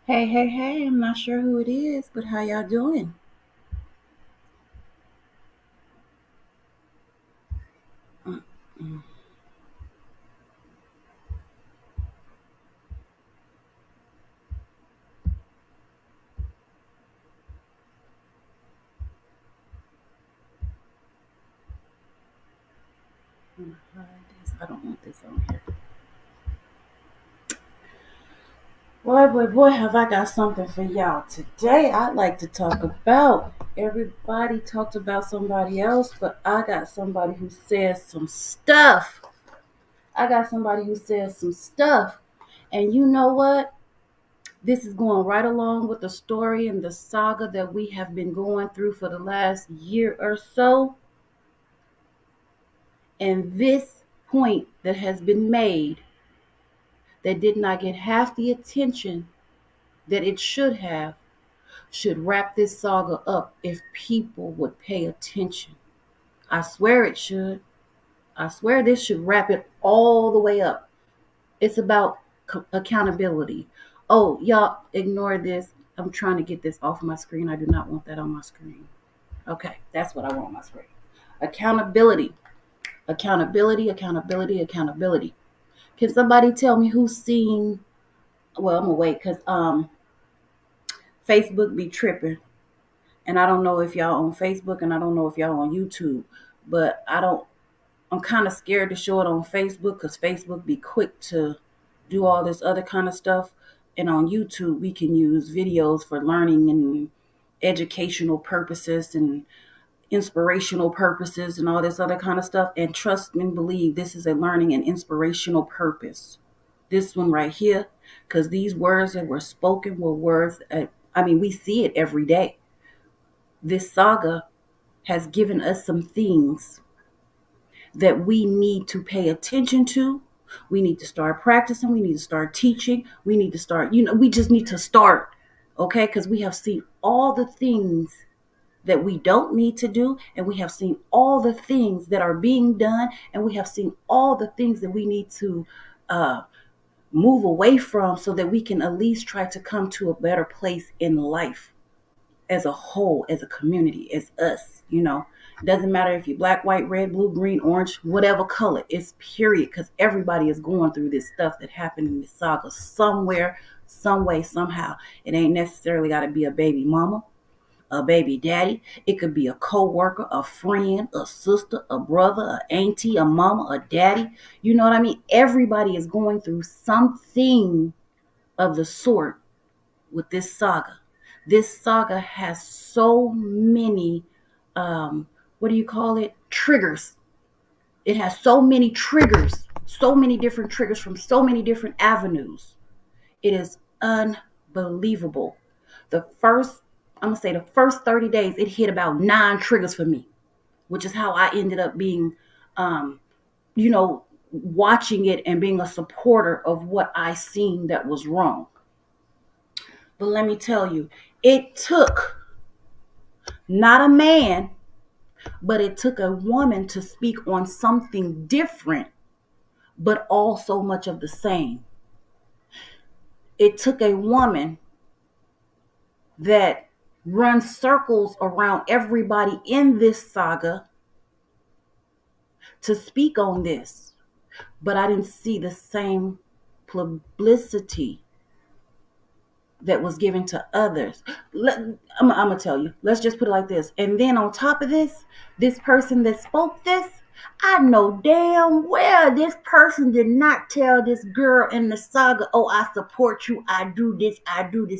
Hey, hey, hey, I'm not sure who it is, but how y'all doing? Mm-mm. I'm gonna hide this. I don't want this on here. Boy, boy, boy, have I got something for y'all. Today, I'd like to talk about everybody talked about somebody else, but I got somebody who says some stuff. I got somebody who says some stuff. And you know what? This is going right along with the story and the saga that we have been going through for the last year or so. And this point that has been made that did not get half the attention that it should wrap this saga up if people would pay attention. I swear it should. I swear this should wrap it all the way up. It's about accountability. Oh, y'all ignore this. I'm trying to get this off my screen. I do not want that on my screen. Okay, that's what I want on my screen. Accountability. Accountability, accountability, accountability. Can somebody tell me who's seen? Well, I'm gonna wait because Facebook be tripping, and I don't know if y'all on Facebook, and I don't know if y'all on YouTube, but I don't. I'm kind of scared to show it on Facebook because Facebook be quick to do all this other kind of stuff, and on YouTube we can use videos for learning and educational purposes and inspirational purposes and all this other kind of stuff. And trust and believe this is a learning and inspirational purpose. This one right here, because these words that were spoken were words that, I mean, we see it every day. This saga has given us some things that we need to pay attention to. We need to start practicing. We need to start teaching. We need to start, we just need to start, okay? Because we have seen all the things that we don't need to do, and we have seen all the things that are being done, and we have seen all the things that we need to uh, move away from so that we can at least try to come to a better place in life as a whole, as a community, as us. It doesn't matter if you're black, white, red, blue, green, orange, whatever color. It's period, because everybody is going through this stuff that happened in this saga somewhere, some way, somehow. It ain't necessarily got to be a baby mama, a baby daddy. It could be a co-worker, a friend, a sister, a brother, a auntie, a mama, a daddy. You know what I mean? Everybody is going through something of the sort with this saga. This saga has so many, what do you call it? Triggers. It has so many triggers, so many different triggers from so many different avenues. It is unbelievable. I'm gonna say the first 30 days, it hit about 9 triggers for me, which is how I ended up being, um, you know, watching it and being a supporter of what I seen that was wrong. But let me tell you, it took not a man, but it took a woman to speak on something different, but also much of the same. It took a woman that runs circles around everybody in this saga to speak on this, but I didn't see the same publicity that was given to others. I'm gonna tell you. Let's just put it like this. And then on top of this, this person that spoke this, I know damn well this person did not tell this girl in the saga, "Oh, I support you. I do this,"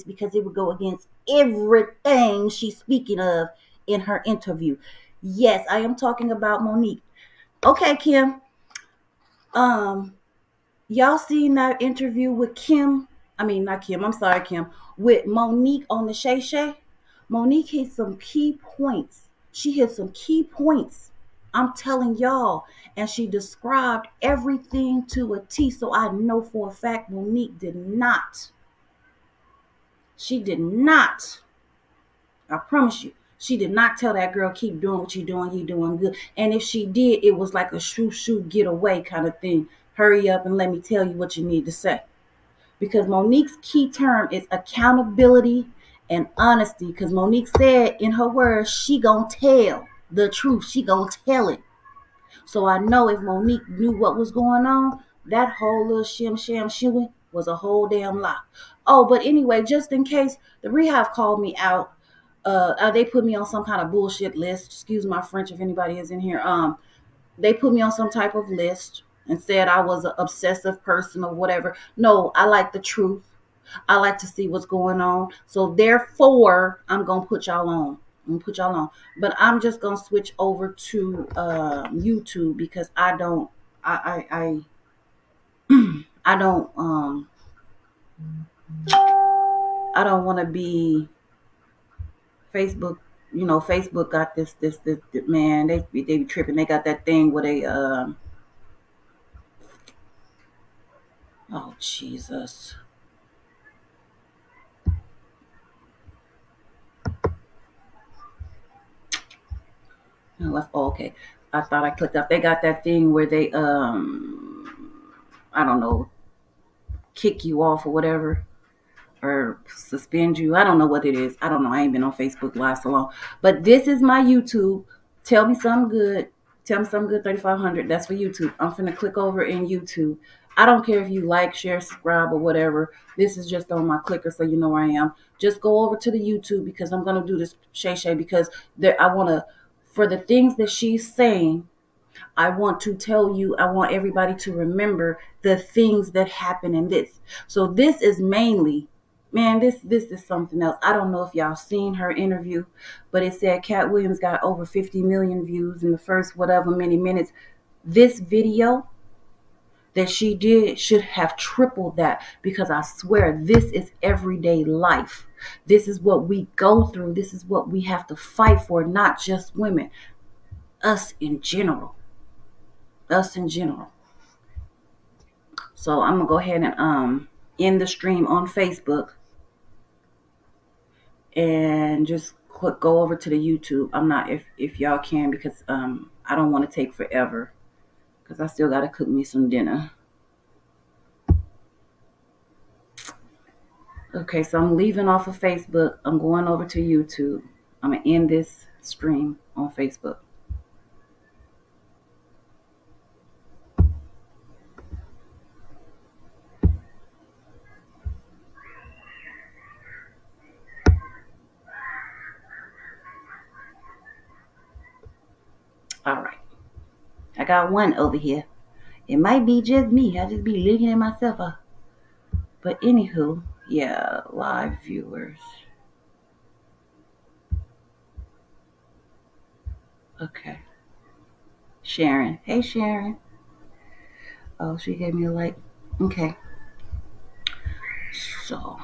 because it would go against everything she's speaking of in her interview. Yes, I am talking about Monique. Okay, Kim. Um, Y'all seen that interview with Kim? I mean, not Kim. I'm sorry, Kim. With Monique on the Shay Shay. Monique hit some key points. She hit some key points. I'm telling y'all. And she described everything to a T. So I know for a fact Monique did not. She did not. I promise you. She did not tell that girl, keep doing what you're doing. You're doing good. And if she did, it was like a shoot, shoot, get away kind of thing. Hurry up and let me tell you what you need to say. because Monique's key term is accountability and honesty. Because Monique said in her words, she gonna tell the truth. She gonna tell it. So I know if Monique knew what was going on, that whole little shim was a whole damn lie. Oh, but anyway, just in case the rehab called me out, they put me on some kind of bullshit list. Excuse my French if anybody is in here. They put me on some type of list and said I was an obsessive person or whatever. No, I like the truth. I like to see what's going on. So therefore, I'm gonna put y'all on. I'm gonna put y'all on. But I'm just gonna switch over to YouTube because I don't I don't want to be Facebook. You know, Facebook got this man. They be tripping. They got that thing where they oh Jesus. I left. Oh, okay. I thought I clicked up. They got that thing where they I don't know, kick you off or whatever, or suspend you. I don't know what it is. I don't know. I ain't been on Facebook Live so long. But this is my YouTube. Tell me something good. Tell me something good. 3,500. That's for YouTube. I'm finna click over in YouTube. I don't care if you like, share, subscribe, or whatever. This is just on my clicker, so you know where I am. Just go over to the YouTube because I'm gonna do this Shay Shay because there I wanna for the things that she's saying. I want to tell you, I want everybody to remember the things that happen in this. So this is mainly, man, this is something else. I don't know if y'all seen her interview, but it said Cat Williams got over 50 million views in the first whatever many minutes. This video that she did should have tripled that because I swear this is everyday life. This is what we go through. This is what we have to fight for, not just women, us in general. Us in general. So I'm gonna go ahead and end the stream on Facebook and just go over to the YouTube. I'm not if y'all can because I don't want to take forever because I still gotta cook me some dinner. Okay, so I'm leaving off of Facebook. I'm going over to YouTube. I'm gonna end this stream on Facebook. All right, I got one over here. It might be just me. I just be looking at myself. But anywho, yeah, live viewers. Okay. Sharon. Hey, Sharon. Oh, she gave me a like. Okay. So,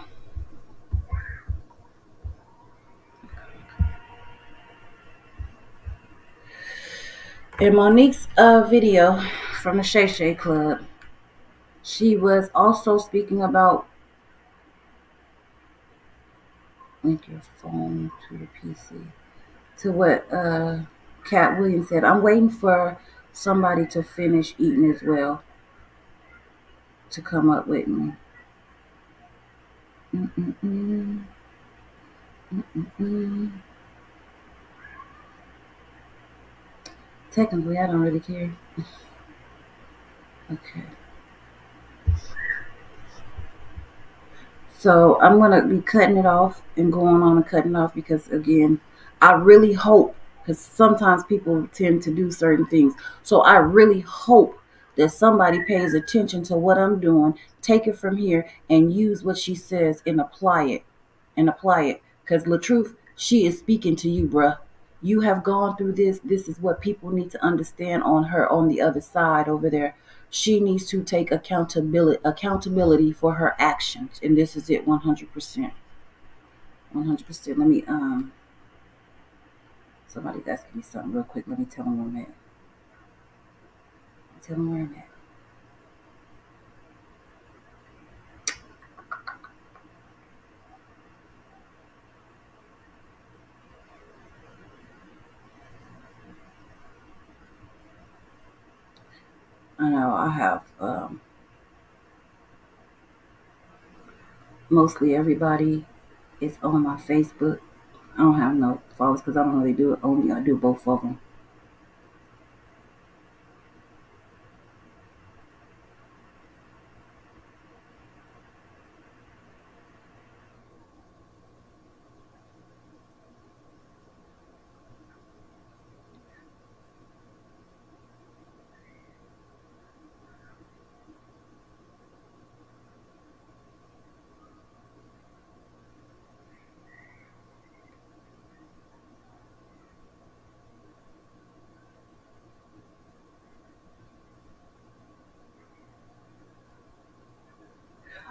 in Monique's video from the Shay Shay Club, she was also speaking about link your phone to the PC. To what Cat Williams said. I'm waiting for somebody to finish eating as well to come up with me. Mm-mm-mm. Mm-mm-mm. Technically, I don't really care. Okay. So I'm gonna be cutting it off and going on and cutting it off because again, I really hope because sometimes people tend to do certain things. So I really hope that somebody pays attention to what I'm doing, take it from here and use what she says and apply it. And apply it. Because LaTruth, she is speaking to you, bruh. You have gone through this. This is what people need to understand on her on the other side over there. She needs to take accountability for her actions, and this is it 100%. 100%. Let me somebody's asking me something real quick. Let me tell them where I'm at. Tell them where I'm at. I know I have mostly everybody is on my Facebook. I don't have no followers because I don't really do it. Only I do both of them.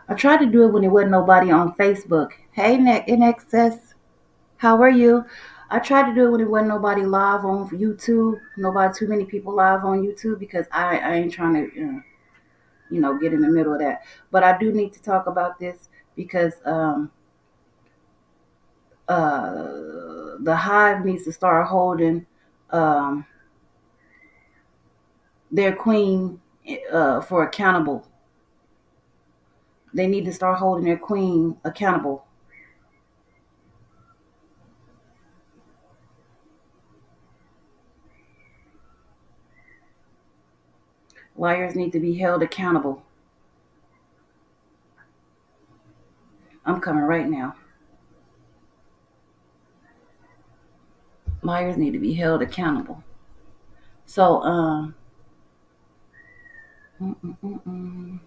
I tried to do it when there wasn't nobody on Facebook. Hey, in excess, how are you? I tried to do it when there wasn't nobody live on YouTube. Nobody, too many people live on YouTube because I ain't trying to, get in the middle of that. But I do need to talk about this because the Hive needs to start holding um, their queen for accountable. They need to start holding their queen accountable. Liars need to be held accountable. I'm coming right now. Liars need to be held accountable. So, mm, mm, mm, mm.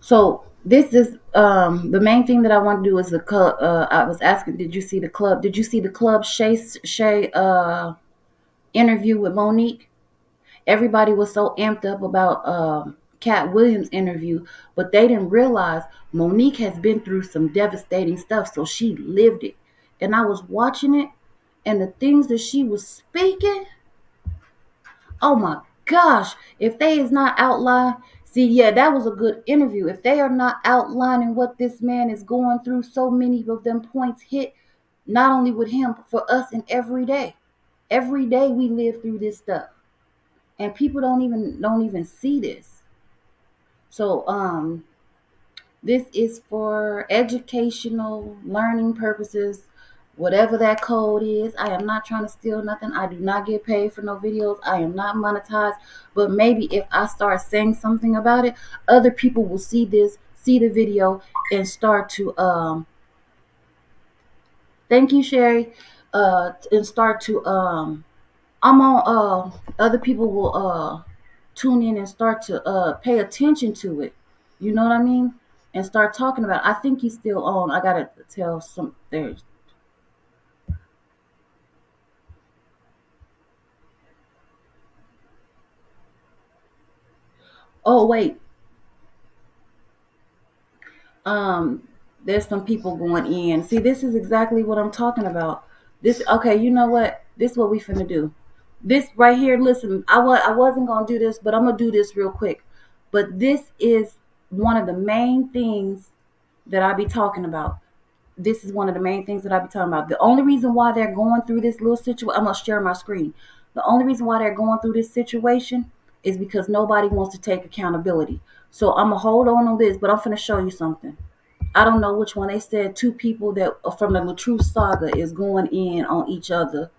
So this is the main thing that I want to do is the club. I was asking, did you see the club? Did you see the club Shay interview with Monique? Everybody was so amped up about Cat Williams' interview, but they didn't realize Monique has been through some devastating stuff, so she lived it. And I was watching it, and the things that she was speaking, oh my gosh, if they is not outline, see, yeah, that was a good interview. If they are not outlining what this man is going through, so many of them points hit not only with him, but for us in every day. Every day we live through this stuff. And people don't even see this. So this is for educational learning purposes, whatever that code is. I am not trying to steal nothing. I do not get paid for no videos. I am not monetized. But maybe if I start saying something about it, other people will see this, see the video, and start to thank you, Sherry. And start to I'm on other people will tune in and start to pay attention to it. You know what I mean? And start talking about it. I think he's still on. I gotta tell some there's oh wait. Um there's some people going in. See, this is exactly what I'm talking about. This okay, you know what? This is what we finna do. This right here, listen, I wasn't gonna do this, but I'm gonna do this real quick. But this is one of the main things that I be talking about. This is one of the main things that I be talking about. The only reason why they're going through this little situation, I'm gonna share my screen. The only reason why they're going through this situation is because nobody wants to take accountability. So I'm gonna hold on this, but I'm gonna show you something. I don't know which one. They said two people that from the Latrue saga is going in on each other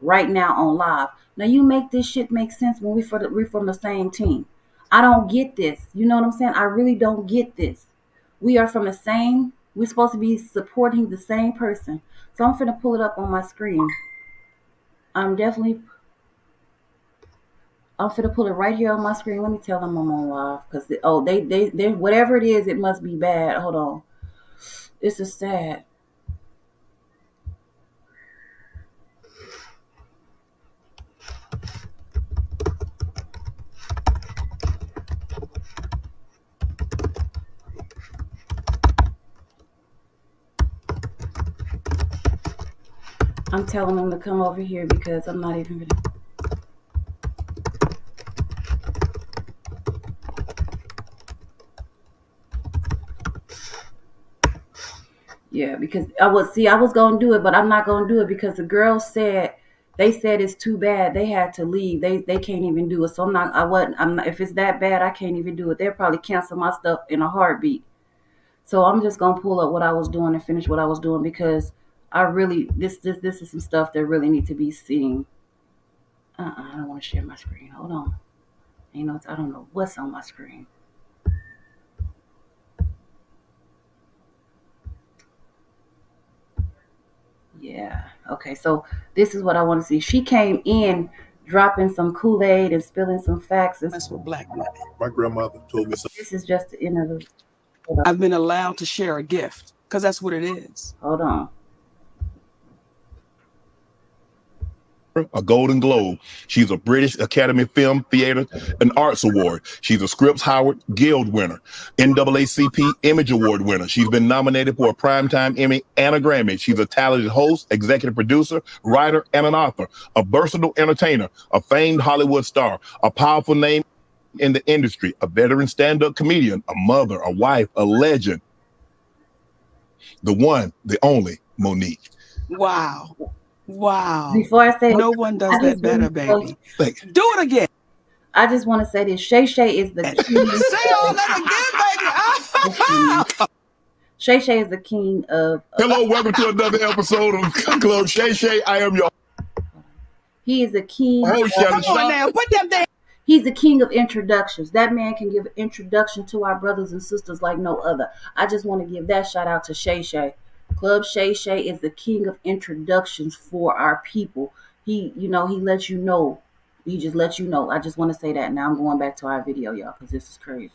right now on live. Now you make this shit make sense when we're from the same team. I don't get this. You know what I'm saying? I really don't get this. We are from the same. We're supposed to be supporting the same person. So I'm finna pull it up on my screen. I'm definitely. I'm finna pull it right here on my screen. Let me tell them I'm on live because they whatever it is, it must be bad. Hold on. This is sad. I'm telling them to come over here because I'm not even gonna. Yeah, because I was gonna do it, but I'm not gonna do it because the girl said They said it's too bad. They had to leave. They can't even do it. So I'm not, if it's that bad, I can't even do it. They'll probably cancel my stuff in a heartbeat. So I'm just gonna pull up what I was doing and finish what I was doing because I really this is some stuff that really need to be seen. I don't want to share my screen. Hold on. I don't know what's on my screen. Yeah. Okay. So this is what I want to see. She came in dropping some Kool-Aid and spilling some facts. That's what black women. My grandmother told me something. This is just the end of the. I've been allowed to share a gift because that's what it is. Hold on. A Golden Globe. She's a British Academy Film, Theater, and Arts Award. She's a Scripps Howard Guild winner, NAACP Image Award winner. She's been nominated for a Primetime Emmy and a Grammy. She's a talented host, executive producer, writer, and an author, a versatile entertainer, a famed Hollywood star, a powerful name in the industry, a veteran stand-up comedian, a mother, a wife, a legend. The one, the only, Monique. Wow. Wow. Before I say no one does that better, baby. Do it again. I just want to say this. Shay Shay is the king. Say all that again, baby. Shay Shay is the king of. Hello, welcome to another episode of Club Shay Shay. I am your. He is the king. Oh, come on now, put them there. He's the king of introductions. That man can give an introduction to our brothers and sisters like no other. I just want to give that shout out to Shay Shay. Club Shay Shay is the king of introductions for our people. He lets you know. He just lets you know. I just want to say that. Now I'm going back to our video, y'all, because this is crazy.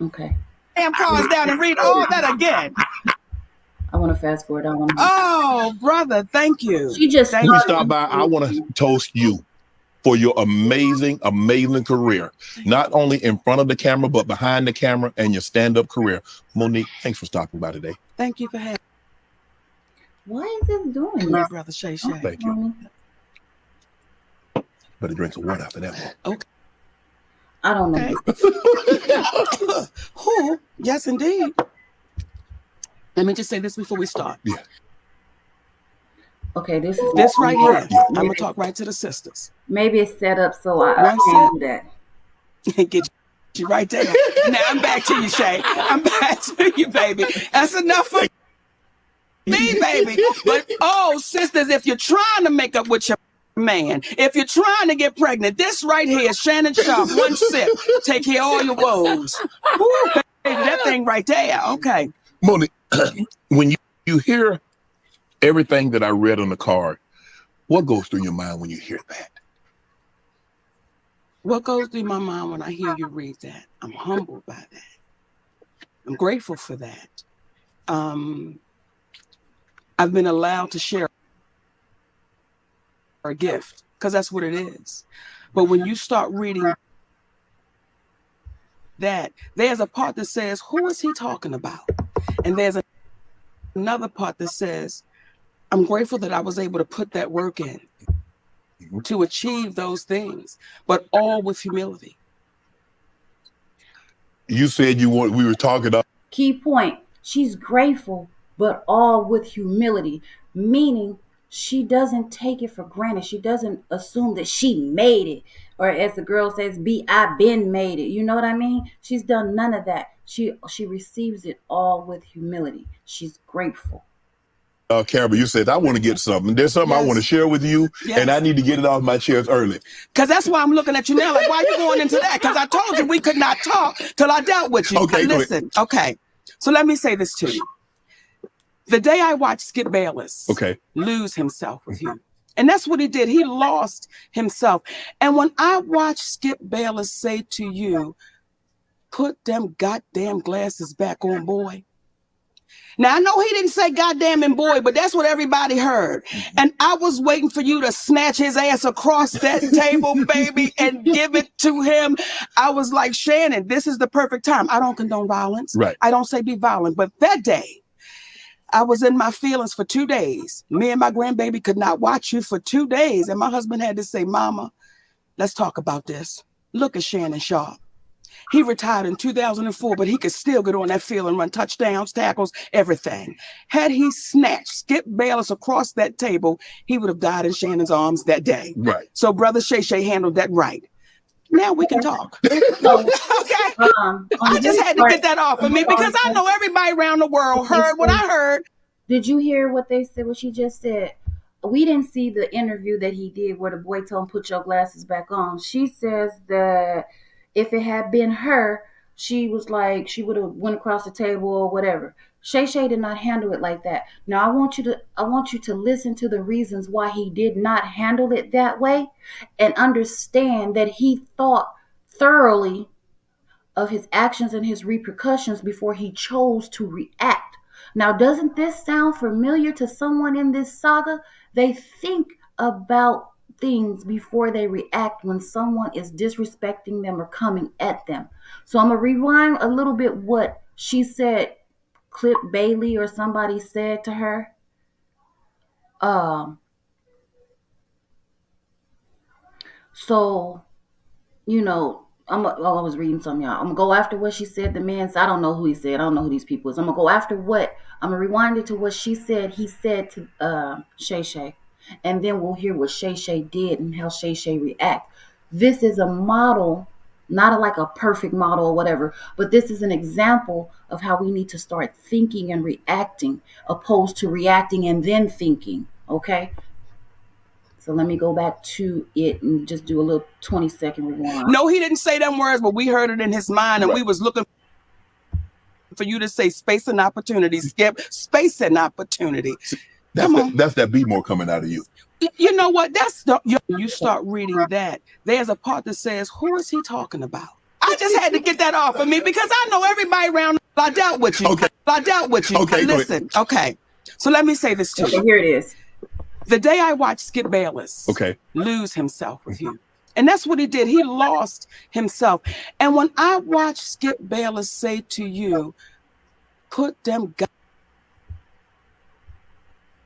Okay. Damn, pause down and read all that again. I want to fast forward. Oh, brother, thank you. She just you stop by. I want to toast you for your amazing, amazing career. Not only in front of the camera, but behind the camera and your stand-up career. Monique, thanks for stopping by today. Thank you for having me. Why is this doing my brother Shay Shay? Thank you. Better drink some water after that one. Okay. I don't know. Okay. Who? Yes, indeed. Let me just say this before we start. Yeah. Okay, this right here. Yeah. I'm gonna talk right to the sisters. Maybe it's set up so I can't do that. Get you right there. Now I'm back to you, Shay. I'm back to you, baby. That's enough for me, baby. But sisters, if you're trying to make up with your man, if you're trying to get pregnant, this right here, Shannon Sharp, one sip, take care of all your woes. Woo, baby, that thing right there. Okay. Monique, when you hear everything that I read on the card, what goes through your mind when you hear that? What goes through my mind when I hear you read that? I'm humbled by that. I'm grateful for that. I've been allowed to share a gift because that's what it is. But when you start reading that, there's a part that says, who is he talking about? And there's another part that says, I'm grateful that I was able to put that work in to achieve those things, but all with humility. You said we were talking about. Key point. She's grateful, but all with humility, meaning she doesn't take it for granted. She doesn't assume that she made it. Or as the girl says, I been made it. You know what I mean? She's done none of that. She receives it all with humility. She's grateful. Carol, you said, I want to get something. There's something I want to share with you, and I need to get it off my chest early. Because that's why I'm looking at you now. Like, why are you going into that? Because I told you we could not talk till I dealt with you. Okay, listen. Okay. So let me say this to you. The day I watched Skip Bayless lose himself with you, and that's what he did. He lost himself. And when I watched Skip Bayless say to you, put them goddamn glasses back on, boy. Now, I know he didn't say goddamn and boy, but that's what everybody heard. And I was waiting for you to snatch his ass across that table, baby, and give it to him. I was like, Shannon, this is the perfect time. I don't condone violence. Right. I don't say be violent. But that day, I was in my feelings for 2 days. Me and my grandbaby could not watch you for 2 days. And my husband had to say, Mama, let's talk about this. Look at Shannon Sharp. He retired in 2004, but he could still get on that field and run touchdowns, tackles, everything. Had he snatched Skip Bayless across that table, he would have died in Shannon's arms that day. Right. So Brother Shay handled that right. Now we can talk. Okay. I just had to get that off of me because I know everybody around the world heard what I heard. Did you hear what they said, what she just said? We didn't see the interview that he did where the boy told him, put your glasses back on. She says that if it had been her, she was like, she would have went across the table or whatever. Shay did not handle it like that. Now I want you to listen to the reasons why he did not handle it that way and understand that he thought thoroughly of his actions and his repercussions before he chose to react. Now, doesn't this sound familiar to someone in this saga? They think about things before they react when someone is disrespecting them or coming at them. So I'm going to rewind a little bit what she said, Clip Bailey or somebody said to her. So, you know, I was reading something, y'all. I'm gonna go after what she said. The man said, I don't know who he said. I don't know who these people is. I'm gonna go after what I'm gonna rewind it to what she said. He said to Shay, and then we'll hear what Shay did and how Shay react. This is a model, not like a perfect model or whatever, but this is an example of how we need to start thinking and reacting, opposed to reacting and then thinking. Okay. So let me go back to it and just do a little 20-second rewind. No, he didn't say them words, but we heard it in his mind, and we was looking for you to say space and opportunity. Skip, space and opportunity. That's that be more coming out of you. You know what? You start reading that. There's a part that says, who is he talking about? I just had to get that off of me because I know everybody around. I dealt with you. Okay. I dealt with you. Okay. Listen. Okay. So let me say this to you. Here it is. The day I watched Skip Bayless lose himself with you. And that's what he did. He lost himself. And when I watched Skip Bayless say to you, put them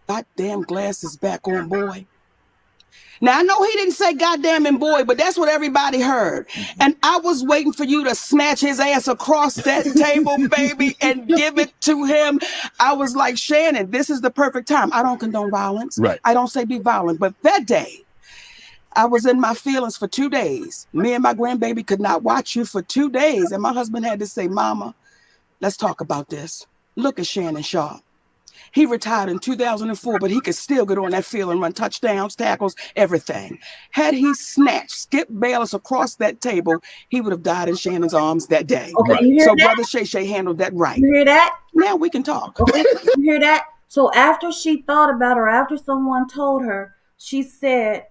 goddamn glasses back on, boy. Now, I know he didn't say goddamn and boy, but that's what everybody heard. And I was waiting for you to snatch his ass across that table, baby, and give it to him. I was like, Shannon, this is the perfect time. I don't condone violence. Right. I don't say be violent. But that day, I was in my feelings for 2 days. Me and my grandbaby could not watch you for 2 days. And my husband had to say, Mama, let's talk about this. Look at Shannon Sharp. He retired in 2004, but he could still get on that field and run touchdowns, tackles, everything. Had he snatched Skip Bayless across that table, he would have died in Shannon's arms that day. Okay, you hear so that? Brother Shay handled that right. You hear that? Now we can talk. Okay, you hear that? So after she thought about her, after someone told her, she said,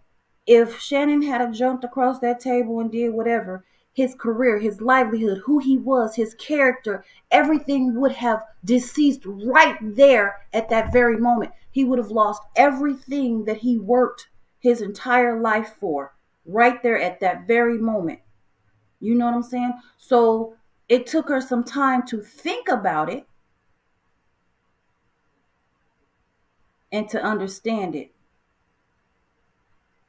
if Shannon had jumped across that table and did whatever, his career, his livelihood, who he was, his character, everything would have deceased right there at that very moment. He would have lost everything that he worked his entire life for right there at that very moment. You know what I'm saying? So it took her some time to think about it and to understand it.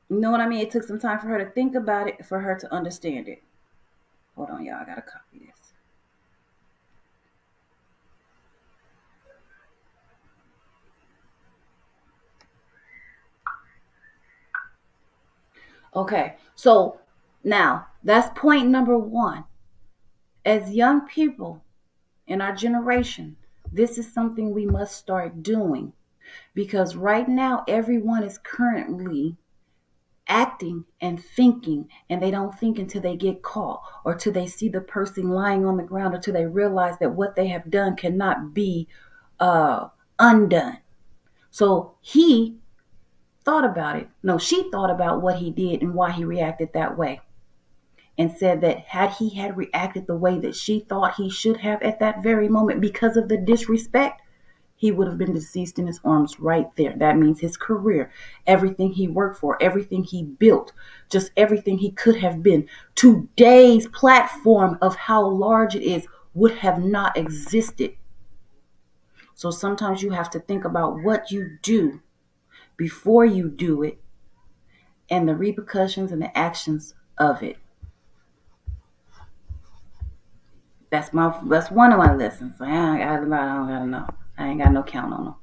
You know what I mean? It took some time for her to think about it, for her to understand it. Hold on, y'all. I gotta copy this. Okay, so now that's point number one. As young people in our generation, this is something we must start doing because right now everyone is currently acting and thinking, and they don't think until they get caught or till they see the person lying on the ground or till they realize that what they have done cannot be undone. So he thought about it. No, she thought about what he did and why he reacted that way, and said that had he had reacted the way that she thought he should have at that very moment because of the disrespect, he would have been deceased in his arms right there. That means his career, everything he worked for, everything he built, just everything he could have been. Today's platform of how large it is would have not existed. So sometimes you have to think about what you do before you do it and the repercussions and the actions of it. That's one of my lessons. I don't gotta know. I ain't got no count on them.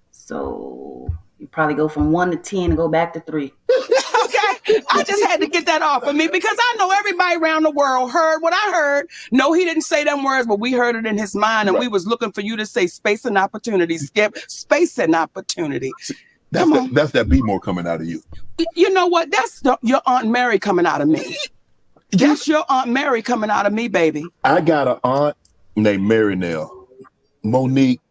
So you probably go from 1 to 10 and go back to 3. Okay, I just had to get that off of me because I know everybody around the world heard what I heard. No, he didn't say them words, but we heard it in his mind, and we was looking for you to say space and opportunity, Skip. Space and opportunity. That's that be more coming out of you. You know what? That's your Aunt Mary coming out of me. That's your Aunt Mary coming out of me, baby. I got an aunt named Mary Nell. Monique,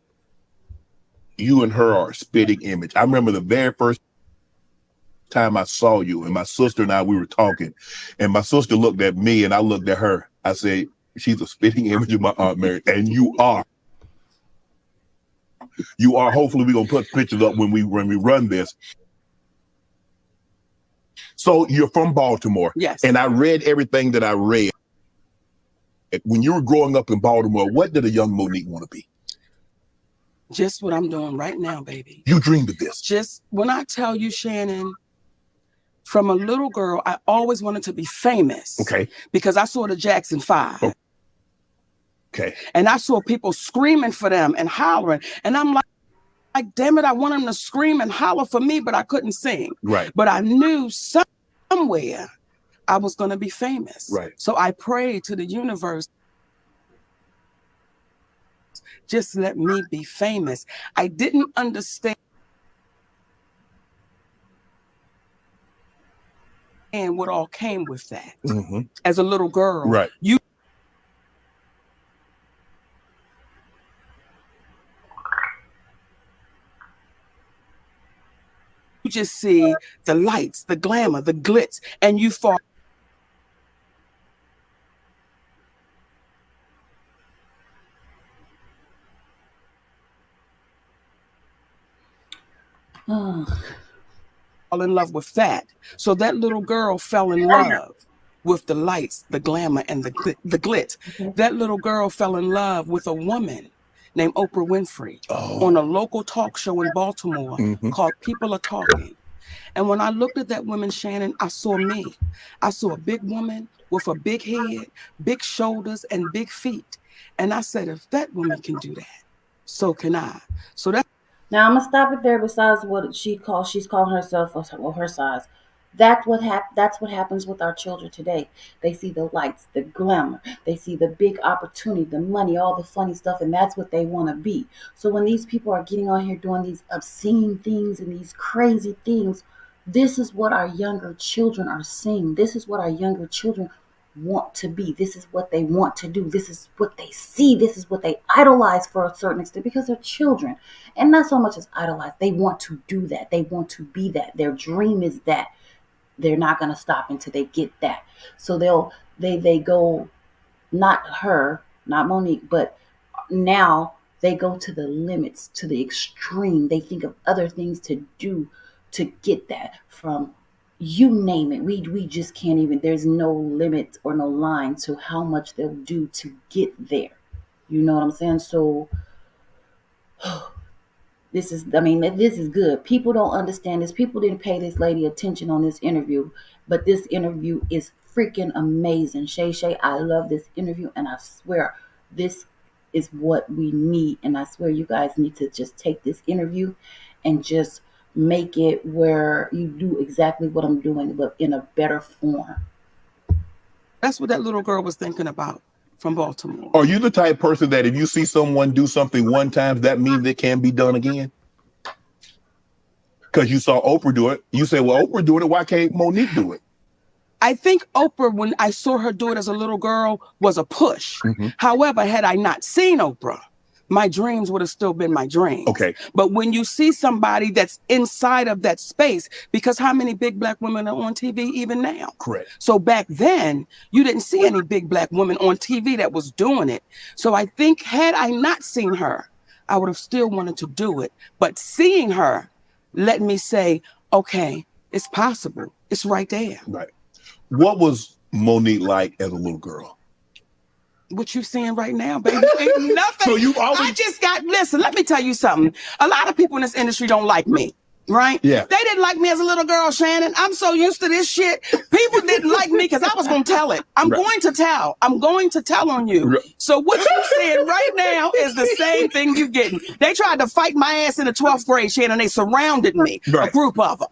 you and her are a spitting image. I remember the very first time I saw you, and my sister and I, we were talking, and my sister looked at me and I looked at her. I said, she's a spitting image of my Aunt Mary, and you are. You are. Hopefully we're gonna put pictures up when we run this. So you're from Baltimore. Yes. And I read everything that I read. When you were growing up in Baltimore, what did a young Monique want to be? Just what I'm doing right now, baby. You dreamed of this. Just when I tell you, Shannon, from a little girl, I always wanted to be famous. Okay. Because I saw the Jackson 5. Okay. And I saw people screaming for them and hollering. And I'm like, damn it, I want them to scream and holler for me, but I couldn't sing. Right. But I knew somewhere I was going to be famous. Right. So I prayed to the universe, just let me be famous. I didn't understand what all came with that. Mm-hmm. As a little girl. Right. You just see the lights, the glamour, the glitz, and you fall. Fall in love with that. So that little girl fell in love with the lights, the glamour, and the glitz. Okay. That little girl fell in love with a woman named Oprah Winfrey on a local talk show in Baltimore called People Are Talking. And when I looked at that woman, Shannon, I saw me. I saw a big woman with a big head, big shoulders, and big feet. And I said, if that woman can do that, so can I. So that. Now I'm gonna stop it there. Besides what she's calling herself or her size. That's what happens with our children today. They see the lights, the glamour, they see the big opportunity, the money, all the funny stuff, and that's what they want to be. So when these people are getting on here doing these obscene things and these crazy things, this is what our younger children are seeing. This is what our younger children want to be. This is what they want to do. This is what they see. This is what they idolize for a certain extent because they're children. And not so much as idolize. They want to do that. They want to be that. Their dream is that. They're not going to stop until they get that. So they go, not her, not Monique, but now they go to the limits, to the extreme. They think of other things to do to get that from, you name it. We just can't even, there's no limit or no line to how much they'll do to get there. You know what I'm saying? So this is good. People don't understand this. People didn't pay this lady attention on this interview, but this interview is freaking amazing. Shay, I love this interview, and I swear this is what we need. And I swear you guys need to just take this interview and just make it where you do exactly what I'm doing, but in a better form. That's what that little girl was thinking about. From Baltimore. Are you the type of person that if you see someone do something one time, that means it can be done again? Because you saw Oprah do it. You say, well, Oprah doing it. Why can't Monique do it? I think Oprah, when I saw her do it as a little girl, was a push. However, had I not seen Oprah, my dreams would have still been my dreams. Okay. But when you see somebody that's inside of that space, because how many big black women are on TV even now? Correct. So back then, you didn't see any big black woman on TV that was doing it. So I think had I not seen her, I would have still wanted to do it. But seeing her, let me say, okay, it's possible. It's right there. Right. What was Monique like as a little girl? What you seeing right now, baby, ain't nothing. So you always... listen, let me tell you something. A lot of people in this industry don't like me. Right? Yeah. They didn't like me as a little girl, Shannon. I'm so used to this shit. People didn't like me because I was going to tell it. I'm going to tell. I'm going to tell on you. So what you said right now is the same thing you getting. They tried to fight my ass in the 12th grade, Shannon. They surrounded me, a group of them.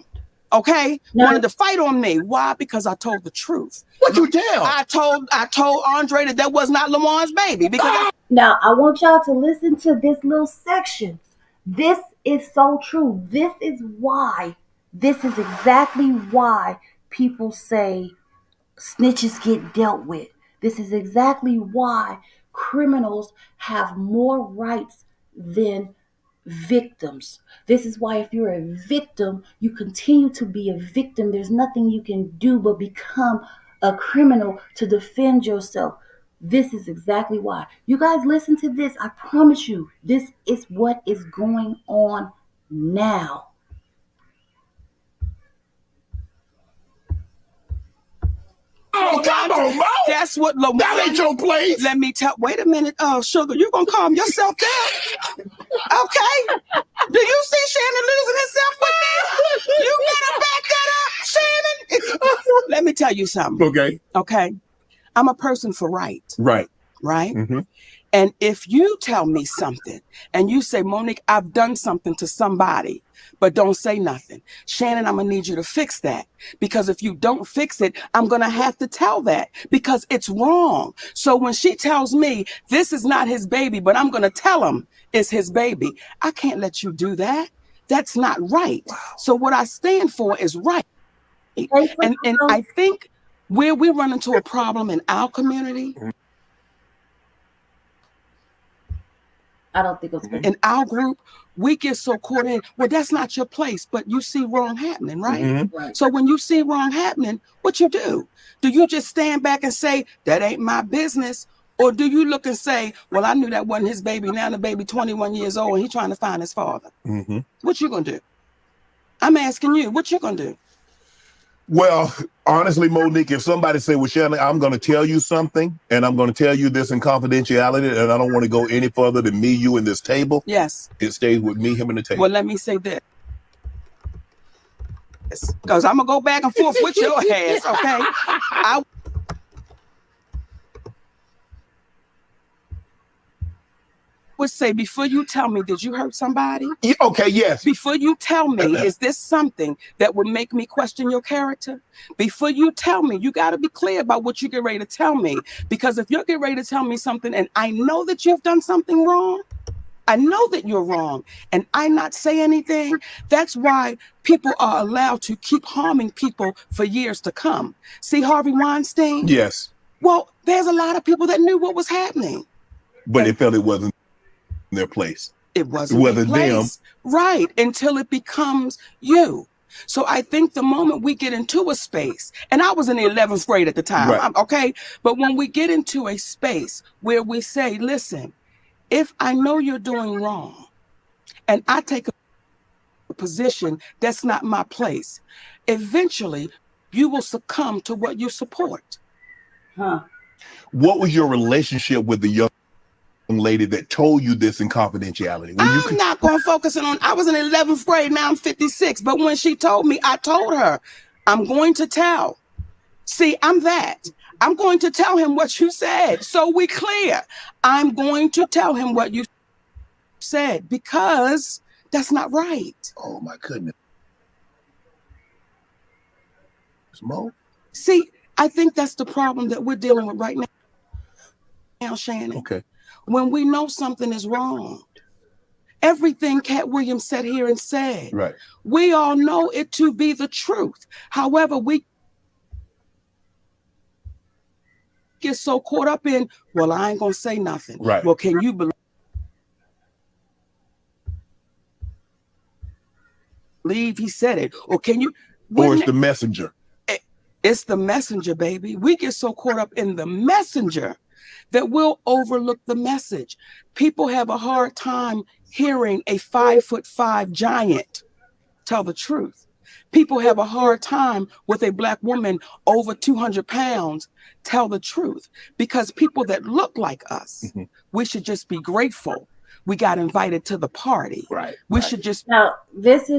Okay? Wanted to fight on me. Why? Because I told the truth. What you tell? I told Andre that was not Lamon's baby. Because Now, I want y'all to listen to this little section. This is so true. This is exactly why people say snitches get dealt with. This is exactly why criminals have more rights than victims. This is why if you're a victim, you continue to be a victim. There's nothing you can do but become a criminal to defend yourself. This is exactly why. You guys listen to this. I promise you, this is what is going on now. Oh, come on, Mo. That's what Lamont. That ain't your place. Let me tell. Wait a minute, Sugar. You gonna calm yourself down? Okay. Do you see Shannon losing himself with me? You gotta back that up, Shannon. Let me tell you something. Okay. Okay. I'm a person for right. Right. Right. Mm-hmm. And if you tell me something and you say, Monique, I've done something to somebody, but don't say nothing. Shannon, I'm going to need you to fix that. Because if you don't fix it, I'm going to have to tell that because it's wrong. So when she tells me this is not his baby, but I'm going to tell him it's his baby, I can't let you do that. That's not right. Wow. So what I stand for is right. And I think where we run into a problem in our community, I don't think it's in our group, we get so caught in, well, that's not your place, but you see wrong happening, right? Mm-hmm. Right. So when you see wrong happening, what you do? Do you just stand back and say, that ain't my business? Or do you look and say, well, I knew that wasn't his baby. Now the baby 21 years old and he's trying to find his father. Mm-hmm. What you gonna do? I'm asking you, what you gonna do? Well, honestly, Monique, if somebody say, well, Shannon, I'm going to tell you something, and I'm going to tell you this in confidentiality, and I don't want to go any further than me, you, and this table. Yes. It stays with me, him, and the table. Well, let me say this. Because I'm going to go back and forth with your ass, okay? I would say, before you tell me, did you hurt somebody? Yeah, okay, yes. Before you tell me, is this something that would make me question your character? Before you tell me, you got to be clear about what you get ready to tell me. Because if you're getting ready to tell me something and I know that you've done something wrong, I know that you're wrong, and I not say anything, that's why people are allowed to keep harming people for years to come. See Harvey Weinstein? Yes. Well, there's a lot of people that knew what was happening. But they felt it wasn't their place. It wasn't their place. Them. Right, until it becomes you. So I think the moment we get into a space, and I was in the 11th grade at the time, right. Okay? But when we get into a space where we say, listen, if I know you're doing wrong, and I take a position that's not my place, eventually you will succumb to what you support. Huh. What was your relationship with the young lady that told you this in confidentiality? I'm not going to focus on, I was in 11th grade, now I'm 56. But when she told me, I told her, I'm going to tell. See, I'm that. I'm going to tell him what you said. So we clear. I'm going to tell him what you said because that's not right. Oh my goodness. Mo? See, I think that's the problem that we're dealing with right now, Shannon. Okay. When we know something is wrong, everything Cat Williams sat here and said, right. We all know it to be the truth. However, we get so caught up in, well, I ain't gonna say nothing. Right. Well, can you believe he said it? Or can you? Or it's the messenger. It's the messenger, baby. We get so caught up in the messenger that we'll overlook the message. People have a hard time hearing a 5'5" giant tell the truth. People have a hard time with a Black woman over 200 pounds tell the truth, because people that look like us, we should just be grateful. we got invited to the party. Right. We should just. Now,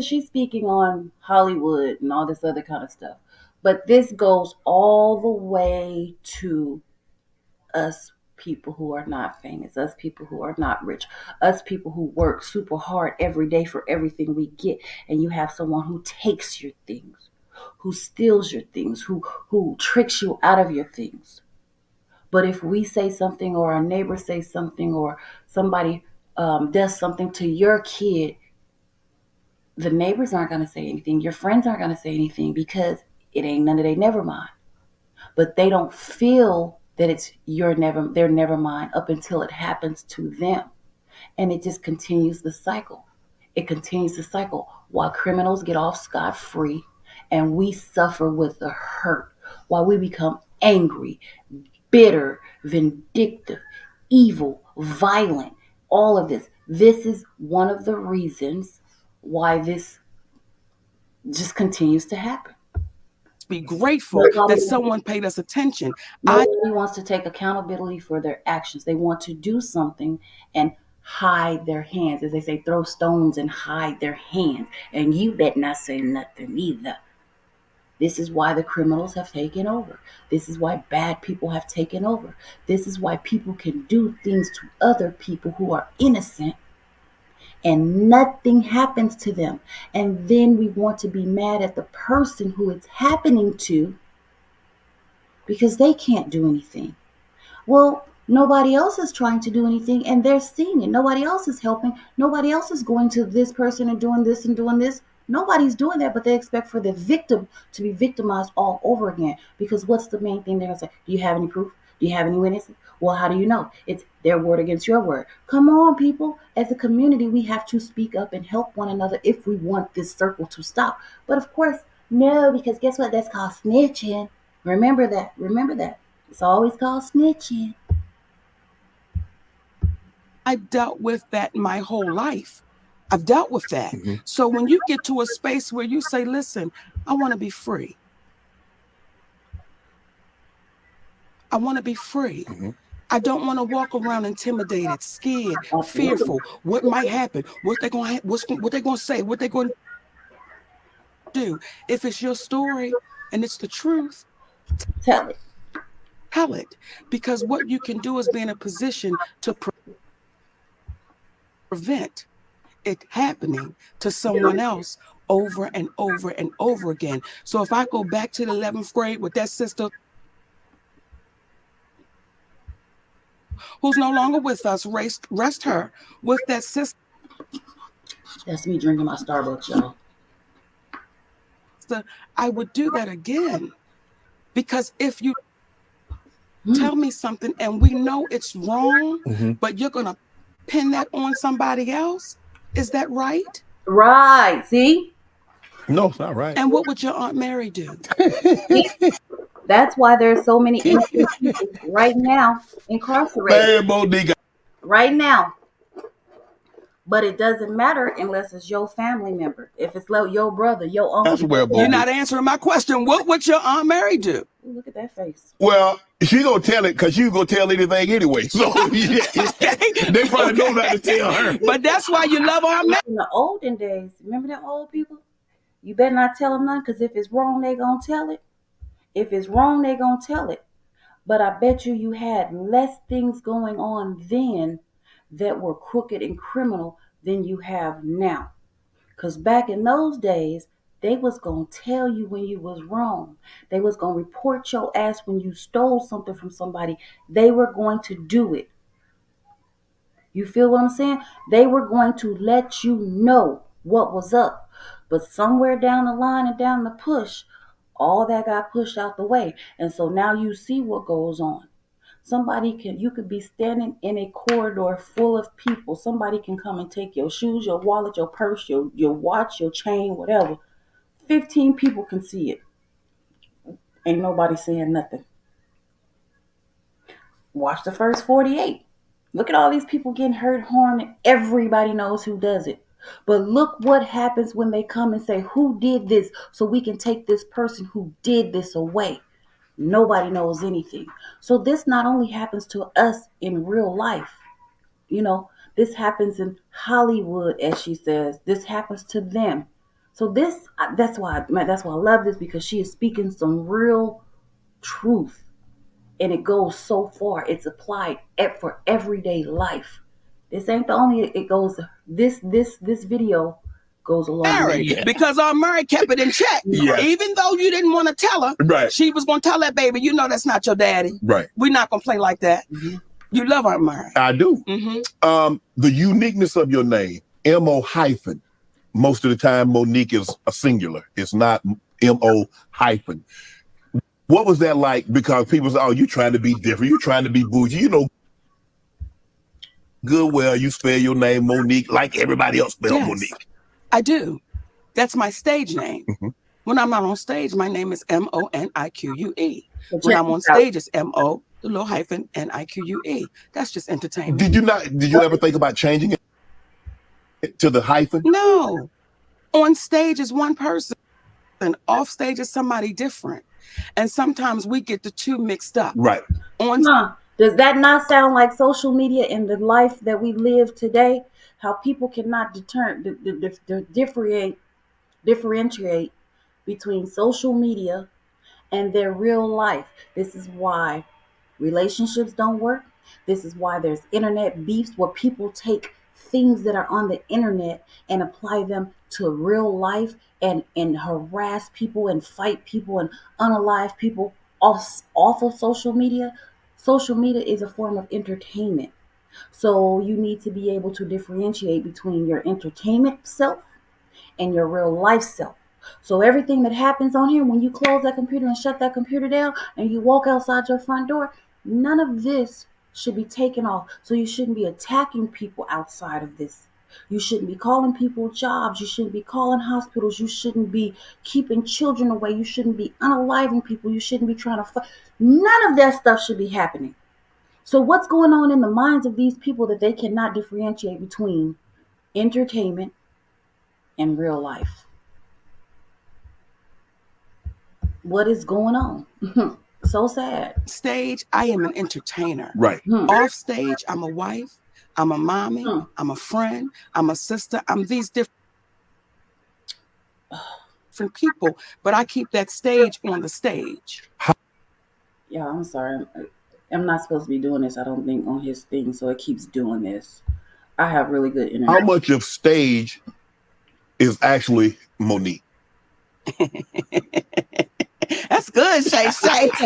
she's speaking on Hollywood and all this other kind of stuff. But this goes all the way to us people who are not famous, us people who are not rich, us people who work super hard every day for everything we get. And you have someone who takes your things, who steals your things, who tricks you out of your things. But if we say something, or our neighbor says something, or somebody does something to your kid, the neighbors aren't going to say anything. Your friends aren't going to say anything because it ain't none of their never mind. But they don't feel that it's their never mind up until it happens to them. And it just continues the cycle. It continues the cycle while criminals get off scot-free and we suffer with the hurt, while we become angry, bitter, vindictive, evil, violent, all of this. This is one of the reasons why this just continues to happen. Be grateful that someone paid us attention. Nobody wants to take accountability for their actions. They want to do something and hide their hands. As they say, throw stones and hide their hands. And you better not say nothing either. This is why the criminals have taken over. This is why bad people have taken over. This is why people can do things to other people who are innocent and nothing happens to them. And then we want to be mad at the person who it's happening to because they can't do anything. Well, nobody else is trying to do anything and they're seeing it. Nobody else is helping. Nobody else is going to this person and doing this and doing this. Nobody's doing that, but they expect for the victim to be victimized all over again. Because what's the main thing they're going to say? Do you have any proof? Do you have any witnesses? Well, how do you know? It's their word against your word. Come on, people. As a community, we have to speak up and help one another if we want this circle to stop. But of course, no, because guess what? That's called snitching. Remember that. Remember that. It's always called snitching. I've dealt with that my whole life. I've dealt with that. Mm-hmm. So when you get to a space where you say, listen, I want to be free. I want to be free. Mm-hmm. I don't want to walk around intimidated, scared, fearful. What might happen? What they going to say? What they going to do? If it's your story and it's the truth, tell it. Tell it. Because what you can do is be in a position to prevent it happening to someone else over and over and over again. So if I go back to the 11th grade with that sister who's no longer with us, rest her with that sister. That's me drinking my Starbucks, y'all. I would do that again. Because if you tell me something and we know it's wrong, but you're going to pin that on somebody else, is that right? Right. See? No, it's not right. And what would your Aunt Mary do? That's why there's so many innocent people right now incarcerated. Right now. But it doesn't matter unless it's your family member. If it's your brother, your uncle. You're not answering my question. What would your Aunt Mary do? Look at that face. Well, she gonna tell it because you gonna tell anything anyway. So they probably know not to tell her. But that's why you love Aunt Mary. In the olden days, remember that old people? You better not tell them nothing, because if it's wrong, they gonna tell it. If it's wrong, they gonna tell it. But I bet you had less things going on then that were crooked and criminal than you have now. Because back in those days, they was going to tell you when you was wrong. They was going to report your ass when you stole something from somebody. They were going to do it. You feel what I'm saying? They were going to let you know what was up. But somewhere down the line and down the push, all that got pushed out the way. And so now you see what goes on. You could be standing in a corridor full of people. Somebody can come and take your shoes, your wallet, your purse, your watch, your chain, whatever. 15 people can see it. Ain't nobody saying nothing. Watch the first 48. Look at all these people getting hurt, harmed, and everybody knows who does it. But look what happens when they come and say, who did this, so we can take this person who did this away. Nobody knows anything. So this not only happens to us in real life, This happens in Hollywood, as she says. This happens to them. So that's why I love this, because she is speaking some real truth, and it goes so far. It's applied for everyday life. This ain't the only. It goes. This video goes along. Mary, because Murray kept it in check. Yeah. Even though you didn't want to tell her, Right. she was going to tell that baby, you know, that's not your daddy. Right. We're not going to play like that. You love Aunt Murray. I do. The uniqueness of your name, M-O hyphen. Most of the time, Monique is a singular. It's not M-O hyphen. What was that like? Because people say, oh, you're trying to be different. You're trying to be bougie. You know good well you spell your name Monique like everybody else spelled Monique. I do. That's my stage name. When I'm not on stage, my name is M-O-N-I-Q-U-E. When I'm on stage, it's M-O, the little hyphen, N-I-Q-U-E. That's just entertainment. Did you ever think about changing it to the hyphen? No. On stage is one person, and off stage is somebody different. And sometimes we get the two mixed up. Right. Does that not sound like social media in the life that we live today? How people cannot differentiate between social media and their real life. This is why relationships don't work. This is why there's internet beefs, where people take things that are on the internet and apply them to real life and harass people and fight people and unalive people off of social media. Social media is a form of entertainment. So you need to be able to differentiate between your entertainment self and your real life self. So everything that happens on here, when you close that computer and shut that computer down and you walk outside your front door, none of this should be taken off. So you shouldn't be attacking people outside of this. You shouldn't be calling people jobs. You shouldn't be calling hospitals. You shouldn't be keeping children away. You shouldn't be unaliving people. You shouldn't be trying to fight. None of that stuff should be happening. So what's going on in the minds of these people that they cannot differentiate between entertainment and real life? What is going on? So sad. Stage, I am an entertainer. Right. Off stage, I'm a wife. I'm a mommy. I'm a friend. I'm a sister. I'm these different people, but I keep that stage on the stage. Yeah, I'm sorry. I'm not supposed to be doing this, I don't think, on his thing, so it keeps doing this. I have really good internet. How much of stage is actually Monique? That's good, Shay.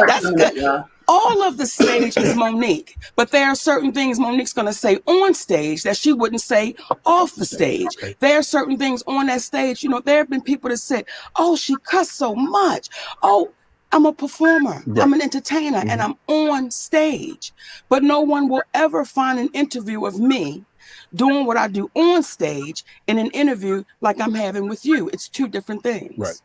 That's good. Yeah. All of the stage is Monique, but there are certain things Monique's going to say on stage that she wouldn't say off the stage. Okay. There are certain things on that stage. You know, there have been people that said, oh, she cussed so much. Oh, I'm a performer. Right. I'm an entertainer, and I'm on stage. But no one will ever find an interview of me doing what I do on stage in an interview like I'm having with you. It's two different things. Right.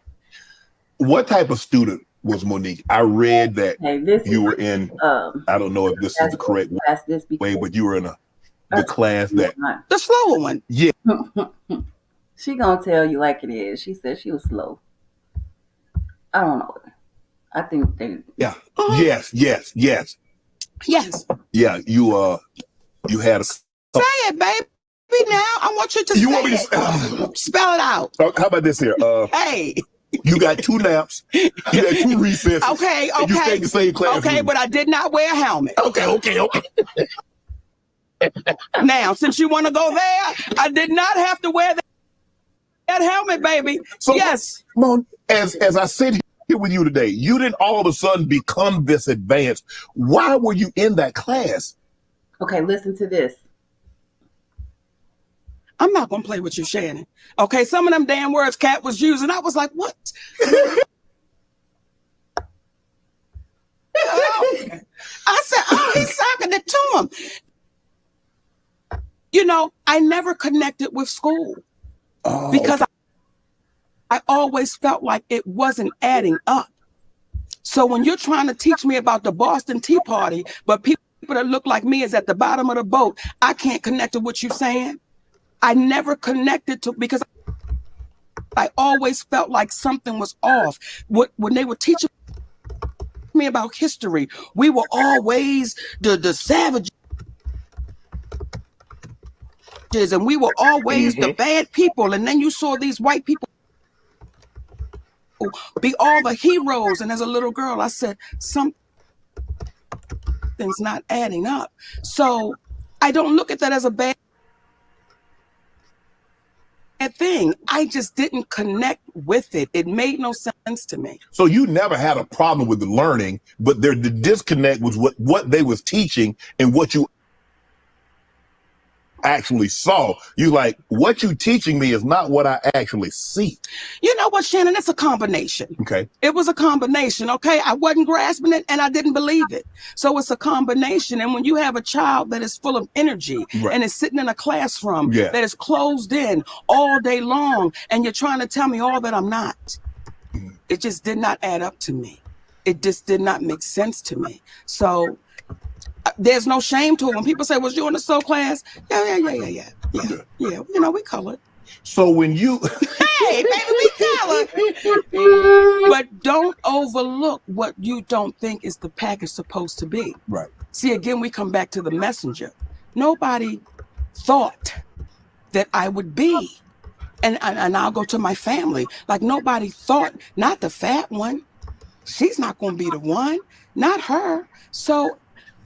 What type of student was Monique? I read that you were in, I don't know if this is the correct way, but you were in the class that... The slower one. Yeah. She gonna tell you like it is. She said she was slow. I don't know. I think they... Yeah. Yes. Yes. Yeah, you had a... Say it, baby, now. I want you to say want me it. To spell it out. How about this here? Hey. You got 2 naps. You got 2 recesses. Okay. You stay in the same class. Okay, but I did not wear a helmet. Okay. Now, since you want to go there, I did not have to wear that helmet, baby. So, yes. Mon, as I sit here with you today, you didn't all of a sudden become this advanced. Why were you in that class? Okay, listen to this. I'm not going to play with you, Shannon. Okay, some of them damn words Kat was using, I was like, what? I said, oh, he's talking it to him. You know, I never connected with school because I always felt like it wasn't adding up. So when you're trying to teach me about the Boston Tea Party, but people that look like me is at the bottom of the boat, I can't connect to what you're saying. I never connected to, because I always felt like something was off. When they were teaching me about history, we were always the savages. and we were always the bad people. And then you saw these white people be all the heroes. And as a little girl, I said, something's not adding up. So I don't look at that as a bad thing. I just didn't connect with it. It made no sense to me. So you never had a problem with the learning, but the disconnect was what they was teaching and what you actually saw. You like, what you teaching me is not what I actually see. You know what, Shannon? It's a combination. Okay. It was a combination, okay? I wasn't grasping it and I didn't believe it. So it's a combination. And when you have a child that is full of energy and is sitting in a classroom that is closed in all day long, and you're trying to tell me all that I'm not, it just did not add up to me. It just did not make sense to me. So there's no shame to it. When people say, was you in the soul class? Yeah. You know, we colored. So when you... Hey, baby, we colored. But don't overlook what you don't think is the package supposed to be. Right. See, again, we come back to the messenger. Nobody thought that I would be. And I'll go to my family. Like, nobody thought, not the fat one. She's not going to be the one. Not her. So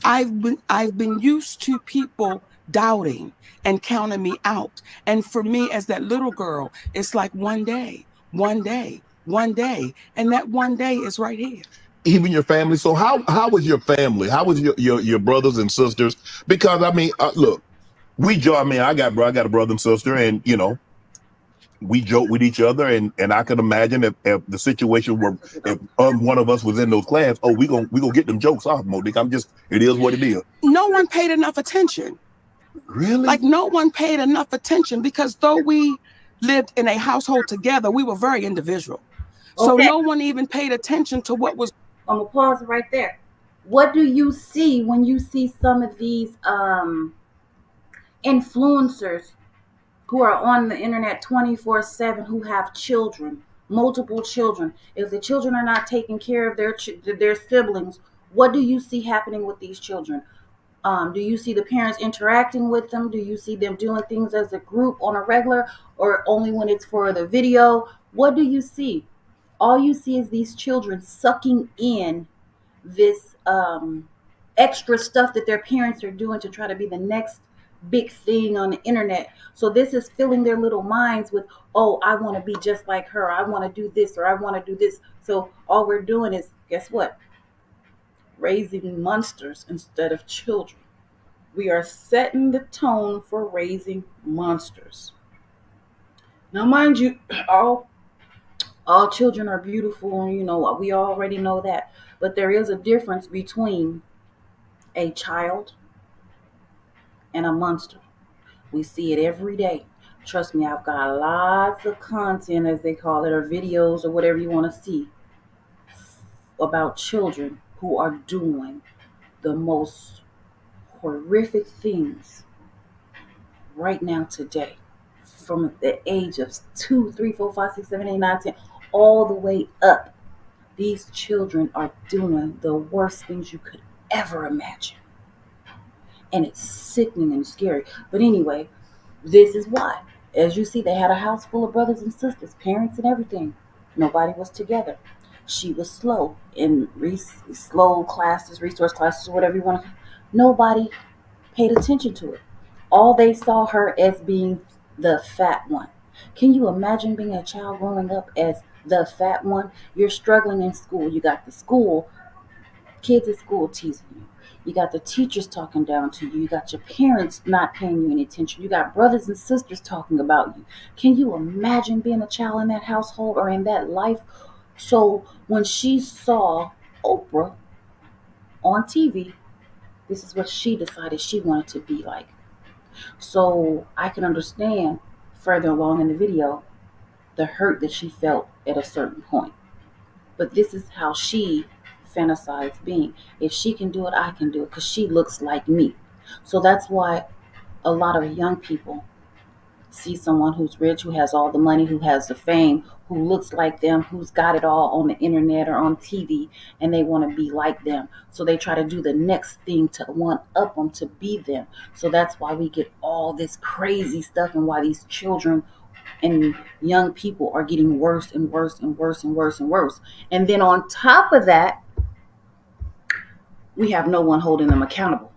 I've been used to people doubting and counting me out. And for me, as that little girl, it's like one day, and that one day is right here. Even your family. So how was your family? How was your brothers and sisters? Because I mean, look, I got a brother and sister, and you know, we joke with each other, and I could imagine if the situation were, if one of us was in those class, oh, we gonna get them jokes off, Monique. It is what it is. No one paid enough attention. Really? Like, no one paid enough attention, because though we lived in a household together, we were very individual. So no one even paid attention to what was. I'm gonna pause right there. What do you see when you see some of these influencers who are on the internet 24/7, who have children, multiple children? If the children are not taking care of their siblings, what do you see happening with these children? Do you see the parents interacting with them? Do you see them doing things as a group on a regular, or only when it's for the video? What do you see? All you see is these children sucking in this extra stuff that their parents are doing to try to be the next big thing on the internet. So this is filling their little minds with, oh, I want to be just like her. I want to do this, or I want to do this. So all we're doing is, guess what? Raising monsters instead of children. We are setting the tone for raising monsters. Now, mind you, all children are beautiful, and you know, we already know that. But there is a difference between a child and a monster. We see it every day. Trust me, I've got lots of content, as they call it, or videos, or whatever you want to see, about children who are doing the most horrific things right now today, from the age of 2, 3, 4, 5, 6, 7, 8, 9, 10, all the way up. These children are doing the worst things you could ever imagine. And it's sickening and scary. But anyway, this is why. As you see, they had a house full of brothers and sisters, parents and everything. Nobody was together. She was slow in slow classes, resource classes, or whatever you want to. Nobody paid attention to it. All they saw her as being the fat one. Can you imagine being a child growing up as the fat one? You're struggling in school. You got the school, kids at school teasing you. You got the teachers talking down to you. You got your parents not paying you any attention. You got brothers and sisters talking about you. Can you imagine being a child in that household or in that life? So when she saw Oprah on TV, this is what she decided she wanted to be like. So I can understand further along in the video the hurt that she felt at a certain point. But this is how she fantasized being. If she can do it, I can do it, because she looks like me. So that's why a lot of young people see someone who's rich, who has all the money, who has the fame, who looks like them, who's got it all on the internet or on TV, and they want to be like them. So they try to do the next thing to one up them to be them. So that's why we get all this crazy stuff, and why these children and young people are getting worse and worse and worse and worse and worse. And then on top of that, we have no one holding them accountable.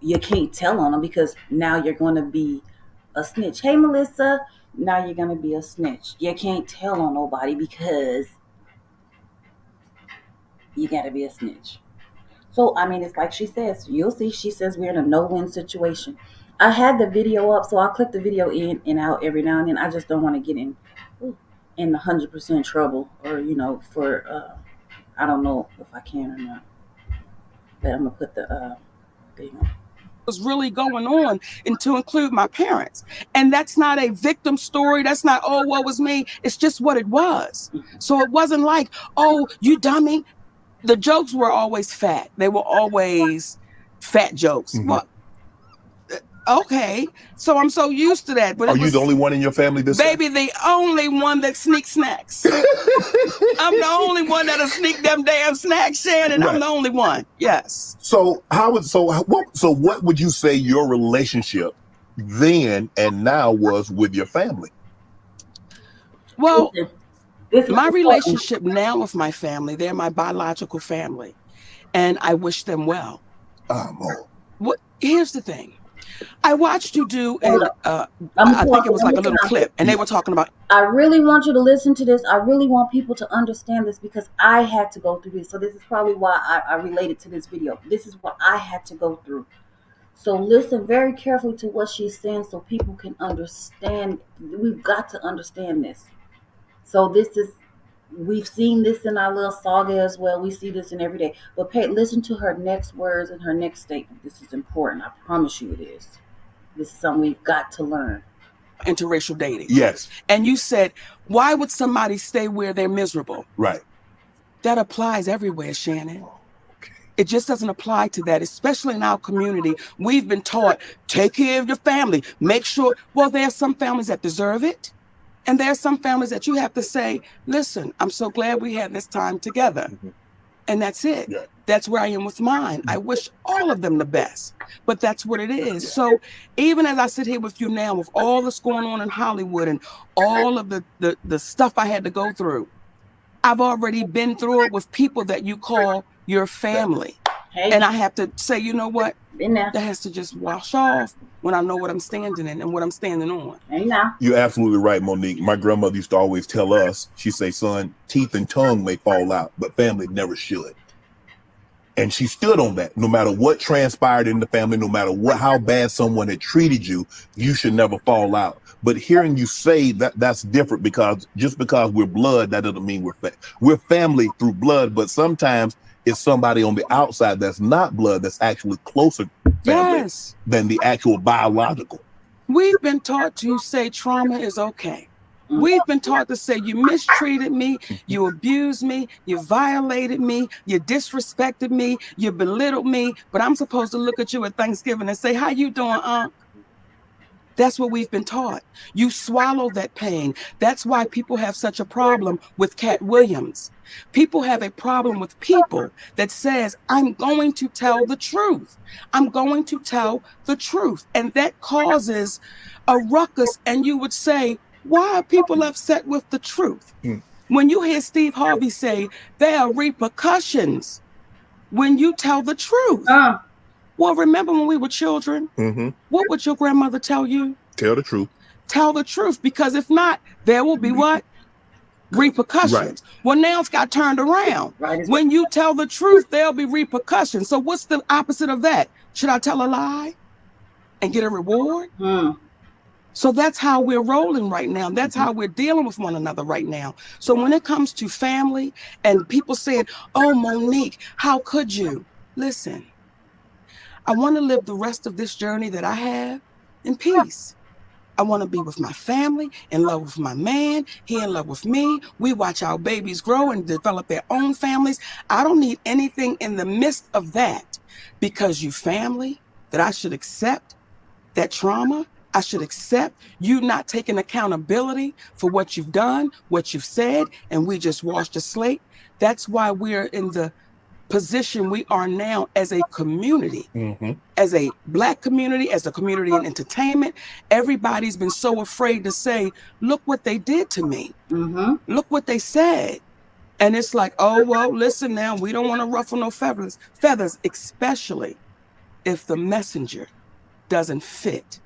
You can't tell on them because now you're going to be a snitch. Hey, Melissa, now you're going to be a snitch. You can't tell on nobody because you got to be a snitch. So, I mean, it's like she says, you'll see, she says we're in a no-win situation. I had the video up, so I'll click the video in and out every now and then. I just don't want to get in 100% trouble, or, for, I don't know if I can or not. But I'm going to put the thing on. Was really going on, and to include my parents. And that's not a victim story. That's not, oh, what was me? It's just what it was. So it wasn't like, oh, you dummy. The jokes were always fat. They were always fat jokes. Well, okay. So I'm so used to that. But are you the only one in your family this baby, the only one that sneaks snacks. I'm the only one that'll sneak them damn snacks, Shannon. Right. I'm the only one. Yes. So what would you say your relationship then and now was with your family? Well, my relationship now with my family, they're my biological family, and I wish them well. Here's the thing. I watched you do, and I think it was like a little clip, and they were talking about. I really want you to listen to this. I really want people to understand this because I had to go through this. So this is probably why I related to this video. This is what I had to go through. So listen very carefully to what she's saying so people can understand. We've got to understand this. So we've seen this in our little saga as well. We see this in every day. But listen to her next words and her next statement. This is important. I promise you it is. This is something we've got to learn. Interracial dating. Yes. And you said, why would somebody stay where they're miserable? Right. That applies everywhere, Shannon. Okay. It just doesn't apply to that, especially in our community. We've been taught, take care of your family. Make sure. Well, there are some families that deserve it. And there are some families that you have to say, listen, I'm so glad we had this time together. And that's it. Yeah. That's where I am with mine. I wish all of them the best, but that's what it is. Yeah. So even as I sit here with you now, with all that's going on in Hollywood and all of the stuff I had to go through, I've already been through it with people that you call your family. Hey. And I have to say, you know what? That has to just wash off when I know what I'm standing in and what I'm standing on. Hey, now. You're absolutely right, Monique. My grandmother used to always tell us, she'd say, son, teeth and tongue may fall out, but family never should. And she stood on that. No matter what transpired in the family, no matter how bad someone had treated you, you should never fall out. But hearing you say that's different, because just because we're blood, that doesn't mean we're family through blood. But sometimes it's somebody on the outside that's not blood, that's actually closer family than the actual biological. We've been taught to say trauma is okay. We've been taught to say you mistreated me, you abused me, you violated me, you disrespected me, you belittled me, but I'm supposed to look at you at Thanksgiving and say, how you doing, Unc? That's what we've been taught. You swallow that pain. That's why people have such a problem with Cat Williams. People have a problem with people that says, I'm going to tell the truth. I'm going to tell the truth. And that causes a ruckus. And you would say, why are people upset with the truth? When you hear Steve Harvey say there are repercussions when you tell the truth. Well, remember when we were children, what would your grandmother tell you? Tell the truth. Tell the truth, because if not, there will be what? Repercussions. Right. Well, now it's got turned around. When you tell the truth, there'll be repercussions. So what's the opposite of that? Should I tell a lie and get a reward? So that's how we're rolling right now. That's how we're dealing with one another right now. So when it comes to family and people saying, oh, Monique, how could you? Listen, I want to live the rest of this journey that I have in peace. I want to be with my family, in love with my man, he in love with me. We watch our babies grow and develop their own families. I don't need anything in the midst of that, because you family, that I should accept that trauma. I should accept you not taking accountability for what you've done, what you've said, and we just washed the slate. That's why we're in the position we are now as a community, as a Black community, as a community in entertainment. Everybody's been so afraid to say, look what they did to me. Look what they said. And it's like, oh, well, listen now, we don't want to ruffle no feathers, especially if the messenger doesn't fit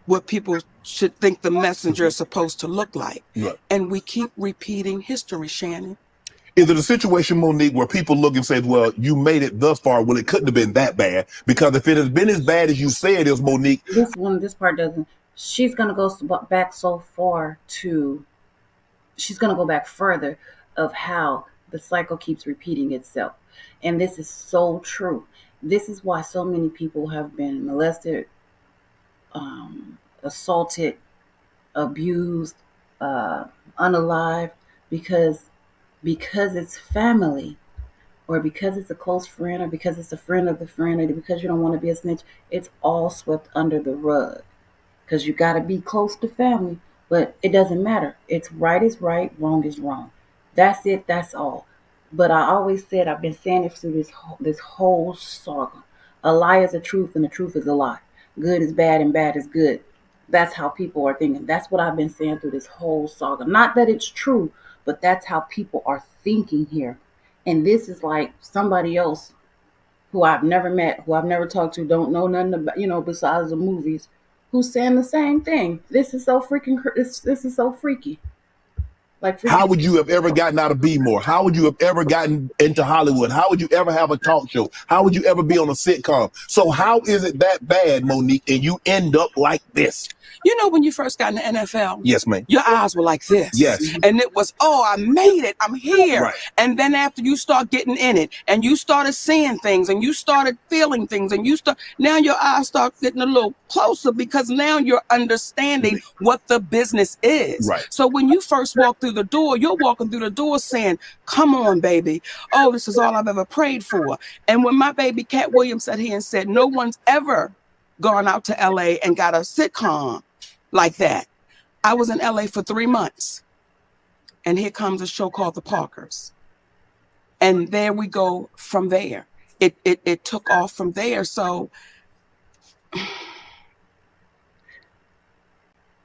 what people should think the messenger is supposed to look like. Right. And we keep repeating history, Shannon. Is it a situation, Monique, where people look and say, well, you made it thus far, well, it couldn't have been that bad? Because if it has been as bad as you say it is, Monique. This part doesn't. She's going to go back so far she's going to go back further of how the cycle keeps repeating itself. And this is so true. This is why so many people have been molested, assaulted, abused, unalive, because it's family, or because it's a close friend, or because it's a friend of the friend, or because you don't want to be a snitch. It's all swept under the rug because you got to be close to family, but it doesn't matter. It's right is right, wrong is wrong. That's it. That's all. But I always said, I've been saying it through this whole saga. A lie is a truth and the truth is a lie. Good is bad and bad is good. That's how people are thinking. That's what I've been saying through this whole saga. Not that it's true, but that's how people are thinking here. And this is like somebody else who I've never met, who I've never talked to, don't know nothing about, besides the movies, who's saying the same thing. This is so freaking, this is so freaky. Like, how would you have ever gotten out of B-More? How would you have ever gotten into Hollywood? How would you ever have a talk show? How would you ever be on a sitcom? So how is it that bad, Monique, and you end up like this? When you first got in the NFL, yes, ma'am, your eyes were like this. Yes. And it was, oh, I made it. I'm here. Right. And then after you start getting in it and you started seeing things and you started feeling things and now your eyes start getting a little closer because now you're understanding what the business is. Right. So when you first walk through the door, you're walking through the door saying, come on, baby. Oh, this is all I've ever prayed for. And when my baby Cat Williams sat here and said, no one's ever gone out to LA and got a sitcom like that. I was in LA for 3 months. And here comes a show called The Parkers. And there we go from there. It took off from there. So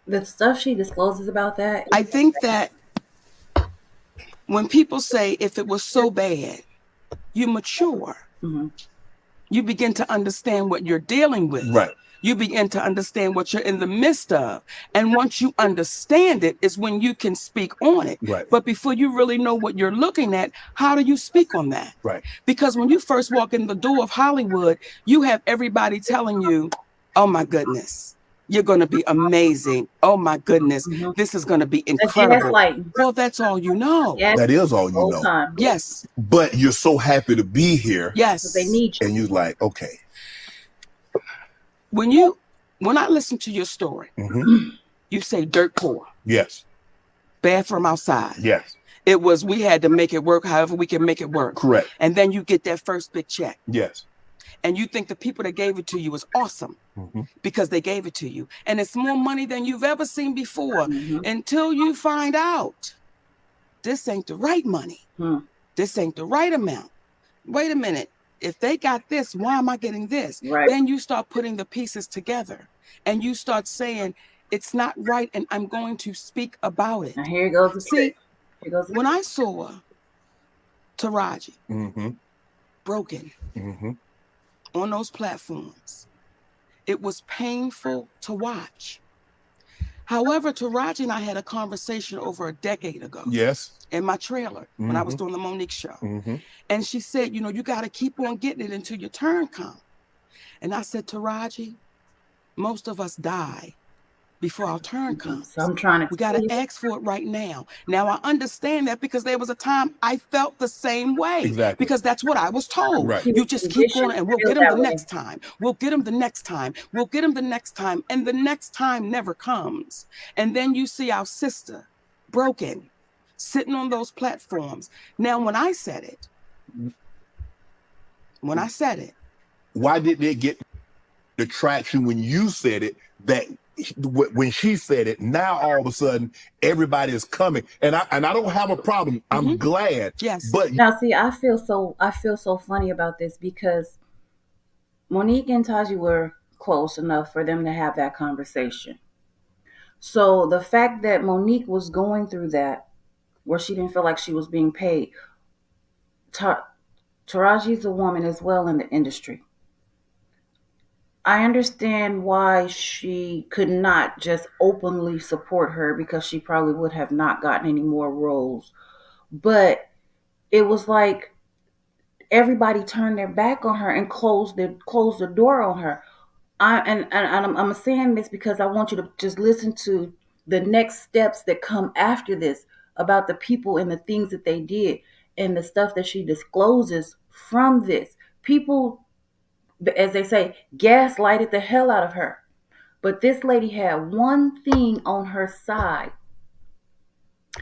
the stuff she discloses about that, I think that when people say if it was so bad, you mature. You begin to understand what you're dealing with. Right. You begin to understand what you're in the midst of. And once you understand it is when you can speak on it. Right. But before you really know what you're looking at, how do you speak on that? Right. Because when you first walk in the door of Hollywood, you have everybody telling you, oh my goodness, you're going to be amazing. Oh my goodness, this is going to be incredible. Well, that's all you know. Yes. That is all you know. Time. Yes. But you're so happy to be here. Yes. They need you. And you're like, okay. When I listen to your story, you say dirt poor. Yes. Bathroom outside. Yes. It was, we had to make it work however we can make it work. Correct. And then you get that first big check. Yes. And you think the people that gave it to you is awesome because they gave it to you. And it's more money than you've ever seen before until you find out this ain't the right money. This ain't the right amount. Wait a minute. If they got this, why am I getting this? Right. Then you start putting the pieces together and you start saying, it's not right and I'm going to speak about it. Now here goes. See, when I saw Taraji broken on those platforms, it was painful to watch. However, Taraji and I had a conversation over a decade ago. Yes. In my trailer when I was doing the Monique show. And she said, you got to keep on getting it until your turn comes. And I said, Taraji, most of us die before our turn comes. So I'm trying to. We got to ask for it right now. Now, I understand that because there was a time I felt the same way. Exactly. Because that's what I was told. Right. You just keep going and we'll get them the next time. We'll get them the next time. We'll get them the next time. And the next time never comes. And then you see our sister broken, sitting on those platforms. Now, when I said it, why didn't it get the traction when you said it that when she said it, now all of a sudden everybody is coming, and I don't have a problem. I'm glad. Yes. But Now, see, I feel so funny about this because Monique and Taji were close enough for them to have that conversation. So the fact that Monique was going through that, where she didn't feel like she was being paid, Taraji's a woman as well in the industry. I understand why she could not just openly support her because she probably would have not gotten any more roles. But it was like everybody turned their back on her and closed the door on her. I'm saying this because I want you to just listen to the next steps that come after this about the people and the things that they did and the stuff that she discloses from this. People, as they say, gaslighted the hell out of her. But this lady had one thing on her side.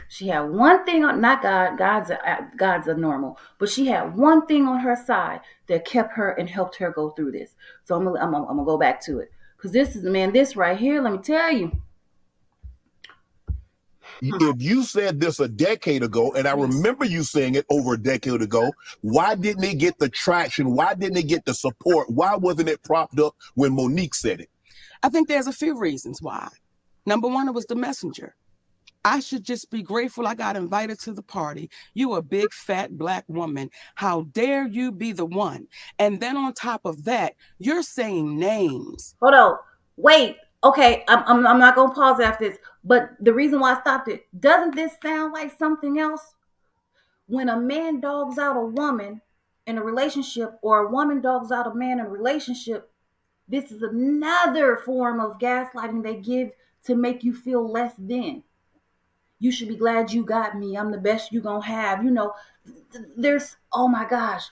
She had one thing on, not God. God's a normal, but she had one thing on her side that kept her and helped her go through this. So I'm gonna go back to it because this is, man, this right here. Let me tell you. if you said this a decade ago, and I remember you saying it over a decade ago, why didn't it get the traction? Why didn't it get the support? Why wasn't it propped up when Monique said it? I think there's a few reasons why. Number one, it was the messenger. I should just be grateful I got invited to the party. You a big, fat, black woman. How dare you be the one? And then on top of that, you're saying names. Hold on. Wait. Okay, I'm not gonna pause after this. But the reason why I stopped it, doesn't this sound like something else? When a man dogs out a woman in a relationship, or a woman dogs out a man in a relationship, this is another form of gaslighting they give to make you feel less than. You should be glad you got me. I'm the best you gonna have. You know, there's, oh my gosh,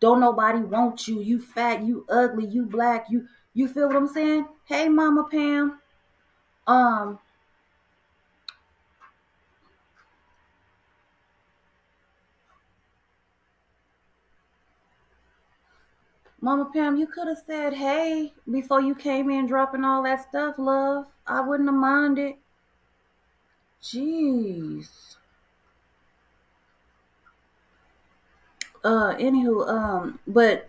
don't nobody want you. You fat, you ugly, you black, you feel what I'm saying? Hey, Mama Pam. Um, Mama Pam, you could have said hey before you came in dropping all that stuff, love. I wouldn't have minded. Jeez. Anywho, but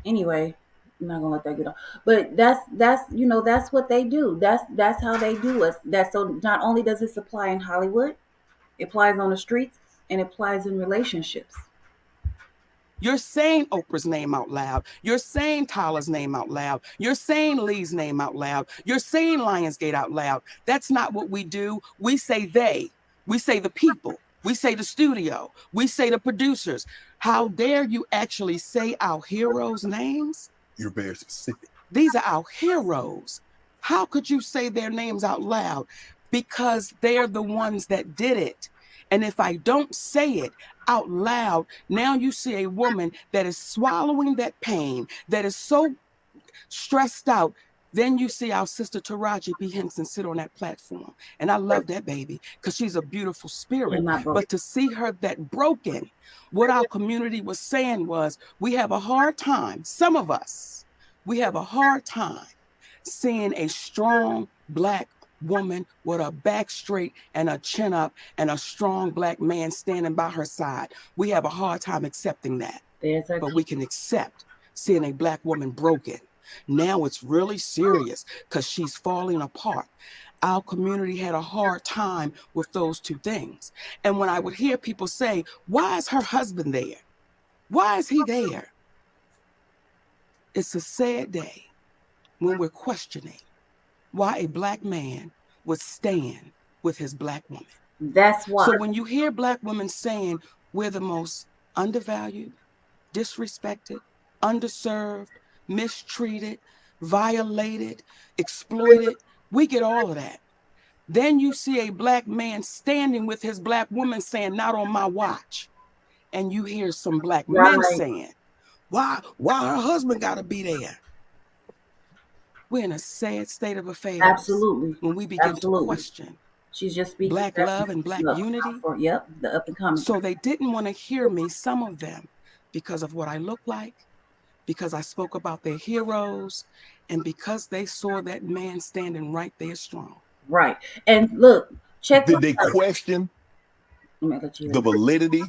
anyway, I'm not gonna let that get on. But that's that's what they do. That's how they do us. That, so not only does this apply in Hollywood, it applies on the streets and it applies in relationships. You're saying Oprah's name out loud. You're saying Tyler's name out loud. You're saying Lee's name out loud. You're saying Lionsgate out loud. That's not what we do. We say they. We say the people. We say the studio. We say the producers. How dare you actually say our heroes' names? You're very specific. These are our heroes. How could you say their names out loud? Because they're the ones that did it. And if I don't say it out loud, now you see a woman that is swallowing that pain, that is so stressed out. Then you see our sister Taraji P. Henson sit on that platform. And I love that baby because she's a beautiful spirit. But to see her that broken, what our community was saying was, we have a hard time, some of us, we have a hard time seeing a strong black woman with a back straight and a chin up and a strong black man standing by her side. We have a hard time accepting that. But we can accept seeing a black woman broken. Now it's really serious because she's falling apart. Our community had a hard time with those two things. And when I would hear people say, why is her husband there? Why is he there? It's a sad day when we're questioning why a black man would stand with his black woman. That's why. So when you hear black women saying we're the most undervalued, disrespected, underserved, mistreated, violated, exploited, we get all of that. Then you see a black man standing with his black woman saying, not on my watch. And you hear some black men saying, why her husband gotta be there? We're in a sad state of affairs. Absolutely. When we begin to question She's just speaking Black love and Black unity. Yep, the up and coming. So they didn't want to hear me, some of them, because of what I look like, because I spoke about their heroes, and because they saw that man standing right there strong. Right. And look, Did they question the validity,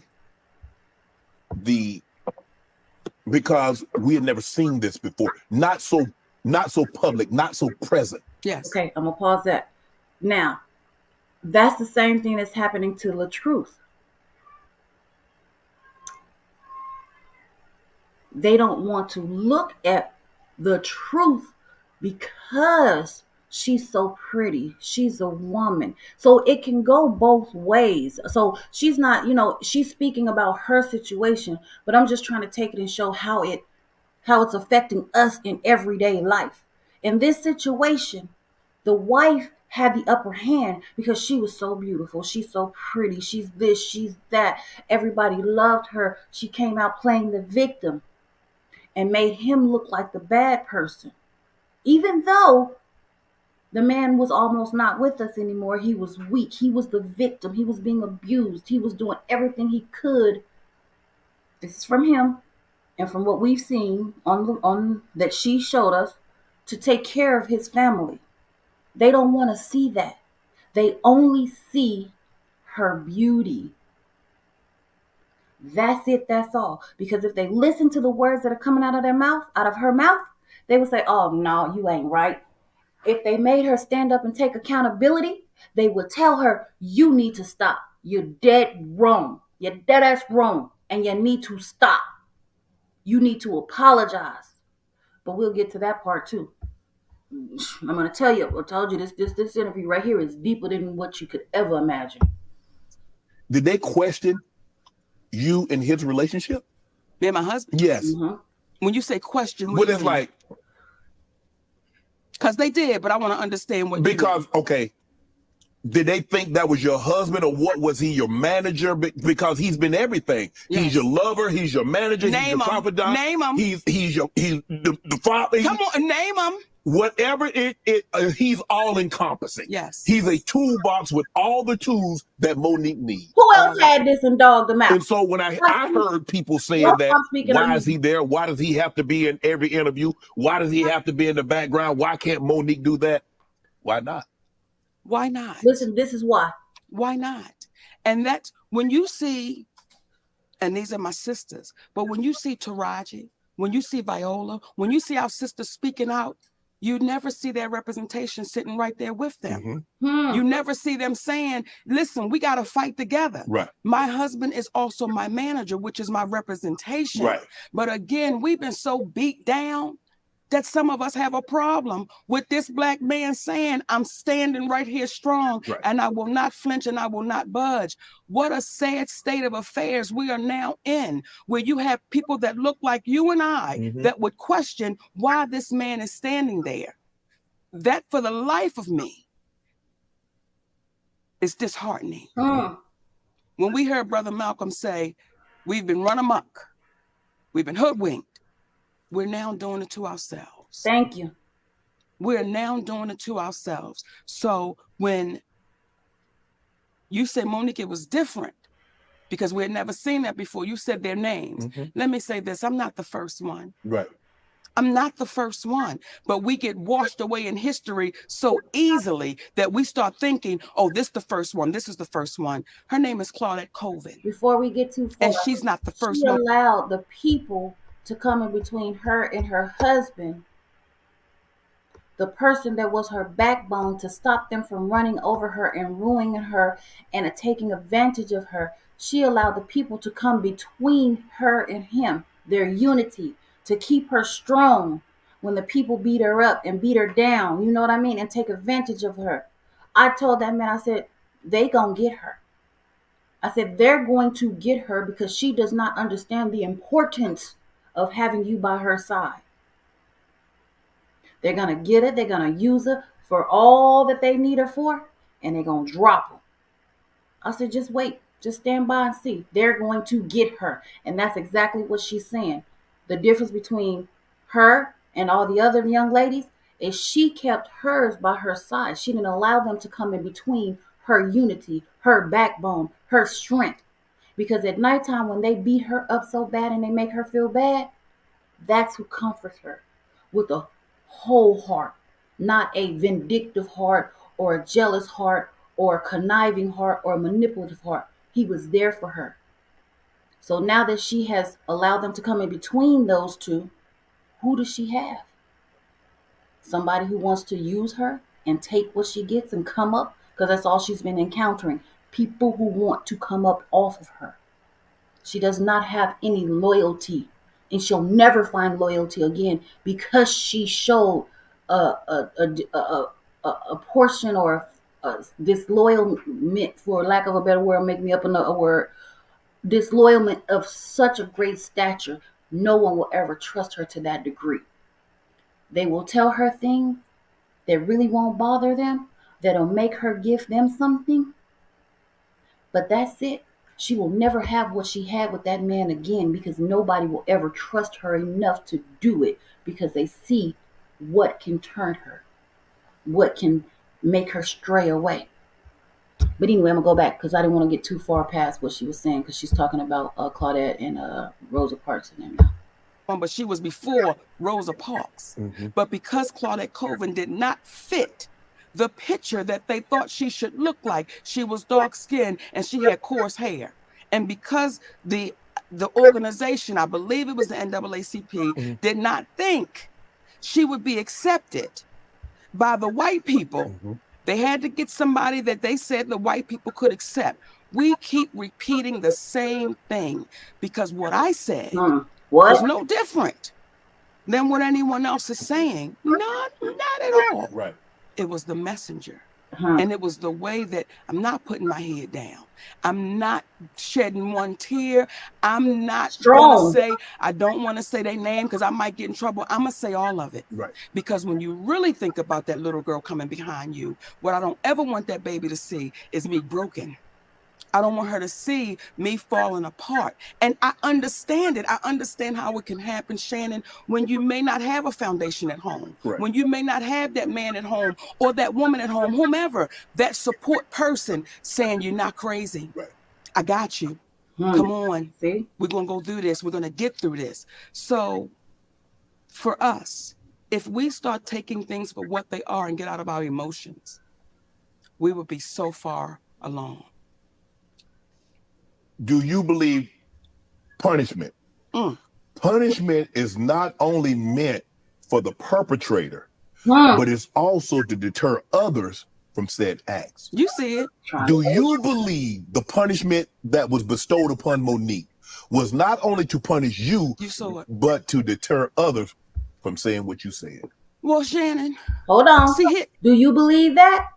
because we had never seen this before. Not so public, not so present. Yes. Okay, I'm gonna pause that. Now, that's the same thing that's happening to LaTruth. They don't want to look at the truth because she's so pretty. She's a woman. So it can go both ways. So she's not, she's speaking about her situation, but I'm just trying to take it and show how it's affecting us in everyday life. In this situation, the wife had the upper hand because she was so beautiful. She's so pretty. She's this, she's that. Everybody loved her. She came out playing the victim and made him look like the bad person. Even though the man was almost not with us anymore, he was weak. He was the victim. He was being abused. He was doing everything he could. This is from him and from what we've seen on that she showed us, to take care of his family. They don't want to see that. They only see her beauty. That's it, that's all. Because if they listen to the words that are coming out of her mouth, they would say, oh, no, you ain't right. If they made her stand up and take accountability, they would tell her, you need to stop. You're dead wrong. You're dead ass wrong. And you need to stop. You need to apologize. But we'll get to that part too. I'm going to tell you, I told you this interview right here is deeper than what you could ever imagine. Did they question you and his relationship? Me and my husband? Yes. Mm-hmm. When you say question, what it's like? Because they did, but I want to understand what. Because okay, did they think that was your husband, or what? Was he your manager? Because he's been everything. Yes. He's your lover. He's your manager. He's your confidant. Name him. He's the father. Come on, name him. Whatever he's all encompassing. Yes. He's a toolbox with all the tools that Monique needs. Who else had this and dogged him out? And so when I heard people saying that, why is he there? Why does he have to be in every interview? Why does he have to be in the background? Why can't Monique do that? Why not? Why not? Listen, this is why. Why not? And that's when you see, and these are my sisters, but when you see Taraji, when you see Viola, when you see our sisters speaking out, you never see their representation sitting right there with them. Mm-hmm. You never see them saying, listen, we got to fight together. Right. My husband is also my manager, which is my representation. Right. But again, we've been so beat down that some of us have a problem with this black man saying, I'm standing right here strong, right, and I will not flinch and I will not budge. What a sad state of affairs we are now in, where you have people that look like you and I, mm-hmm, that would question why this man is standing there. That, for the life of me, is disheartening. When we heard Brother Malcolm say, we've been run amok, we've been hoodwinked, we're now doing it to ourselves. Thank you. We're now doing it to ourselves. So when you say, Monique, it was different because we had never seen that before. You said their names. Mm-hmm. Let me say this. I'm not the first one. Right. I'm not the first one, but we get washed away in history so easily that we start thinking, oh, this is the first one. This is the first one. Her name is Claudette Colvin. Before we get too far. And she's not the first one. She allowed the people to come in between her and her husband, the person that was her backbone, to stop them from running over her and ruining her and taking advantage of her. She allowed the people to come between her and him, their unity, to keep her strong when the people beat her up and beat her down, you know what I mean, and take advantage of her. I told that man, I said, they gonna get her. I said, they're going to get her because she does not understand the importance of having you by her side. They're going to get it. They're going to use her for all that they need her for, and they're going to drop her. I said, just wait. Just stand by and see. They're going to get her. And that's exactly what she's saying. The difference between her and all the other young ladies is she kept hers by her side. She didn't allow them to come in between her unity, her backbone, her strength. Because at nighttime, when they beat her up so bad and they make her feel bad, that's who comforts her with a whole heart, not a vindictive heart or a jealous heart or a conniving heart or a manipulative heart. He was there for her. So now that she has allowed them to come in between those two, who does she have? Somebody who wants to use her and take what she gets and come up, because that's all she's been encountering. People who want to come up off of her. She does not have any loyalty, and she'll never find loyalty again because she showed a portion or disloyalment, for lack of a better word, make me up another word, disloyalment of such a great stature. No one will ever trust her to that degree. They will tell her things that really won't bother them, that'll make her give them something, but that's it. She will never have what she had with that man again because nobody will ever trust her enough to do it because they see what can turn her, what can make her stray away. But anyway, I'm going to go back because I didn't want to get too far past what she was saying because she's talking about Claudette and Rosa Parks and them now. But she was before Rosa Parks. But because Claudette Colvin did not fit the picture that they thought she should look like, she was dark skinned and she had coarse hair. And because the organization, I believe it was the NAACP, did not think she would be accepted by the white people, they had to get somebody that they said the white people could accept. We keep repeating the same thing because what I said was no different than what anyone else is saying. Not at all. Right. It was the messenger. And it was the way that I'm not putting my head down. I'm not shedding one tear. I'm not going to say, I don't want to say their name because I might get in trouble. I'm going to say all of it. Right. Because when you really think about that little girl coming behind you, what I don't ever want that baby to see is me broken. I don't want her to see me falling apart. And I understand it. I understand how it can happen, Shannon, when you may not have a foundation at home, when you may not have that man at home or that woman at home, whomever, that support person saying you're not crazy. Right. I got you. Come on. See? We're going to go through this. We're going to get through this. So for us, if we start taking things for what they are and get out of our emotions, we would be so far along. Do you believe punishment? Punishment is not only meant for the perpetrator, but it's also to deter others from said acts. You see it. Do you believe the punishment that was bestowed upon Monique was not only to punish you, but to deter others from saying what you said? Well, Shannon. Hold on. Do you believe that?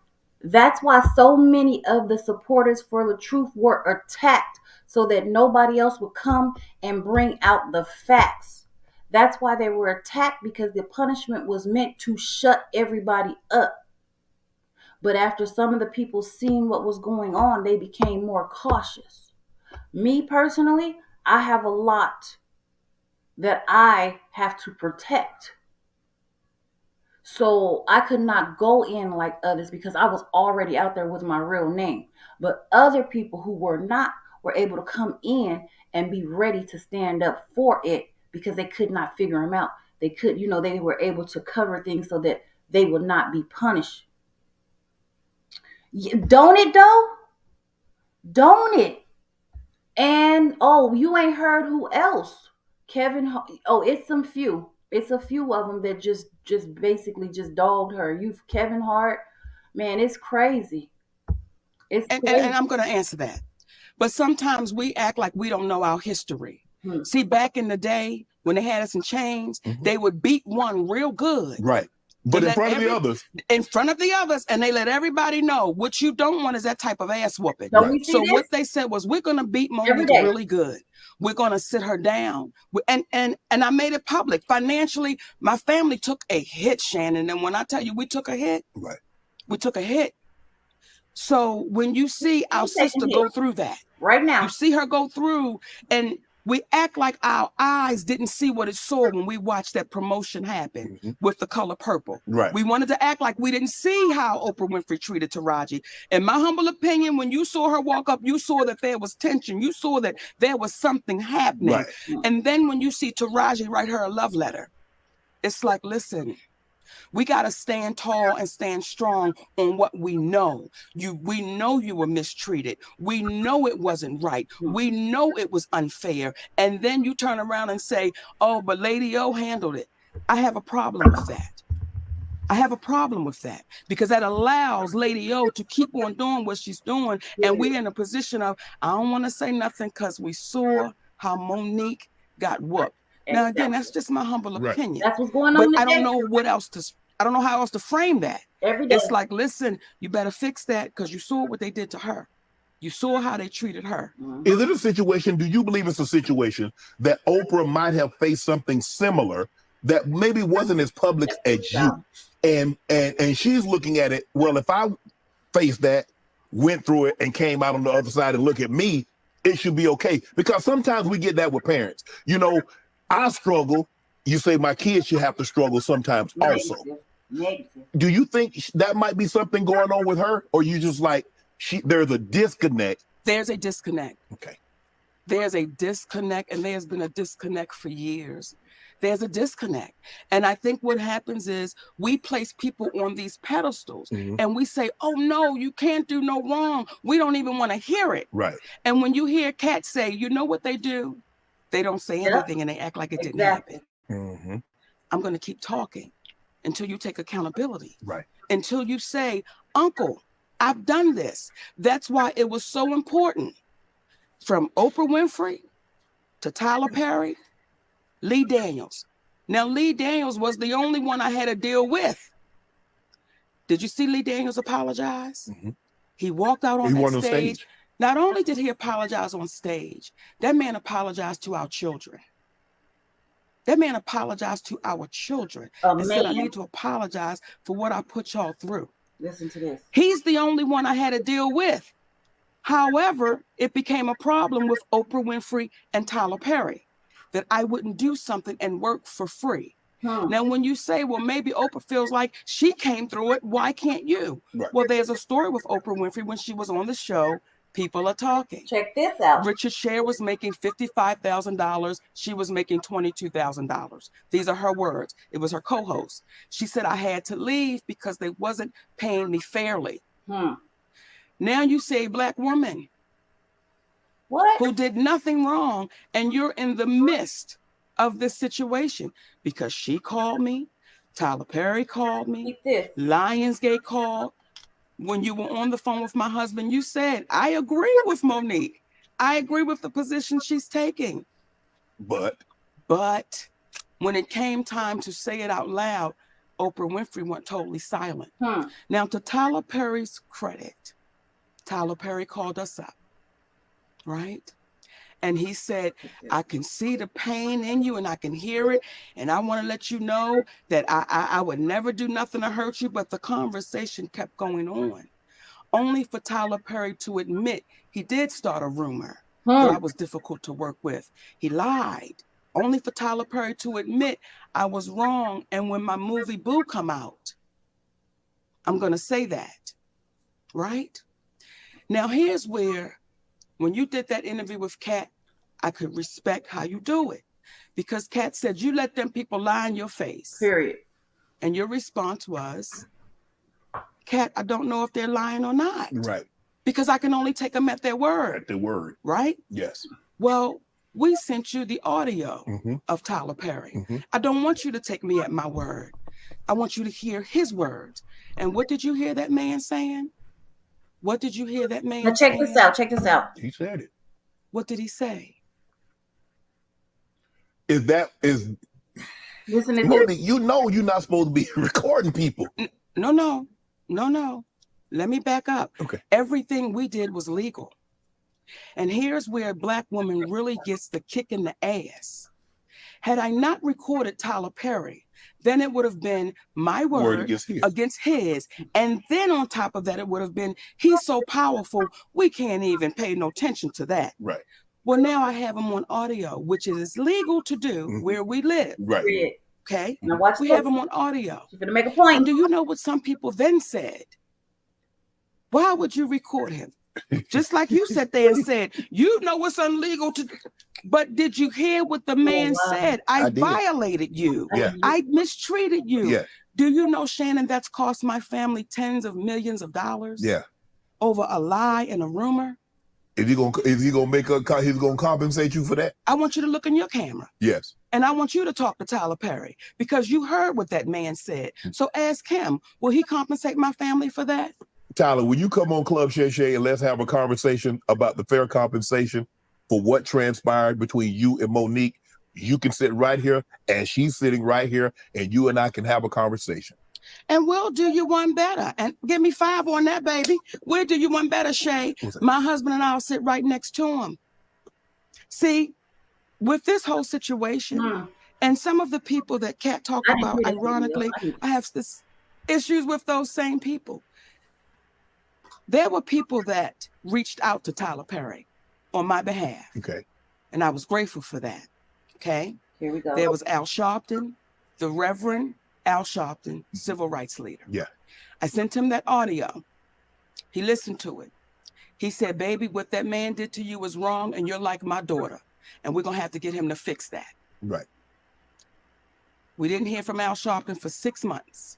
That's why so many of the supporters for the truth were attacked so that nobody else would come and bring out the facts. That's why they were attacked, because the punishment was meant to shut everybody up. But after some of the people seeing what was going on, they became more cautious. Me personally, I have a lot that I have to protect. So I could not go in like others because I was already out there with my real name. But other people who were not were able to come in and be ready to stand up for it because they could not figure them out. They could, they were able to cover things so that they would not be punished. Don't it though? Don't it? And you ain't heard who else? It's some few. It's a few of them that just basically just dogged her. Kevin Hart, man, it's crazy. It's crazy. And I'm going to answer that. But sometimes we act like we don't know our history. See, back in the day when they had us in chains, they would beat one real good. Right. But in front of the others. In front of the others, and they let everybody know what you don't want is that type of ass whooping. Right. So what they said was, we're going to beat Monique really good. We're going to sit her down. And I made it public. Financially, my family took a hit, Shannon. And when I tell you we took a hit, we took a hit. So when you see our sister go through that, right now, you see her go through, and We act like our eyes didn't see what it saw when we watched that promotion happen with The Color Purple. Right. We wanted to act like we didn't see how Oprah Winfrey treated Taraji. In my humble opinion, when you saw her walk up, you saw that there was tension. You saw that there was something happening. Right. And then when you see Taraji write her a love letter, it's like, listen, we got to stand tall and stand strong on what we know. We know you were mistreated. We know it wasn't right. We know it was unfair. And then you turn around and say, oh, but Lady O handled it. I have a problem with that. I have a problem with that because that allows Lady O to keep on doing what she's doing. And we're in a position of, I don't want to say nothing because we saw how Monique got whooped. Now, again, that's just my humble opinion. That's what's going on. But I don't know what else I don't know how else to frame that. Every day. It's like, listen, you better fix that because you saw what they did to her. You saw how they treated her. Is it a situation, do you believe it's a situation that Oprah might have faced something similar that maybe wasn't as public as you? And she's looking at it, well, if I faced that, went through it, and came out on the other side and look at me, it should be okay. Because sometimes we get that with parents. You know, I struggle. You say my kids should have to struggle sometimes also. Negative. Do you think that might be something going on with her? Or you just like, there's a disconnect? There's a disconnect. Okay. There's a disconnect, and there's been a disconnect for years. There's a disconnect. And I think what happens is we place people on these pedestals and we say, oh, no, you can't do no wrong. We don't even want to hear it. Right. And when you hear cats say, you know what they do? They don't say anything and they act like it didn't happen. I'm going to keep talking until you take accountability. Right. Until you say, Uncle, I've done this. That's why it was so important. From Oprah Winfrey to Tyler Perry, Lee Daniels. Now, Lee Daniels was the only one I had to deal with. Did you see Lee Daniels apologize? He walked out on that stage. Not only did he apologize on stage, that man apologized to our children. That man apologized to our children and said, I need to apologize for what I put y'all through. Listen to this. He's the only one I had to deal with. However, it became a problem with Oprah Winfrey and Tyler Perry that I wouldn't do something and work for free. Now, when you say, well, maybe Oprah feels like she came through it, why can't you? Right. Well, there's a story with Oprah Winfrey when she was on the show. People are talking. Check this out. Richard Sher was making $55,000. She was making $22,000. These are her words. It was her co-host. She said, I had to leave because they wasn't paying me fairly. Now you say Black woman who did nothing wrong, and you're in the midst of this situation because she called me, Tyler Perry called me, Lionsgate called. When you were on the phone with my husband, you said, I agree with Monique. I agree with the position she's taking. But when it came time to say it out loud, Oprah Winfrey went totally silent. Now, to Tyler Perry's credit, Tyler Perry called us up, right? And he said, I can see the pain in you and I can hear it. And I want to let you know that I would never do nothing to hurt you. But the conversation kept going on. Only for Tyler Perry to admit he did start a rumor that I was difficult to work with. He lied. Only for Tyler Perry to admit I was wrong. And when my movie Boo come out, I'm going to say that, right? Now, here's where, when you did that interview with Kat, I could respect how you do it. Because Kat said, you let them people lie in your face. Period. And your response was, Kat, I don't know if they're lying or not. Right. Because I can only take them at their word. At their word. Right? Yes. Well, we sent you the audio of Tyler Perry. I don't want you to take me at my word. I want you to hear his words. And what did you hear that man saying? What did you hear that man saying? Now check this out. Check this out. He said it. What did he say? Listen to this. You know you're not supposed to be recording people. No. Let me back up. Okay. Everything we did was legal. And here's where a Black woman really gets the kick in the ass. Had I not recorded Tyler Perry, then it would have been my word against his. And then on top of that, it would have been, he's so powerful, we can't even pay no attention to that. Right. Well, now I have them on audio, which is legal to do where we live. Right. Okay. Now watch we this. have them on audio. You're gonna make a point. And do you know what some people then said? Why would you record him? Just like you sat there and said, you know what's illegal to do. But did you hear what the man said? I violated you. Yeah. I mistreated you. Yeah. Do you know, Shannon, that's cost my family tens of millions of dollars? Yeah. Over a lie and a rumor? Is he gonna make he's gonna compensate you for that? I want you to look in your camera. Yes. And I want you to talk to Tyler Perry because you heard what that man said. So ask him, will he compensate my family for that? Tyler, will you come on Club Shay Shay and let's have a conversation about the fair compensation for what transpired between you and Monique? You can sit right here and she's sitting right here and you and I can have a conversation. And we'll do you one better. And give me 5 on that, baby. We'll do you one better, Shay. My husband and I'll sit right next to him. See, with this whole situation, and some of the people that Kat talked about, ironically, I have this issues with those same people. There were people that reached out to Tyler Perry on my behalf. Okay. And I was grateful for that. Okay. Here we go. There was Al Sharpton, the Reverend Al Sharpton, civil rights leader. Yeah. I sent him that audio. He listened to it. He said, baby, what that man did to you was wrong, and you're like my daughter. And we're going to have to get him to fix that. Right. We didn't hear from Al Sharpton for 6 months.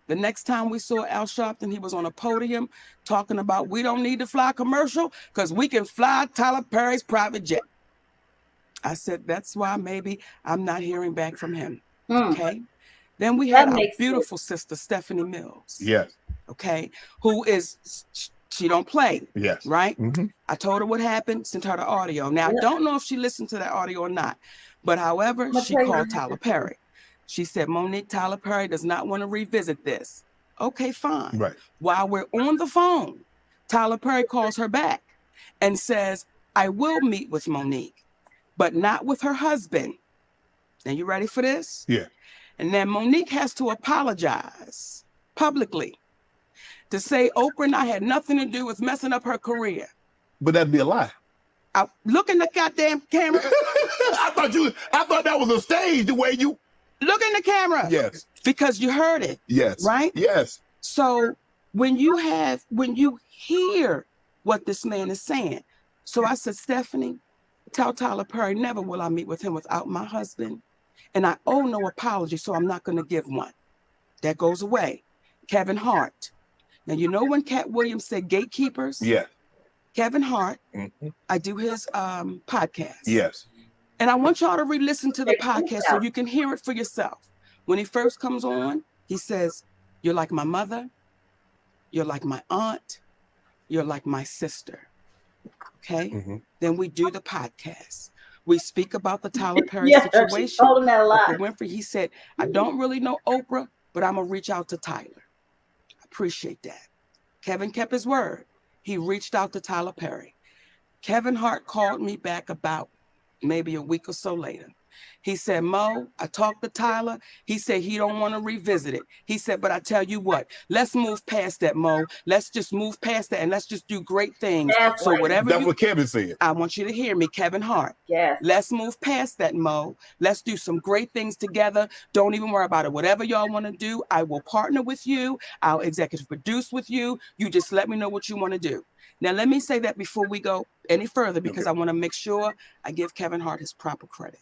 The next time we saw Al Sharpton, he was on a podium talking about we don't need to fly commercial because we can fly Tyler Perry's private jet. I said, that's why maybe I'm not hearing back from him. Okay. Then we had our beautiful sister, Stephanie Mills. Yes. Okay. Who is, she don't play. Yes. Right? I told her what happened, sent her the audio. Now, I don't know if she listened to that audio or not. But however, she called Tyler Perry. She said, Monique, Tyler Perry does not want to revisit this. Okay, fine. Right. While we're on the phone, Tyler Perry calls her back and says, I will meet with Monique, but not with her husband. Now, you ready for this? Yeah. And then Monique has to apologize publicly to say Oprah and I had nothing to do with messing up her career. But that'd be a lie. Look in the goddamn camera. I thought that was a stage, the way you... Look in the camera. Yes. Because you heard it. Yes. Right? Yes. So when you hear what this man is saying. So I said, Stephanie, tell Tyler Perry, never will I meet with him without my husband. And I owe no apology, so I'm not going to give one. That goes away. Kevin Hart. Now, you know when Cat Williams said gatekeepers? Yeah. Kevin Hart, I do his podcast. Yes. And I want y'all to re-listen to the podcast so you can hear it for yourself. When he first comes on, he says, you're like my mother, you're like my aunt, you're like my sister. Okay? Then we do the podcast. We speak about the Tyler Perry situation. She told him that a lot. Oprah Winfrey, he said, I don't really know Oprah, but I'm going to reach out to Tyler. I appreciate that. Kevin kept his word. He reached out to Tyler Perry. Kevin Hart called me back about maybe a week or so later. He said, Mo, I talked to Tyler. He said he don't want to revisit it. He said, but I tell you what, let's move past that, Mo. Let's just move past that and let's just do great things. That's so whatever That's what Kevin said. I want you to hear me, Kevin Hart. Yes. Let's move past that, Mo. Let's do some great things together. Don't even worry about it. Whatever y'all want to do, I will partner with you. I'll executive produce with you. You just let me know what you want to do. Now, let me say that before we go any further, because I want to make sure I give Kevin Hart his proper credit.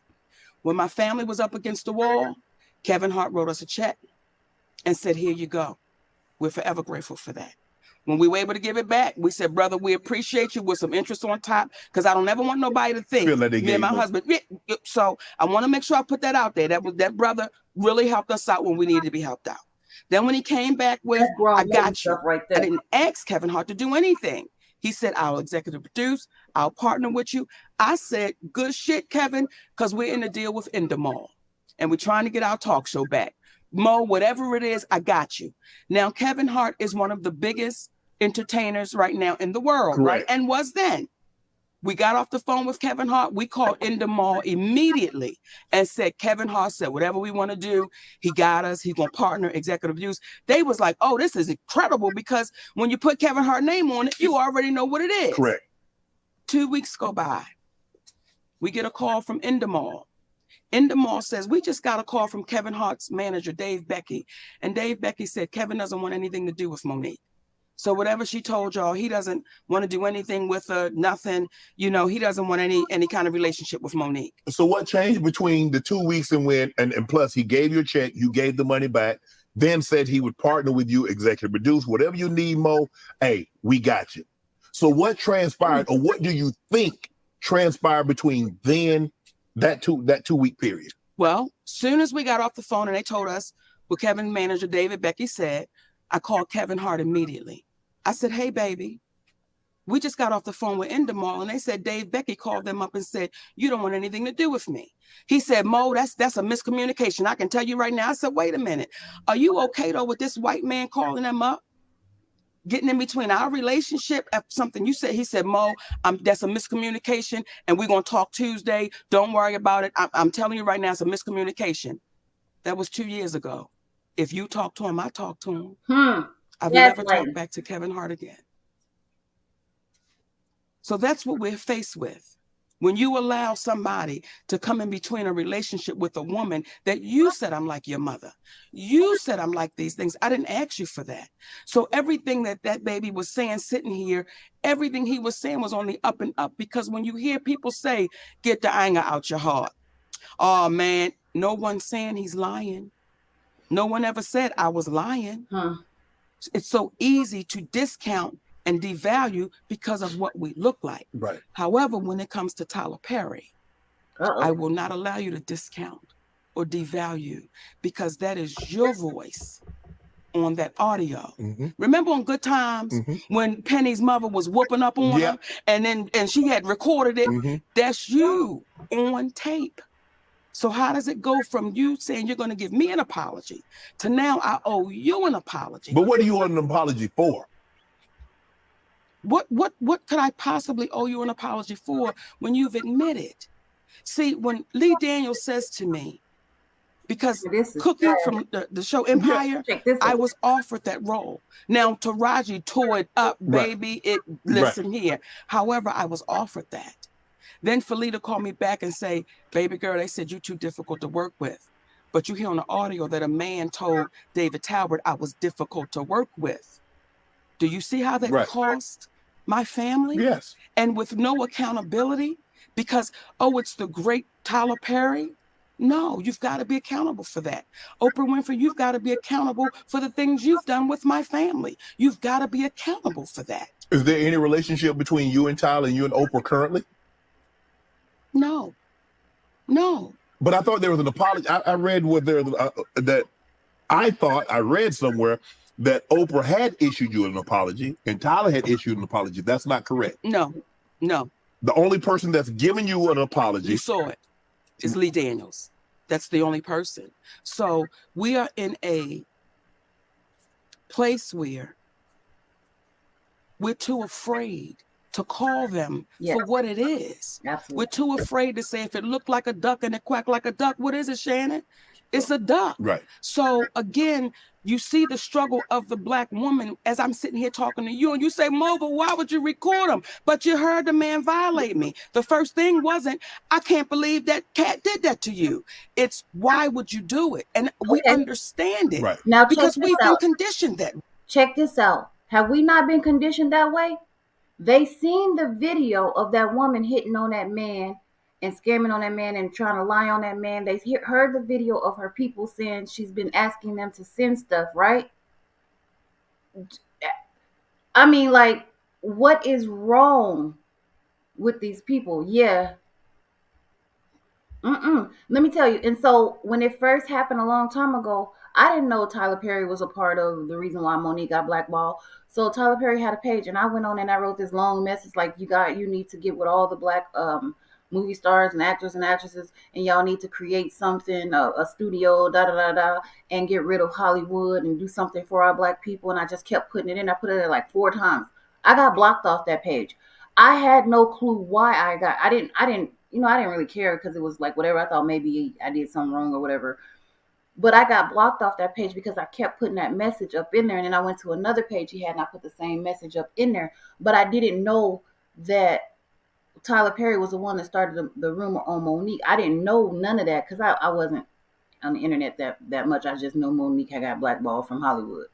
When my family was up against the wall, Kevin Hart wrote us a check and said, here you go. We're forever grateful for that. When we were able to give it back, we said, brother, we appreciate you with some interest on top, because I don't ever want nobody to think me and my husband. So I want to make sure I put that out there. That brother really helped us out when we needed to be helped out. Then when he came back with, I got you. Right there. I didn't ask Kevin Hart to do anything. He said, I'll executive produce, I'll partner with you. I said, good shit, Kevin, because we're in a deal with Endemol and we're trying to get our talk show back. Mo, whatever it is, I got you. Now, Kevin Hart is one of the biggest entertainers right now in the world, right? And was then. We got off the phone with Kevin Hart. We called Endemol immediately and said, Kevin Hart said, whatever we want to do, he got us. He's going to partner, executive use. They was like, oh, this is incredible, because when you put Kevin Hart's name on it, you already know what it is. Correct. 2 weeks go by. We get a call from Endemol. Endemol says, we just got a call from Kevin Hart's manager, Dave Becky. And Dave Becky said, Kevin doesn't want anything to do with Monique. So whatever she told y'all, he doesn't want to do anything with her, nothing. You know, he doesn't want any kind of relationship with Monique. So what changed between the 2 weeks and plus he gave you a check, you gave the money back, then said he would partner with you, executive produce, whatever you need, Mo, hey, we got you. So what transpired, or what do you think transpired between then, that 2 week period? Well, soon as we got off the phone and they told us what Kevin's manager, David Becky, said, I called Kevin Hart immediately. I said, hey, baby, we just got off the phone with Endemol, and they said Dave Becky called them up and said, you don't want anything to do with me. He said, Mo, that's a miscommunication. I can tell you right now. I said, wait a minute. Are you okay, though, with this white man calling them up? Getting in between our relationship after something you said. He said, Mo, that's a miscommunication, and we're going to talk Tuesday. Don't worry about it. I'm telling you right now, it's a miscommunication. That was 2 years ago. If you talk to him, I talk to him. I've never talked back to Kevin Hart again. So that's what we're faced with. When you allow somebody to come in between a relationship with a woman that you said, I'm like your mother. You said, I'm like these things. I didn't ask you for that. So everything that baby was saying sitting here, everything he was saying was on the up and up, because when you hear people say, get the anger out your heart. Oh, man, no one's saying he's lying. No one ever said I was lying. It's so easy to discount and devalue because of what we look like. Right. However, when it comes to Tyler Perry, I will not allow you to discount or devalue, because that is your voice on that audio. Remember on Good Times when Penny's mother was whooping up on her, and she had recorded it? That's you on tape. So how does it go from you saying you're going to give me an apology to now I owe you an apology? But what do you want an apology for? What could I possibly owe you an apology for when you've admitted? See, when Lee Daniels says to me, because Cookie from the show Empire, I was offered that role. Now Taraji tore it up, baby. Listen here. However, I was offered that. Then Felita called me back and say, baby girl, they said you're too difficult to work with. But you hear on the audio that a man told David Talbert I was difficult to work with. Do you see how that cost my family? Yes. And with no accountability, because, oh, it's the great Tyler Perry. No, you've got to be accountable for that. Oprah Winfrey, you've got to be accountable for the things you've done with my family. You've got to be accountable for that. Is there any relationship between you and Tyler and you and Oprah currently? No. But I thought there was an apology. I read that I thought I read somewhere that Oprah had issued you an apology and Tyler had issued an apology. That's not correct. No. The only person that's given you an apology. You saw it. Is Lee Daniels. That's the only person. So we are in a place where we're too afraid to call them for what it is. Absolutely. We're too afraid to say, if it looked like a duck and it quacked like a duck, what is it, Shannon? It's a duck. Right. So again, you see the struggle of the Black woman as I'm sitting here talking to you, and you say, Mo, but why would you record him? But you heard the man violate me. The first thing wasn't, I can't believe that cat did that to you. It's, why would you do it? And we understand it. Right. Now, because we've been conditioned that. Check this out. Have we not been conditioned that way? They seen the video of that woman hitting on that man and scamming on that man and trying to lie on that man. They heard the video of her people saying she's been asking them to send stuff, right? I mean, like, what is wrong with these people? Yeah. Let me tell you. And so when it first happened a long time ago, I didn't know Tyler Perry was a part of the reason why Monique got blackballed. So Tyler Perry had a page, and I went on and I wrote this long message like, you need to get with all the Black movie stars and actors and actresses, and y'all need to create something, a studio, and get rid of Hollywood and do something for our Black people. And I just kept putting it in. I put it in like 4 times. I got blocked off that page. I had no clue why I didn't really care, because it was like whatever. I thought maybe I did something wrong or whatever. But I got blocked off that page because I kept putting that message up in there. And then I went to another page he had, and I put the same message up in there. But I didn't know that Tyler Perry was the one that started the rumor on Monique. I didn't know none of that because I wasn't on the internet that much. I just know Monique had got blackballed from Hollywood.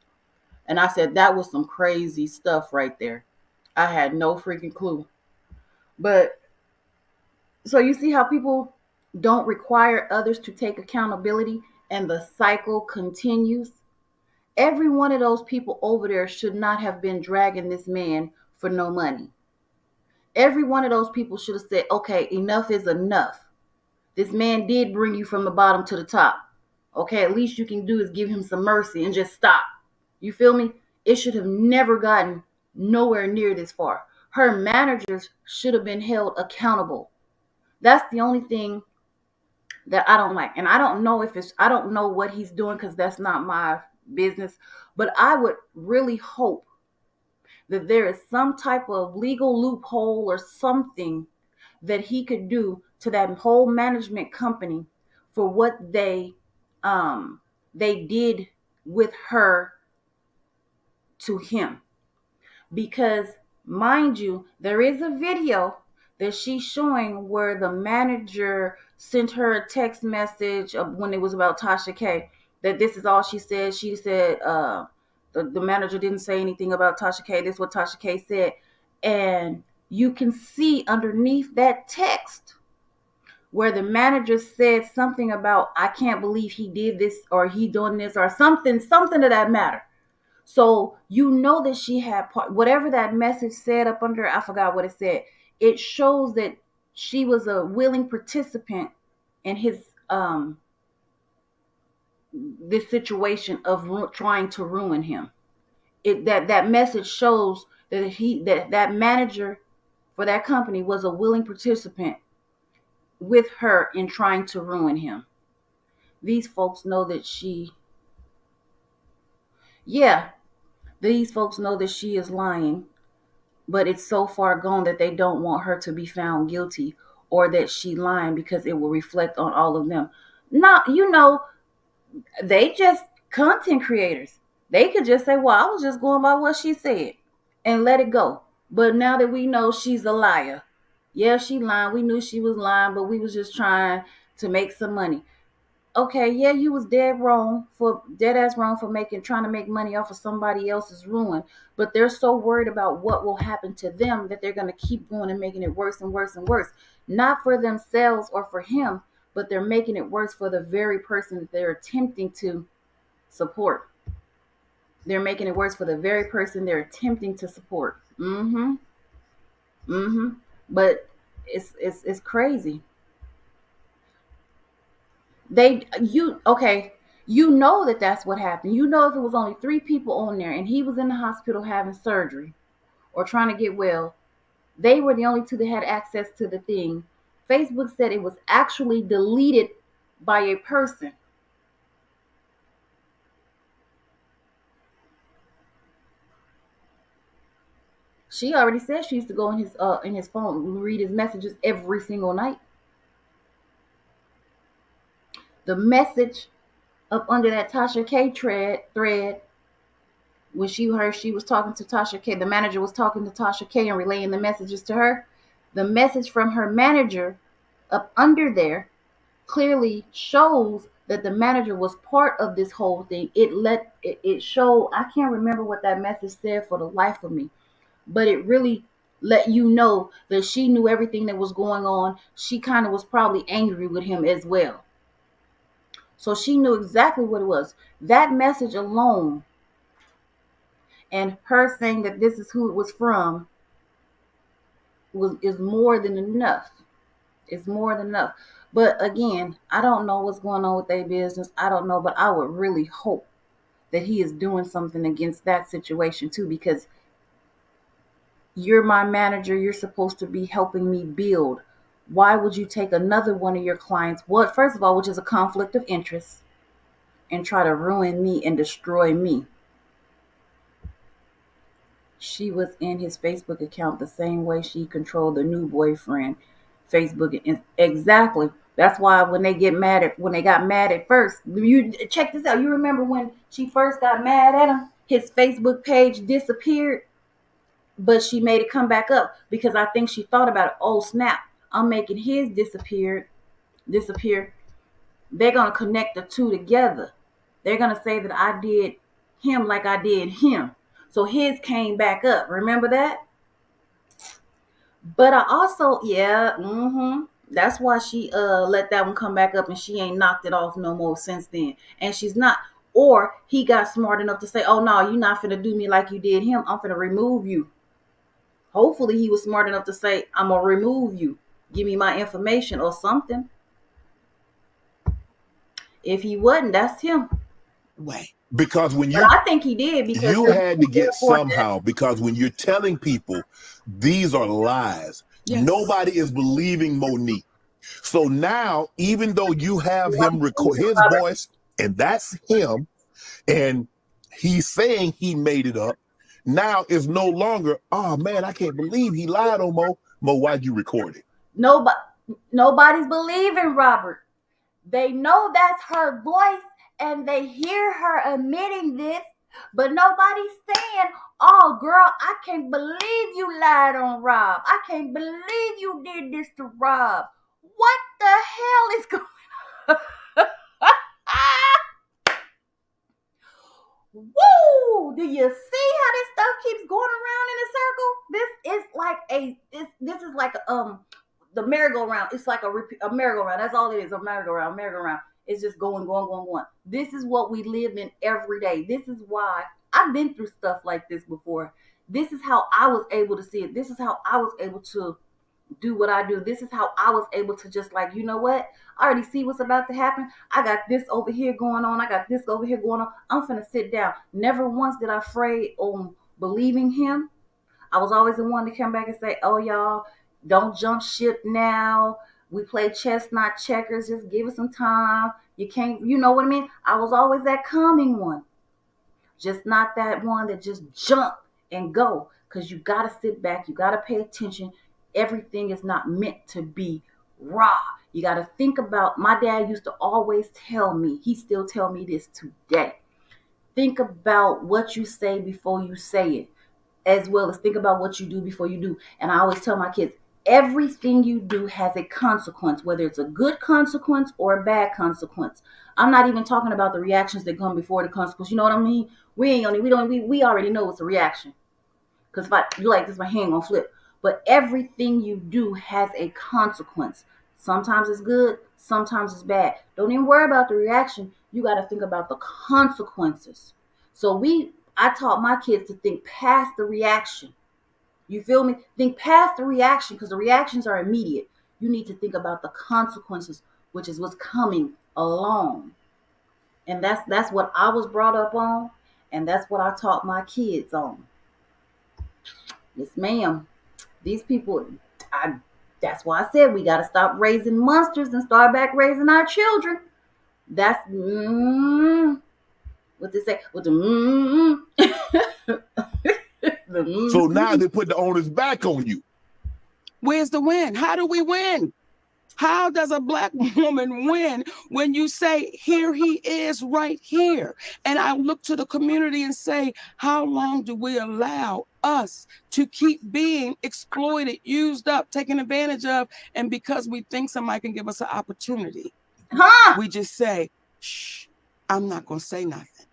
And I said, that was some crazy stuff right there. I had no freaking clue. But so you see how people don't require others to take accountability and the cycle continues? Every one of those people over there should not have been dragging this man for no money. Every one of those people should have said, okay, enough is enough. This man did bring you from the bottom to the top. Okay, at least you can do is give him some mercy and just stop. You feel me? It should have never gotten nowhere near this far. Her managers should have been held accountable. That's the only thing that I don't like. And I don't know I don't know what he's doing because that's not my business. But I would really hope that there is some type of legal loophole or something that he could do to that whole management company for what they did with her to him. Because mind you, there is a video that she's showing where the manager sent her a text message when it was about Tasha K, that this is all she said. She said the manager didn't say anything about Tasha K. This is what Tasha K said. And you can see underneath that text where the manager said something about, I can't believe he did this or he doing this or something to that matter. So you know that she had whatever that message said up under, I forgot what it said. It shows that she was a willing participant in his this situation of trying to ruin him. That message shows that that manager for that company was a willing participant with her in trying to ruin him. These folks know that these folks know that she is lying, but it's so far gone that they don't want her to be found guilty or that she lying because it will reflect on all of them. Not, they just content creators. They could just say, well, I was just going by what she said and let it go. But now that we know she's a liar, yeah, she lying. We knew she was lying, but we was just trying to make some money. Okay, yeah, you was dead ass wrong for trying to make money off of somebody else's ruin. But they're so worried about what will happen to them that they're gonna keep going and making it worse and worse and worse. Not for themselves or for him, but they're making it worse for the very person that they're attempting to support. They're making it worse for the very person they're attempting to support. But it's crazy. You know that's what happened. You know, if it was only 3 people on there and he was in the hospital having surgery or trying to get well, they were the only 2 that had access to the thing. Facebook said it was actually deleted by a person. She already said she used to go in his phone, read his messages every single night. The message up under that Tasha K thread, when she heard she was talking to Tasha K, the manager was talking to Tasha K and relaying the messages to her. The message from her manager up under there clearly shows that the manager was part of this whole thing. It showed, I can't remember what that message said for the life of me, but it really let you know that she knew everything that was going on. She kind of was probably angry with him as well. So she knew exactly what it was. That message alone and her saying that this is who it was from is more than enough. It's more than enough. But again, I don't know what's going on with their business. I don't know, but I would really hope that he is doing something against that situation too, because you're my manager. You're supposed to be helping me build. Why would you take another one of your clients, first of all, which is a conflict of interest, and try to ruin me and destroy me? She was in his Facebook account the same way she controlled the new boyfriend Facebook. Exactly. That's why when they got mad at first, you check this out. You remember when she first got mad at him, his Facebook page disappeared. But she made it come back up because I think she thought about it. Oh snap! I'm making his disappear. They're gonna connect the two together. They're gonna say that I did him like I did him. So his came back up. Remember that? But I also, yeah, that's why she let that one come back up and she ain't knocked it off no more since then. And she's not. Or he got smart enough to say, oh no, you're not finna do me like you did him. I'm finna remove you. Hopefully he was smart enough to say, I'm gonna remove you. Give me my information or something. If he wasn't, that's him. Way. Because when But you, I think he did because you had to get report that. somehow, because when you're telling people these are lies, Yes. nobody is believing Monique. So now, even though you have him record his Robert, voice, and that's him, and he's saying he made it up, now it's no longer, oh man, I can't believe he lied on Mo. Mo, why'd you record it? nobody's believing Robert. They know that's her voice and they hear her admitting this, but nobody's saying, oh girl, I can't believe you lied on Rob. I can't believe you did this to Rob. What the hell is going on? Woo! Do you see how this stuff keeps going around in a circle? This is like this is like the merry-go-round. It's like a merry-go-round. That's all it is. A merry-go-round. Merry-go-round. It's just going, going, going, going. This is what we live in every day. This is why I've been through stuff like this before. This is how I was able to see it. This is how I was able to do what I do. This is how I was able to just like, you know what? I already see what's about to happen. I got this over here going on. I got this over here going on. I'm finna sit down. Never once did I fray on believing him. I was always the one to come back and say, oh, y'all, don't jump ship now. We play chess, not checkers. Just give it some time. You can't, you know what I mean? I was always that calming one. Just not that one that just jump and go. Because you got to sit back. You got to pay attention. Everything is not meant to be raw. You got to think about, my dad used to always tell me, he still tell me this today. Think about what you say before you say it, as well as think about what you do before you do. And I always tell my kids, everything you do has a consequence, whether it's a good consequence or a bad consequence. I'm not even talking about the reactions that come before the consequence. You know what I mean? We already know it's a reaction. Because if I do like this, my hand gonna flip. But everything you do has a consequence. Sometimes it's good, sometimes it's bad. Don't even worry about the reaction. You got to think about the consequences. So I taught my kids to think past the reaction. You feel me? Think past the reaction because the reactions are immediate. You need to think about the consequences, which is what's coming along. And that's what I was brought up on, and that's what I taught my kids on. Yes, ma'am. These people, that's why I said we got to stop raising monsters and start back raising our children. That's what they say with the So now they put the onus back on you. Where's the win? How do we win? How does a Black woman win when you say, here he is right here? And I look to the community and say, how long do we allow us to keep being exploited, used up, taken advantage of? And because we think somebody can give us an opportunity, we just say, shh, I'm not going to say nothing.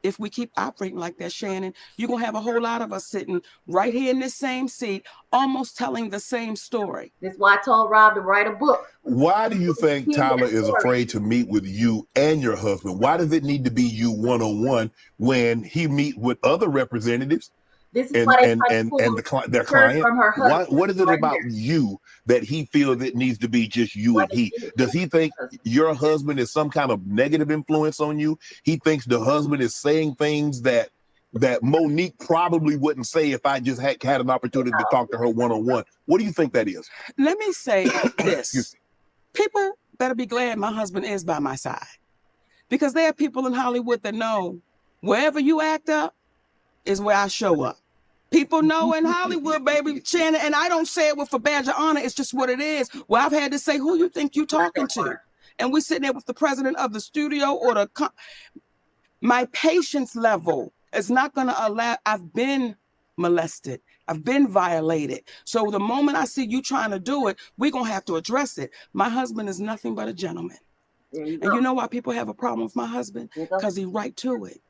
If we keep operating like that, Shannon, you're going to have a whole lot of us sitting right here in this same seat, almost telling the same story. That's why I told Rob to write a book. Why do you think Tyler is afraid to meet with you and your husband? Why does it need to be you one-on-one when he meet with other representatives? This is why they their client. From her husband. What is it about you that he feels it needs to be just you and he? Does he think your husband is some kind of negative influence on you? He thinks the husband is saying things that Monique probably wouldn't say if I just had an opportunity to talk to her one-on-one. What do you think that is? Let me say this. People better be glad my husband is by my side, because there are people in Hollywood that know wherever you act up is where I show up. People know in Hollywood, baby, Shannon, and I don't say it with a badge of honor. It's just what it is. Well, I've had to say, who you think you talking to? And we're sitting there with the president of the studio or my patience level is not going to allow. I've been molested. I've been violated. So the moment I see you trying to do it, we're going to have to address it. My husband is nothing but a gentleman. There you go. And you know why people have a problem with my husband? Because he's right to it.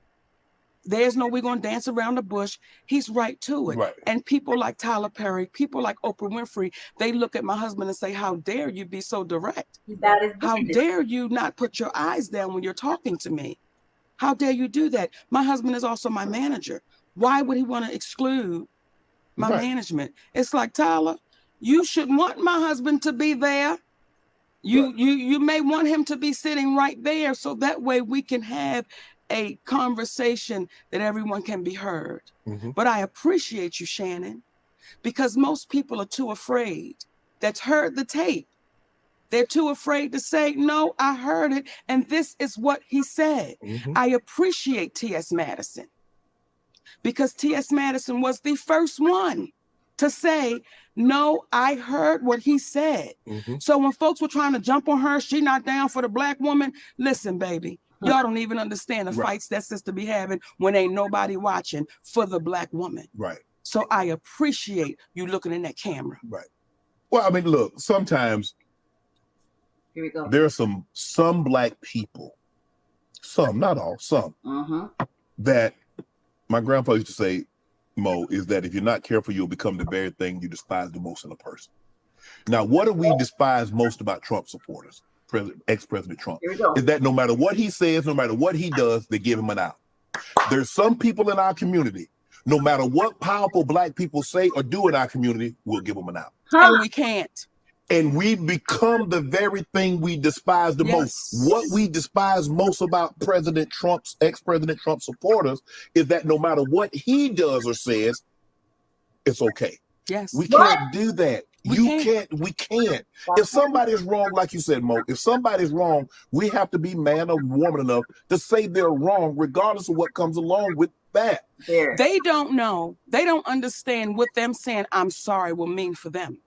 There's no, we're going to dance around the bush. He's right to it. Right. And people like Tyler Perry, people like Oprah Winfrey, they look at my husband and say, how dare you be so direct? How dare you not put your eyes down when you're talking to me? How dare you do that? My husband is also my manager. Why would he want to exclude my management? It's like, Tyler, you should want my husband to be there. You may want him to be sitting right there, so that way we can have a conversation that everyone can be heard. But I appreciate you, Shannon, because most people are too afraid that's heard the tape. They're too afraid to say, no, I heard it, and this is what he said. I appreciate T.S. Madison, because T.S. Madison was the first one to say, no, I heard what he said. So when folks were trying to jump on her, she not down for the black woman, listen, baby, y'all don't even understand the fights that sister be having when ain't nobody watching for the black woman. So I appreciate you looking in that camera. Well, I mean, look, sometimes here we go. There are some black people, some, not all, some, that my grandpa used to say, Mo, is that if you're not careful, you'll become the very thing you despise the most in a person. Now, what do we despise most about Trump supporters, ex-President Trump? Is that no matter what he says, no matter what he does, they give him an out. There's some people in our community, no matter what powerful black people say or do in our community, we'll give them an out. And we can't. And we become the very thing we despise the most. What we despise most about President Trump's, ex-President Trump supporters is that no matter what he does or says, it's okay. We can't do that. We can't. If somebody's wrong, like you said, Mo, if somebody's wrong, we have to be man or woman enough to say they're wrong, regardless of what comes along with that. They don't know. They don't understand what them saying, I'm sorry, will mean for them.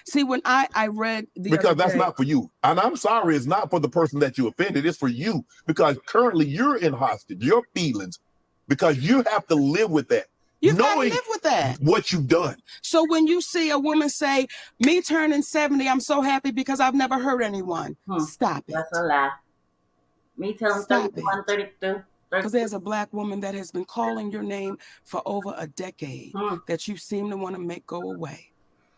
See, when I read because that's not for you. And I'm sorry, it's not for the person that you offended. It's for you. Because currently you're in hostage, your feelings, because you have to live with that. You've got to live with that. What you've done. So when you see a woman say, me turning 70, I'm so happy because I've never hurt anyone. Stop it. That's a lie. Me telling 31, 32. Because there's a black woman that has been calling your name for over a decade that you seem to want to make go away.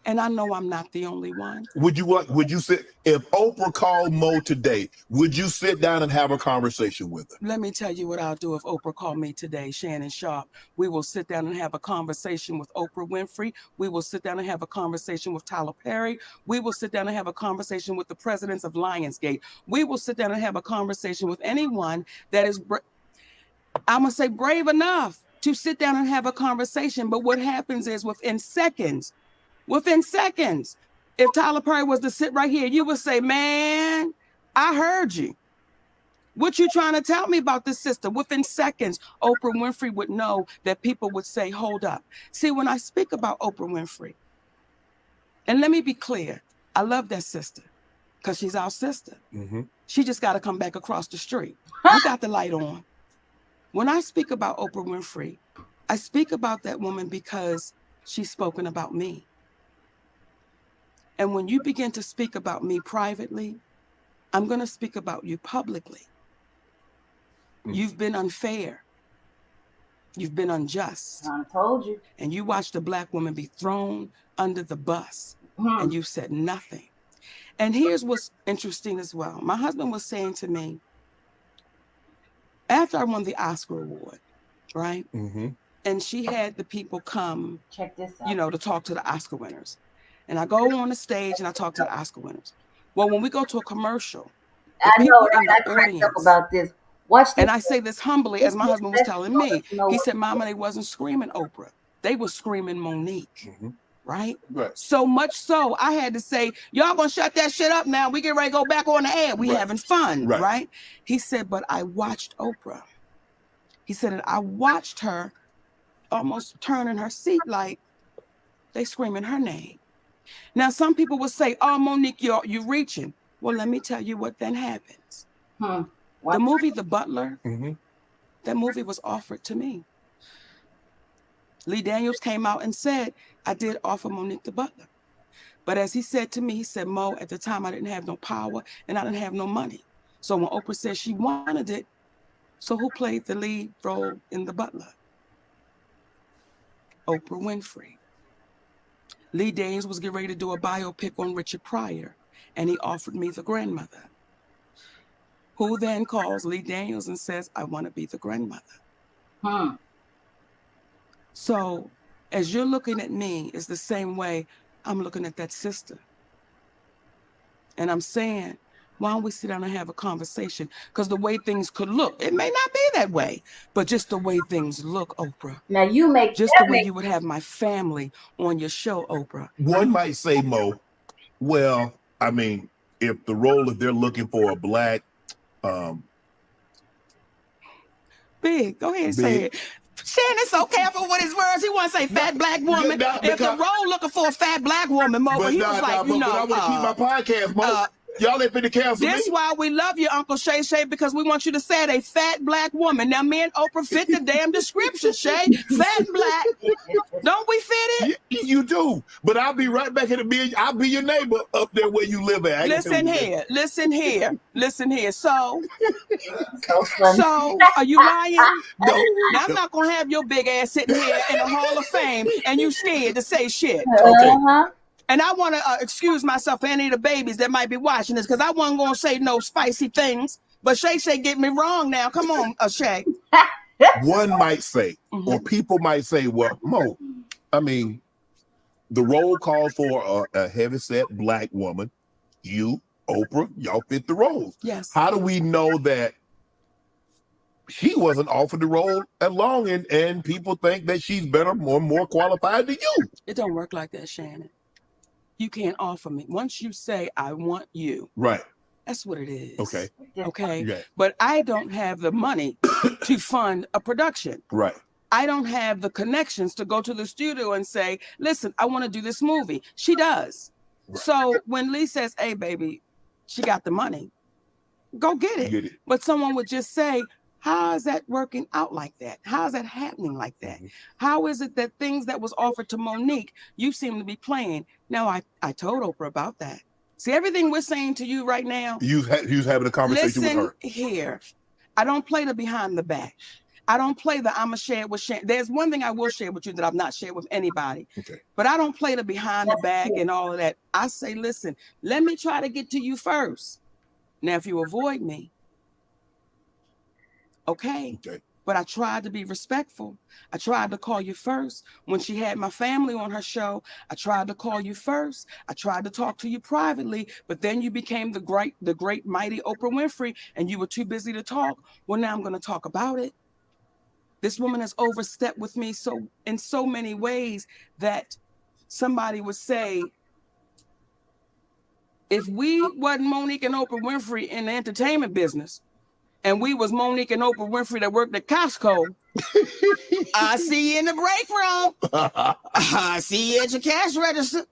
And I know I'm not the only one. Would you sit, if Oprah called Mo today, would you sit down and have a conversation with her? Let me tell you what I'll do if Oprah called me today, Shannon Sharp. We will sit down and have a conversation with Oprah Winfrey. We will sit down and have a conversation with Tyler Perry. We will sit down and have a conversation with the presidents of Lionsgate. We will sit down and have a conversation with anyone that is, I'm going to say, brave enough to sit down and have a conversation. But what happens is within seconds, if Tyler Perry was to sit right here, you would say, man, I heard you. What you trying to tell me about this sister? Within seconds, Oprah Winfrey would know that people would say, hold up. See, when I speak about Oprah Winfrey, and let me be clear, I love that sister because she's our sister. She just got to come back across the street. We got the light on. When I speak about Oprah Winfrey, I speak about that woman because she's spoken about me. And when you begin to speak about me privately, I'm going to speak about you publicly. You've been unfair. You've been unjust. I told you. And you watched a black woman be thrown under the bus, and you said nothing. And here's what's interesting as well. My husband was saying to me, after I won the Oscar award, right? And she had the people come, check this out, you know, to talk to the Oscar winners. And I go on the stage and I talk to the Oscar winners. Well, when we go to a commercial, I know I cracked up about this. Watch this. And I say this humbly, as my husband was telling me. He said, Mama, they wasn't screaming Oprah. They were screaming Monique. Right? So much so, I had to say, y'all gonna shut that shit up now. We get ready to go back on the air. We having fun, right? He said, but I watched Oprah. He said, and I watched her almost turning her seat like they screaming her name. Now, some people will say, oh, Monique, you're reaching. Well, let me tell you what then happens. The movie The Butler, that movie was offered to me. Lee Daniels came out and said, I did offer Monique the butler. But as he said to me, he said, Mo, at the time I didn't have no power and I didn't have no money. So when Oprah said she wanted it, so who played the lead role in The Butler? Oprah Winfrey. Lee Daniels was getting ready to do a biopic on Richard Pryor, and he offered me the grandmother. Who then calls Lee Daniels and says, I want to be the grandmother. So as you're looking at me, it's the same way I'm looking at that sister. And I'm saying, why don't we sit down and have a conversation? Because the way things could look, it may not be that way, but just the way things look, Oprah. Now you make just the way you would have my family on your show, Oprah. One might say, Mo, well, I mean, if the role, if they're looking for a black, Big, go ahead and say it. Shannon's so careful with his words. He want to say fat black woman. If the role looking for a fat black woman, Mo, but he was like, you know, but I want to keep my podcast, Mo. Y'all ain't finna cancel me. This why we love you, Uncle Shay Shay, because we want you to say it, a fat black woman. Now, me and Oprah fit the damn description, Shay. Fat black. Don't we fit it? You do. But I'll be right back in the building. I'll be your neighbor up there where you live at. Listen here. So, are you lying? No. Now, I'm not going to have your big ass sitting here in the Hall of Fame and you scared to say shit. Okay. And I want to excuse myself for any of the babies that might be watching this, because I wasn't going to say no spicy things. But Shay Shay get me wrong now. Come on, Shay. One might say, or people might say, well, Mo, I mean, the role calls for a heavyset black woman. You, Oprah, y'all fit the roles. Yes. How do we know that she wasn't offered the role at long and people think that she's better, more qualified than you? It don't work like that, Shannon. You can't offer me. Once you say, I want you. Right. That's what it is. Okay. Yeah. But I don't have the money to fund a production. Right. I don't have the connections to go to the studio and say, listen, I want to do this movie. She does. Right. So when Lee says, hey, baby, she got the money, go get it. Get it. But someone would just say, how is that working out like that? How is that happening like that? How is it that things that was offered to Monique, you seem to be playing? Now, I told Oprah about that. See, everything we're saying to you right now. You was having a conversation with her. Listen here. I don't play the behind the back. I don't play the I'm going to share it with Shannon. There's one thing I will share with you that I've not shared with anybody. Okay. But I don't play the behind the back and all of that. I say, listen, let me try to get to you first. Now, if you avoid me, okay. But I tried to be respectful. I tried to call you first. When she had my family on her show, I tried to call you first. I tried to talk to you privately, but then you became the great, mighty Oprah Winfrey, and you were too busy to talk. Well, now I'm going to talk about it. This woman has overstepped with me in so many ways that somebody would say, if we wasn't Monique and Oprah Winfrey in the entertainment business, and we was Monique and Oprah Winfrey that worked at Costco, I see you in the break room. I see you at your cash register.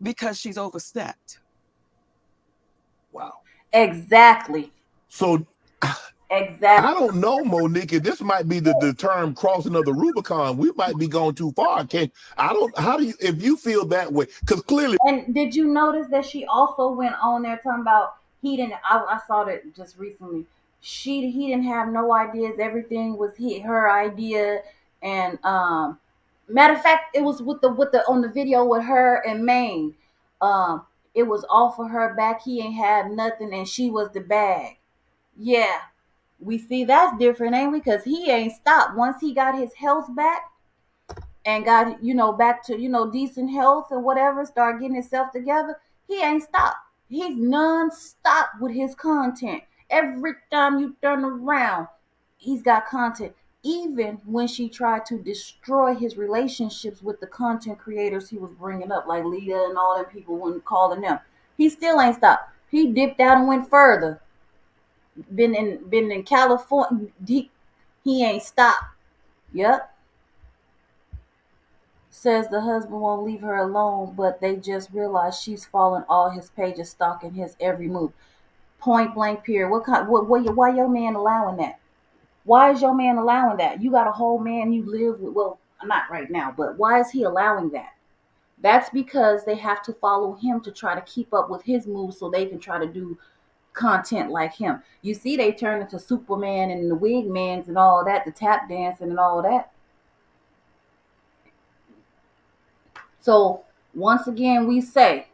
Because she's overstepped. Wow. Exactly. So, exactly. I don't know, Monique. This might be the term crossing of the Rubicon. We might be going too far. How do you, if you feel that way? Because clearly. And did you notice that she also went on there talking about I saw that just recently. He didn't have no ideas. Everything was her idea. And matter of fact, it was with the on the video with her and Maine. It was all for her back. He ain't have nothing, and she was the bag. Yeah, we see that's different, ain't we? Because he ain't stopped once he got his health back and got back to decent health and whatever. Start getting himself together. He ain't stopped. He's non-stop with his content. Every time you turn around, he's got content. Even when she tried to destroy his relationships with the content creators he was bringing up, like Lita and all them people when calling them, he still ain't stopped. He dipped out and went further. Been in California. He ain't stopped. Yep. Says the husband won't leave her alone, but they just realized she's following all his pages, stalking his every move. Point blank period. Why your man allowing that? Why is your man allowing that? You got a whole man you live with. Well, not right now, but why is he allowing that? That's because they have to follow him to try to keep up with his moves so they can try to do content like him. You see, they turn into Superman and the wig mans and all that, the tap dancing and all that. So once again, we say,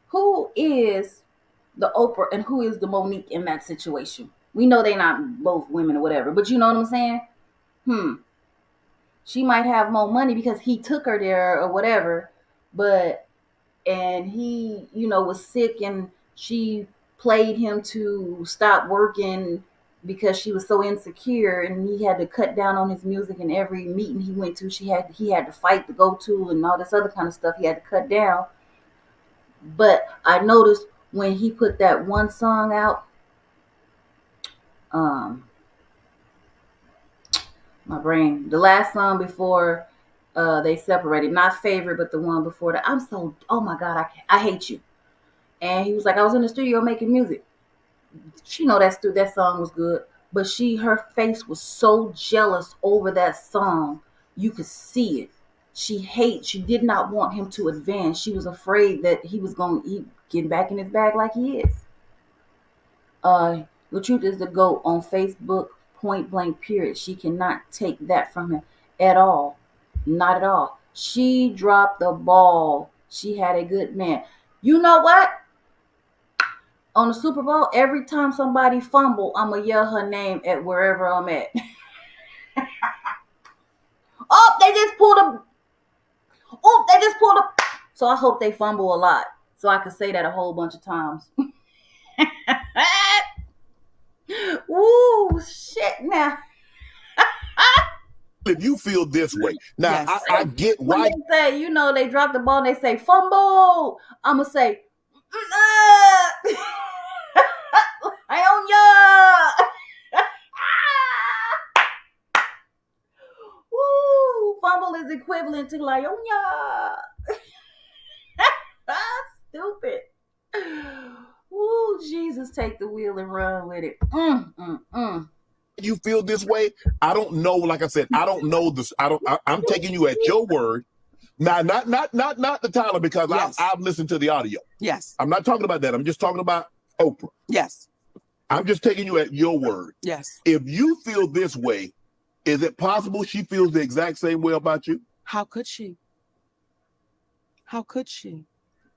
who is the Oprah and who is the Monique in that situation? We know they're not both women or whatever, but you know what I'm saying? She might have more money because he took her there or whatever, and he, was sick and she played him to stop working because she was so insecure, and he had to cut down on his music. And every meeting he went to, he had to fight to go to, and all this other kind of stuff he had to cut down. But I noticed when he put that one song out, my brain, the last song before they separated, not Favorite, but the one before that, oh my God, I hate you. And he was like, I was in the studio making music. She know that song was good, but her face was so jealous over that song. You could see it. She did not want him to advance. She was afraid that he was going to get back in his bag like he is. The truth is the GOAT on Facebook, point blank, period. She cannot take that from him at all. Not at all. She dropped the ball. She had a good man. You know what? On the Super Bowl, every time somebody fumble, I'm going to yell her name at wherever I'm at. Oh, they just pulled a. So I hope they fumble a lot, so I can say that a whole bunch of times. Ooh, shit now. If you feel this way, now Yes. I get why. When they say, they drop the ball and they say fumble, I'm going to say, I own ya. Woo, fumble is equivalent to Lyonya. Stupid. Woo, Jesus, take the wheel and run with it. You feel this way? I don't know. Like I said, I don't know this. I'm taking you at your word. Now, not the Tyler, because Yes. I've listened to the audio. Yes. I'm not talking about that. I'm just talking about Oprah. Yes. I'm just taking you at your word. Yes. If you feel this way, is it possible she feels the exact same way about you? How could she? How could she?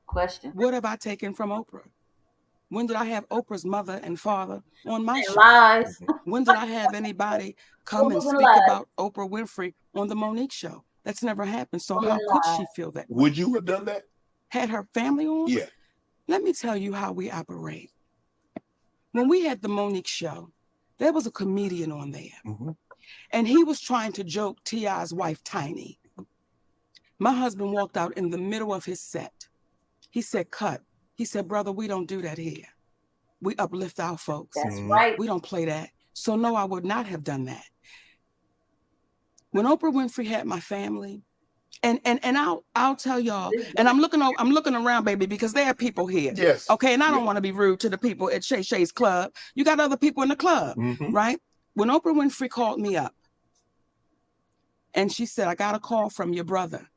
Question. What have I taken from Oprah? When did I have Oprah's mother and father on my show? Lies. When did I have anybody come and speak about Oprah Winfrey on the Monique show? That's never happened. So how could she feel that way? Would you have done that? Had her family on? Yeah. Let me tell you how we operate. When we had the Monique show, there was a comedian on there. And he was trying to joke T.I.'s wife, Tiny. My husband walked out in the middle of his set. He said, cut. He said, brother, we don't do that here. We uplift our folks. That's right. We don't play that. So no, I would not have done that. When Oprah Winfrey had my family, and I'll tell y'all, and I'm looking around, baby, because there are people here. Yes. Okay, and I don't want to be rude to the people at Shay Shay's club. You got other people in the club, right? When Oprah Winfrey called me up, and she said, I got a call from your brother.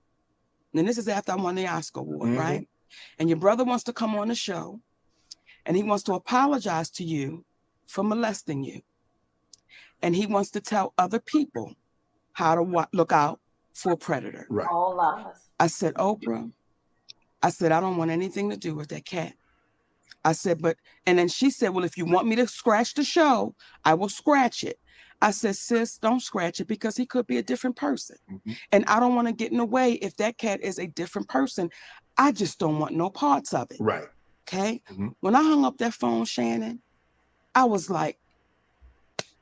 And this is after I won the Oscar award, right? And your brother wants to come on the show, and he wants to apologize to you for molesting you. And he wants to tell other people how to look out for a predator. Right. All lies. I said, Oprah, I said, I don't want anything to do with that cat. I said, and then she said, well, if you want me to scratch the show, I will scratch it. I said, sis, don't scratch it because he could be a different person. And I don't want to get in the way if that cat is a different person. I just don't want no parts of it. Right. Okay. When I hung up that phone, Shannon, I was like,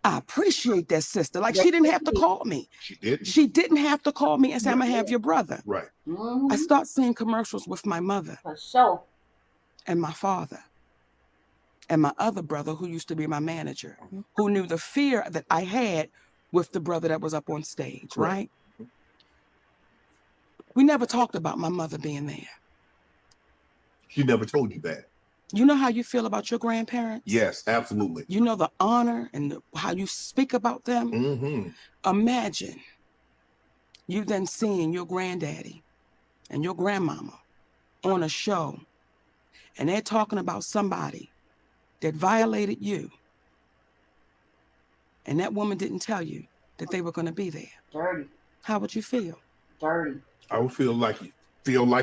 I appreciate that sister. Like, she didn't have to call me. She didn't. She didn't have to call me and say, I'm going to have your brother. Right. I start seeing commercials with my mother. For sure. And my father. And my other brother, who used to be my manager, who knew the fear that I had with the brother that was up on stage, right? We never talked about my mother being there. She never told you that. You know how you feel about your grandparents? Yes, absolutely. You know the honor and how you speak about them? Imagine You then seeing your granddaddy and your grandmama on a show, and they're talking about somebody that violated you, and that woman didn't tell you that they were going to be there. Dirty. How would you feel? Dirty. I would feel like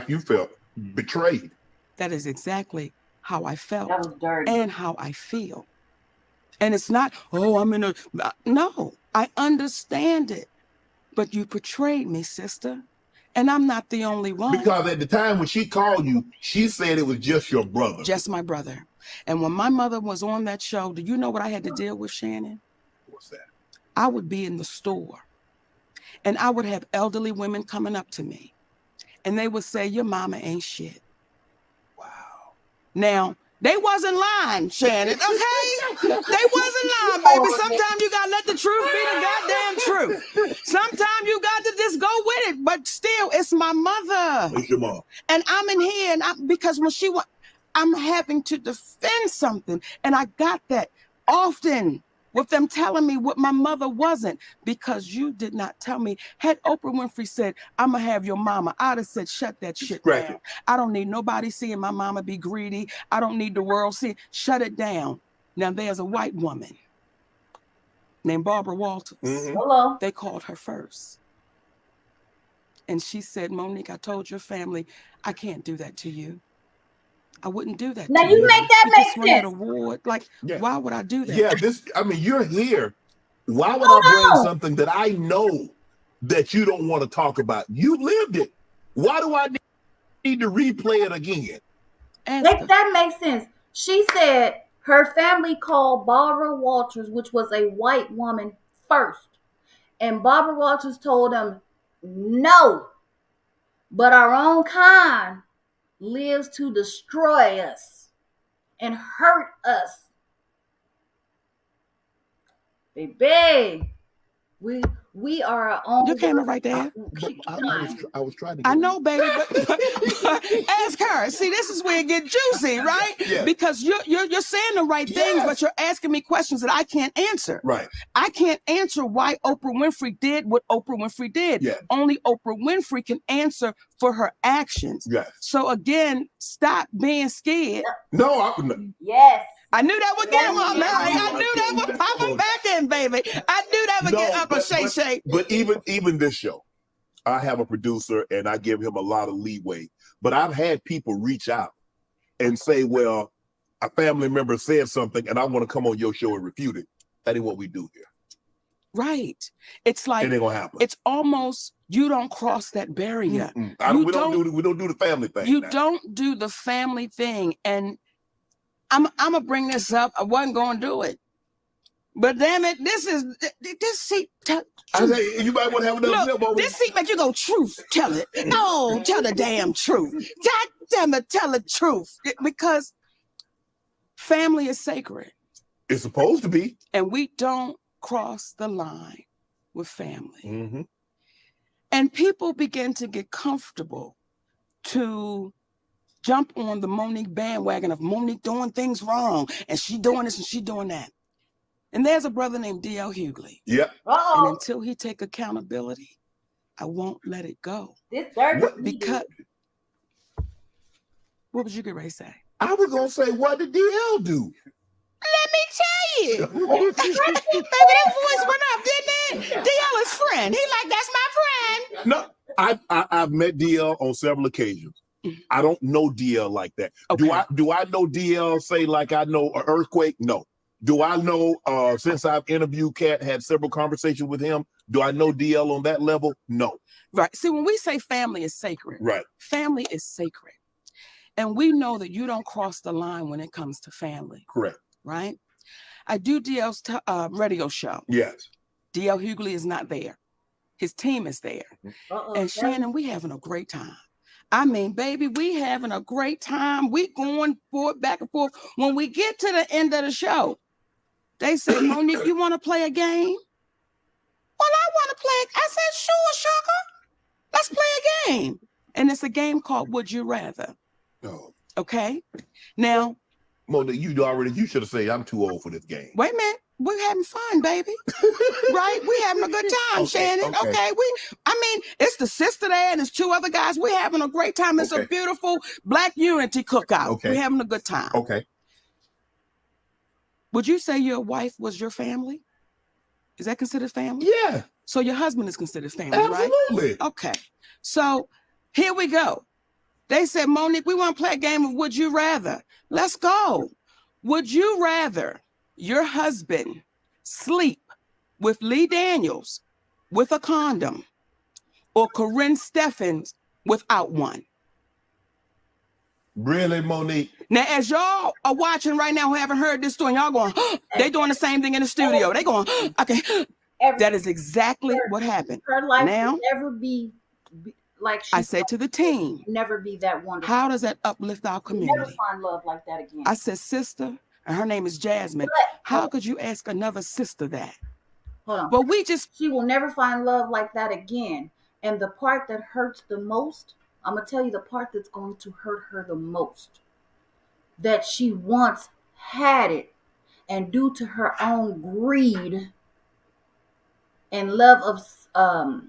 you felt betrayed. That is exactly how I felt. That was dirty. And how I feel. And it's not, oh, I'm in a, no, I understand it. But you betrayed me, sister. And I'm not the only one. Because at the time when she called you, she said it was just your brother. Just my brother. And when my mother was on that show, do you know what I had to deal with, Shannon? What's that? I would be in the store, and I would have elderly women coming up to me, and they would say, your mama ain't shit. Wow. Now, they wasn't lying, Shannon, okay? They wasn't lying, baby. Sometimes you gotta let the truth be the goddamn truth. Sometimes you got to just go with it, but still, it's my mother. It's your mom. And I'm in here, and because when she was, I'm having to defend something, and I got that often with them telling me what my mother wasn't, because you did not tell me. Had Oprah Winfrey said, I'm gonna have your mama, I'd have said, shut that shit down. I don't need nobody seeing my mama be greedy. I don't need the world seeing, shut it down. Now there's a white woman named Barbara Walters. Hello. They called her first. And she said, Monique, I told your family, I can't do that to you. I wouldn't do that. Now you make that make sense. An award. Like, why would I do that? Yeah, you're here. Why would I bring something that I know that you don't want to talk about? You lived it. Why do I need to replay it again? That makes sense. She said her family called Barbara Walters, which was a white woman, first. And Barbara Walters told them, no, but our own kind lives to destroy us and hurt us. Baby, we are our own. Your camera right there. I was trying to. I know, baby, but ask her. See, this is where it gets juicy, right? Yeah. Because you're saying the right things, but you're asking me questions that I can't answer. Right. I can't answer why Oprah Winfrey did what Oprah Winfrey did. Yeah. Only Oprah Winfrey can answer for her actions. Yes. So again, stop being scared. No, I wouldn't. Yes. I knew that would get up, Mary. I knew that would pop her back in, baby. I knew that would get up a Shay. But even this show, I have a producer and I give him a lot of leeway. But I've had people reach out and say, well, a family member said something and I want to come on your show and refute it. That ain't what we do here. Right. It's like, it ain't gonna happen. It's almost, you don't cross that barrier. We don't do the family thing. You don't do the family thing. And I'm gonna bring this up. I wasn't gonna do it, but damn it, this seat. You might want to have another Look, this seat make you go, truth. Tell it. No, tell the damn truth. God damn it, tell the truth. Because family is sacred. It's supposed to be, and we don't cross the line with family. Mm-hmm. And people begin to get comfortable to jump on the Monique bandwagon of Monique doing things wrong, and she doing this and she doing that. And there's a brother named D.L. Hughley. Yeah. And until he take accountability, I won't let it go. Because what would you get ready to say? I was gonna say, what did DL do? Let me tell you. Baby, that voice went up, didn't it? DL is friend. He like, that's my friend. No, I've met DL on several occasions. I don't know DL like that. Okay. Do I know DL say like I know an earthquake? No. Do I know since I've interviewed Kat, had several conversations with him, do I know DL on that level? No. Right. See, when we say family is sacred, right? Family is sacred. And we know that you don't cross the line when it comes to family. Correct. Right? I do DL's radio show. Yes. DL Hughley is not there. His team is there. And Shannon, we having a great time. I mean, baby, we having a great time. We going forward, back and forth. When we get to the end of the show, they say, Monique, you want to play a game? Well, I want to play. I said, sure, sugar. Let's play a game. And it's a game called Would You Rather. Oh. Okay? Now, Monique, you should have said, I'm too old for this game. Wait a minute. We're having fun, baby. Right? We having a good time, Shannon. Okay. It's the sister there and there's two other guys. We're having a great time. It's a beautiful Black unity cookout. We're having a good time. Okay. Would you say your wife was your family? Is that considered family? Yeah. So your husband is considered family, right? Absolutely. Okay. So here we go. They said, Monique, we want to play a game of Would You Rather. Let's go. Would you rather your husband sleep with Lee Daniels with a condom or Corinne Steffens without one? Really, Monique? Now, as y'all are watching right now who haven't heard this story, y'all going, they doing the same thing in the studio. They going, okay. That is exactly what happened. Her life now, will never be like she I said to the team, never be that wonderful. How does that uplift our community? Never find love like that again. I said, sister, and her name is Jasmine. How could you ask another sister that? Hold on. But she will never find love like that again. And the part that hurts the most, I'm going to tell you the part that's going to hurt her the most. That she once had it, and due to her own greed and love of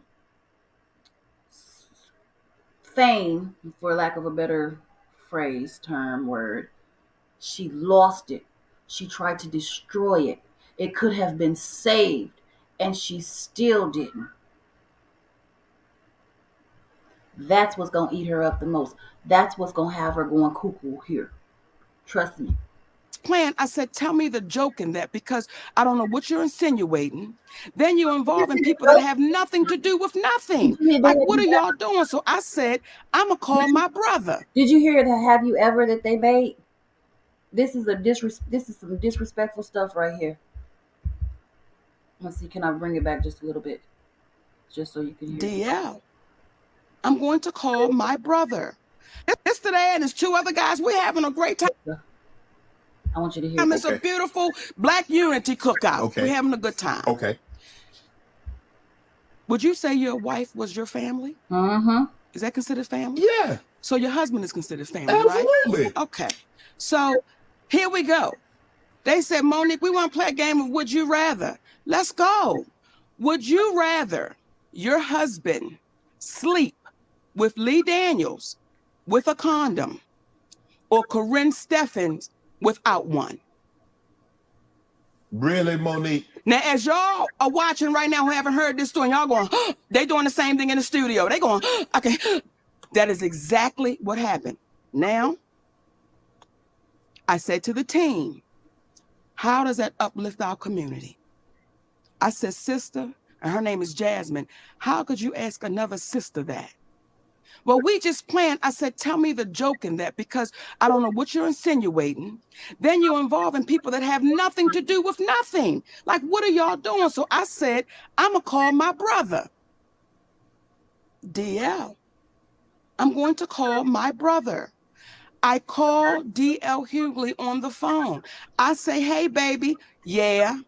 fame, for lack of a better phrase, term, word, she lost it. She tried to destroy it. It could have been saved, and she still didn't. That's what's going to eat her up the most. That's what's going to have her going cuckoo here. Trust me. Plan, I said, tell me the joke in that, because I don't know what you're insinuating. Then you're involving people that have nothing to do with nothing. Like, what are y'all doing? So I said, I'm going to call my brother. Did you hear the Have You Ever that they made? This is some disrespectful stuff right here. Let's see, can I bring it back just a little bit? Just so you can hear. DL, I'm going to call my brother. It's today and there's two other guys. We're having a great time. I want you to hear. It's a beautiful Black unity cookout. We're having a good time. Okay. Would you say your wife was your family? Mm-hmm. Is that considered family? Yeah. So your husband is considered family, Absolutely. right? Okay. So here we go. They said, Monique, we want to play a game of Would You Rather. Let's go. Would you rather your husband sleep with Lee Daniels with a condom or Corinne Steffens without one? Really, Monique? Now, as y'all are watching right now who haven't heard this story, y'all going, they doing the same thing in the studio. They going, okay. That is exactly what happened. Now, I said to the team, how does that uplift our community? I said, sister, and her name is Jasmine, how could you ask another sister that? Well, we just planned. I said, tell me the joke in that, because I don't know what you're insinuating. Then you're involving people that have nothing to do with nothing. Like, what are y'all doing? So I said, I'm going to call my brother. DL, I'm going to call my brother. I call DL Hughley on the phone. I say, hey, baby. Yeah.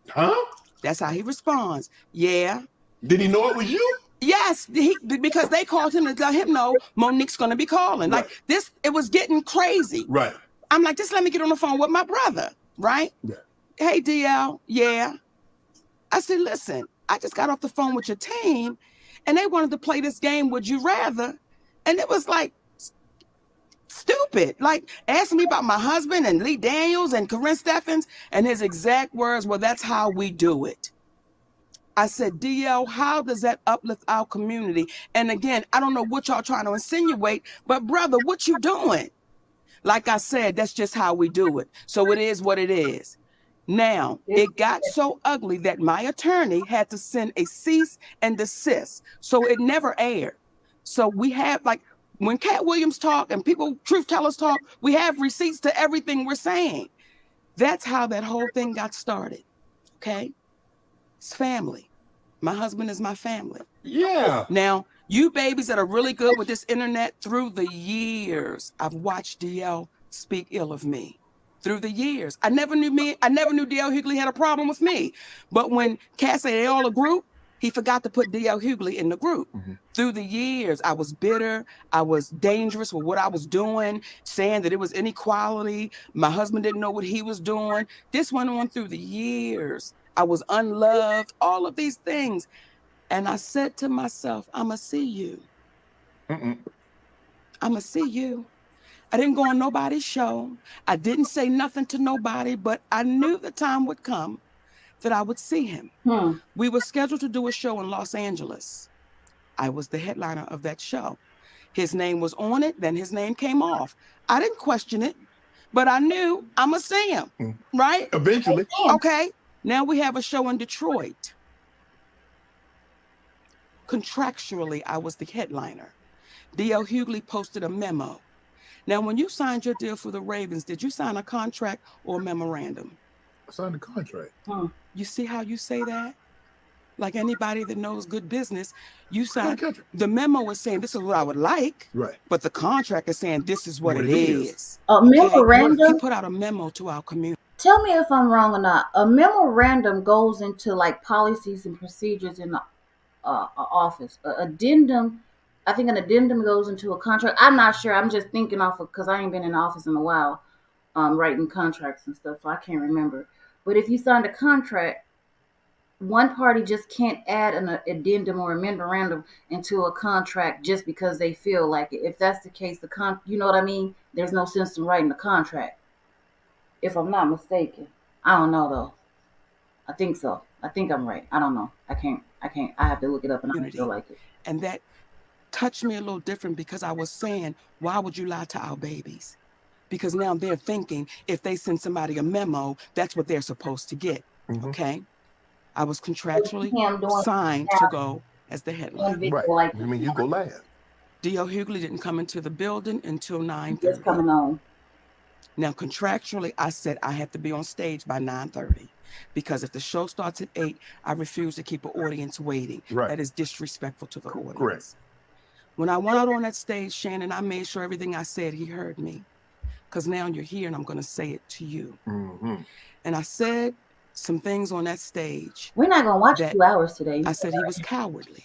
Huh? That's how he responds. Yeah. Did he know it was you? Yes, because they called him to let him know Monique's going to be calling. Right. Like this, it was getting crazy. Right. I'm like, just let me get on the phone with my brother, right? Yeah. Hey, DL, yeah. I said, listen, I just got off the phone with your team, and they wanted to play this game, Would You Rather? And it was like stupid. Like asking me about my husband and Lee Daniels and Corinne Steffens, and his exact words were, that's how we do it. I said, DL, how does that uplift our community? And again, I don't know what y'all trying to insinuate, but brother, what you doing? Like I said, that's just how we do it. So it is what it is. Now, it got so ugly that my attorney had to send a cease and desist. So it never aired. So we have, like, when Cat Williams talk and people, truth tellers talk, we have receipts to everything we're saying. That's how that whole thing got started. Okay? It's family. My husband is my family. Yeah. Now, you babies that are really good with this internet, through the years, I've watched DL speak ill of me. Through the years. I never knew DL Hughley had a problem with me. But when Cat said they all a group, He forgot to put D.L. Hughley in the group. Through the years, I was bitter. I was dangerous with what I was doing, saying that it was inequality. My husband didn't know what he was doing. This went on through the years. I was unloved, all of these things. And I said to myself, I'm going to see you. I'm going to see you. I didn't go on nobody's show. I didn't say nothing to nobody, but I knew the time would come that I would see him. We were scheduled to do a show in Los Angeles. I was the headliner of that show. His name was on it, then his name came off. I didn't question it, but I knew I'm going to see him, right? Eventually. Okay, now we have a show in Detroit. Contractually, I was the headliner. D.L. Hughley posted a memo. Now, when you signed your deal for the Ravens, did you sign a contract or a memorandum? I signed a contract. You see how you say that? Like anybody that knows good business, you sign. The memo is saying this is what I would like, right? But the contract is saying this is what it is. A memorandum. He put out a memo to our community. Tell me if I'm wrong or not. A memorandum goes into like policies and procedures in the office. Addendum, I think an addendum goes into a contract. I'm not sure. I'm just thinking off of because I ain't been in the office in a while, writing contracts and stuff, so I can't remember. But if you signed a contract, one party just can't add an addendum or a memorandum into a contract just because they feel like it. If that's the case, you know what I mean? There's no sense in writing the contract. If I'm not mistaken. I don't know though. I think so. I think I'm right. I don't know. I can't. I have to look it up and I feel like it. And that touched me a little different because I was saying, why would you lie to our babies? Because now they're thinking if they send somebody a memo, that's what they're supposed to get. Okay? I was contractually signed to go as the headline. Right. I mean, you go last. D.L. Hughley didn't come into the building until 9:30. Just coming on. Now, contractually, I said I have to be on stage by 9:30 because if the show starts at 8, I refuse to keep an audience waiting. Right. That is disrespectful to the audience. Correct. When I went out on that stage, Shannon, I made sure everything I said, he heard me. Because now you're here and I'm going to say it to you. And I said some things on that stage. We're not going to watch 2 hours today. I said he was cowardly.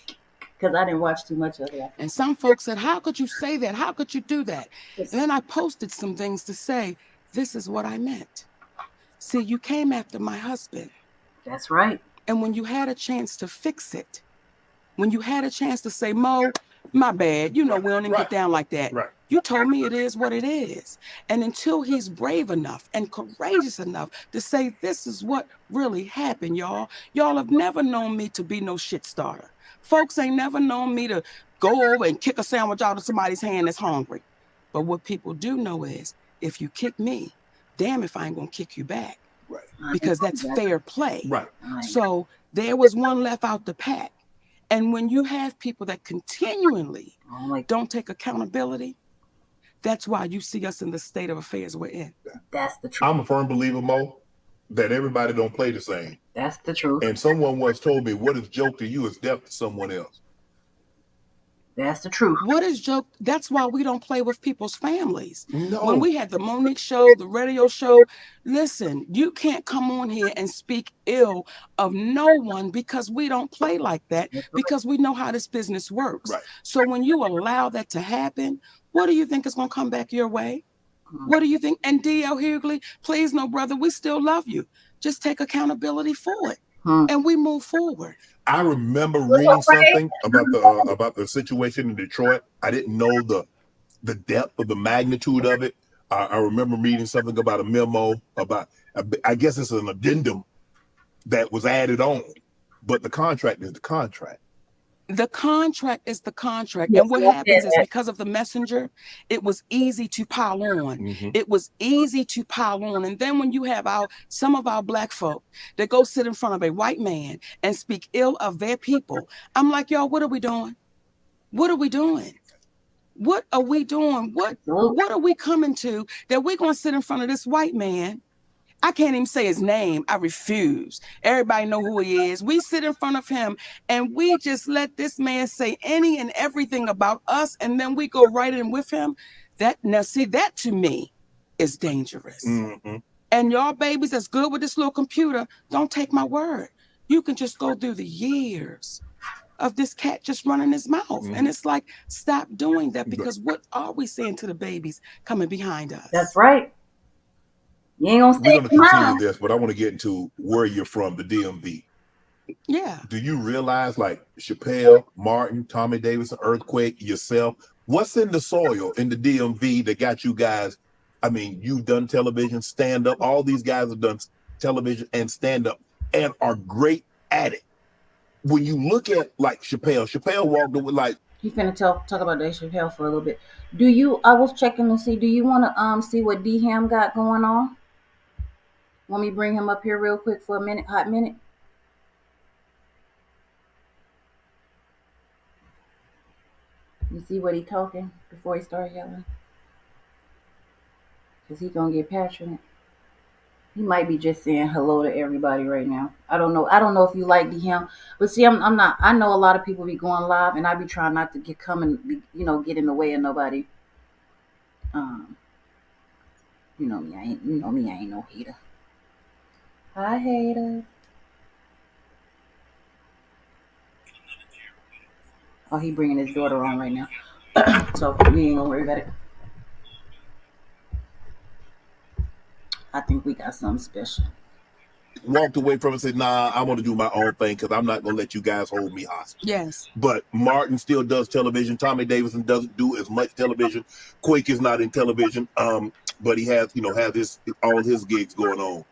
Because I didn't watch too much of it. And some folks said, how could you say that? How could you do that? And then I posted some things to say, this is what I meant. See, you came after my husband. That's right. And when you had a chance to fix it, when you had a chance to say, Mo, my bad, you know, we don't even get down like that. Right. You told me it is what it is. And until he's brave enough and courageous enough to say, this is what really happened, y'all. Y'all have never known me to be no shit starter. Folks ain't never known me to go over and kick a sandwich out of somebody's hand that's hungry. But what people do know is, if you kick me, damn if I ain't gonna kick you back. Right. Because that's fair play. Right. So there was one left out the pack. And when you have people that continually don't take accountability, that's why you see us in the state of affairs we're in. That's the truth. I'm a firm believer, Mo, that everybody don't play the same. That's the truth. And someone once told me, what is joke to you is death to someone else. That's the truth. What is joke? That's why we don't play with people's families. No. When we had the Monique show, the radio show, listen, you can't come on here and speak ill of no one because we don't play like that, because we know how this business works. Right. So when you allow that to happen, what do you think is going to come back your way? What do you think? And D.L. Hughley, please, no, brother, we still love you. Just take accountability for it. And we move forward. I remember reading something about the situation in Detroit. I didn't know the depth of the magnitude of it. I remember reading something about a memo about, I guess it's an addendum that was added on, but the contract is the contract. The contract is the contract. And what happens is because of the messenger, it was easy to pile on. It was easy to pile on. And then when you have some of our black folk that go sit in front of a white man and speak ill of their people, I'm like, y'all, what are we doing? What are we doing? What are we doing? What are we coming to that we're going to sit in front of this white man? I can't even say his name. I refuse. Everybody know who he is. We sit in front of him and we just let this man say any and everything about us, and then we go right in with him. That to me is dangerous. And y'all babies that's good with this little computer, don't take my word. You can just go through the years of this cat just running his mouth. And it's like, stop doing that, because what are we saying to the babies coming behind us? That's right. You ain't gonna stay. We're going to continue this, but I want to get into where you're from, the DMV. Yeah. Do you realize, like Chappelle, Martin, Tommy Davis, Earthquake, yourself, what's in the soil in the DMV that got you guys? I mean, you've done television, stand up. All these guys have done television and stand up and are great at it. When you look at like Chappelle walked away like, You finna talk about Dave Chappelle for a little bit. Do you? I was checking to see. Do you want to see what D Ham got going on? Want me to bring him up here real quick for a minute, hot minute? You see what he talking before he start yelling? Cause he gonna get passionate. He might be just saying hello to everybody right now. I don't know. I don't know if you like him, but see, I'm not. I know a lot of people be going live, and I be trying not to get in the way of nobody. You know me. I ain't no hater. Hi, hater. Oh, he bringing his daughter on right now, so we ain't gonna worry about it. I think we got something special. Walked away from it and said, nah, I want to do my own thing because I'm not going to let you guys hold me hostage. Yes. But Martin still does television. Tommy Davidson doesn't do as much television. Quake is not in television, but he has, has all his gigs going on.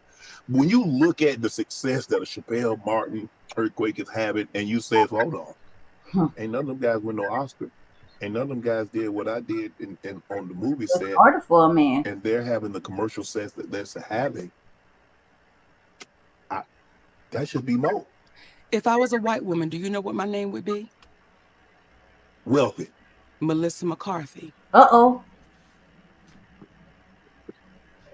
When you look at the success that a Chappelle, Martin, Earthquake is having, and you say, hold on, ain't none of them guys win no Oscar. Ain't none of them guys did what I did in on the movie set. Harder for a man. And they're having the commercial sets that they're having. That should be Mo. If I was a white woman, do you know what my name would be? Wealthy. Melissa McCarthy. Uh-oh.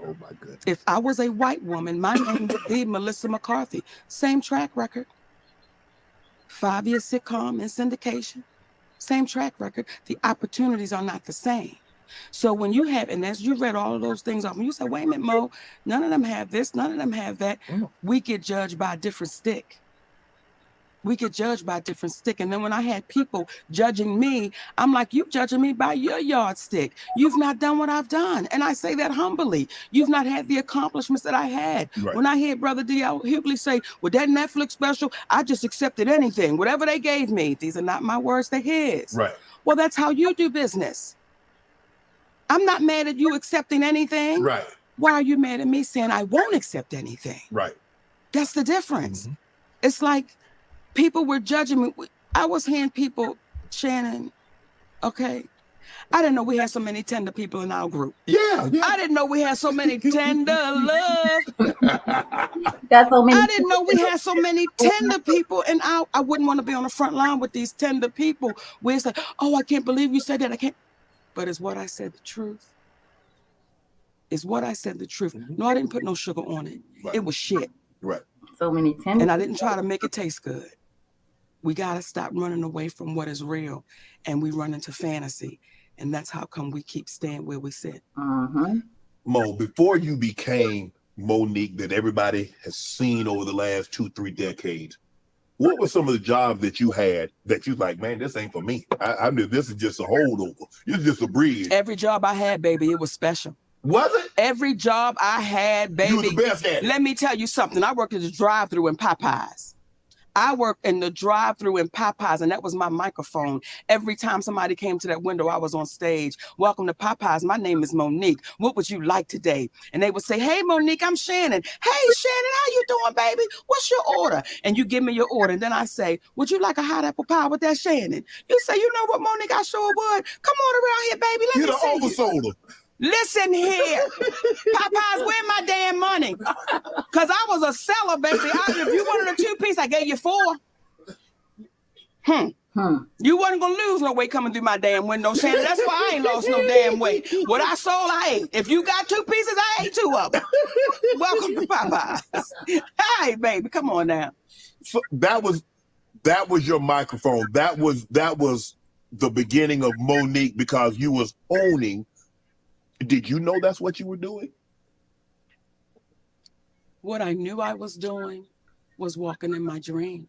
Oh, my goodness. If I was a white woman, my name would be Melissa McCarthy. Same track record. 5-year sitcom and syndication. Same track record. The opportunities are not the same. So when you have, and as you read all of those things off, and you say, wait a minute, Mo, none of them have this, none of them have that. We get judged by a different stick. We get judged by a different stick. And then when I had people judging me, I'm like, you judging me by your yardstick. You've not done what I've done. And I say that humbly. You've not had the accomplishments that I had. Right. When I heard Brother D.L. Hughley say, with that Netflix special, I just accepted anything, whatever they gave me. These are not my words, they're his. Right. Well, that's how you do business. I'm not mad at you accepting anything. Right. Why are you mad at me saying I won't accept anything? Right. That's the difference. It's like, people were judging me. I was hearing people, Shannon, okay, I didn't know we had so many tender people in our group. Yeah. I didn't know we had so many tender love. Got so many. I didn't know we had so many tender people, and I wouldn't want to be on the front line with these tender people where it's like, oh, I can't believe you said that. I can't. But it's what I said the truth. It's what I said the truth. No, I didn't put no sugar on it. Right. It was shit. Right. So many tender. And I didn't try to make it taste good. We got to stop running away from what is real, and we run into fantasy. And that's how come we keep staying where we sit. Mo, before you became Monique that everybody has seen over the last 2-3 decades, what were some of the jobs that you had that you like, man, this ain't for me? I mean, this is just a holdover. It's just a bridge. Every job I had, baby, it was special. Was it? Every job I had, baby. You were the best at it. Let me tell you something. I worked at the drive-thru in Popeyes. I worked in the drive-thru in Popeyes, and that was my microphone. Every time somebody came to that window, I was on stage. Welcome to Popeyes. My name is Monique. What would you like today? And they would say, hey, Monique, I'm Shannon. Hey, Shannon, how you doing, baby? What's your order? And you give me your order. And then I say, would you like a hot apple pie with that, Shannon? You say, you know what, Monique, I sure would. Come on around here, baby. Let me see you. You're the oversoulder. Listen here, Popeyes, where my damn money? Because I was a seller, baby. If you wanted a 2-piece, I gave you 4. You wasn't going to lose no weight coming through my damn window, Shannon. That's why I ain't lost no damn weight. What I sold, I ate. If you got 2 pieces, I ate 2 of them. Welcome to Popeyes. Hey, baby, come on now. So that was your microphone. That was the beginning of Monique because you was owning. Did you know that's what you were doing? What I knew I was doing was walking in my dream.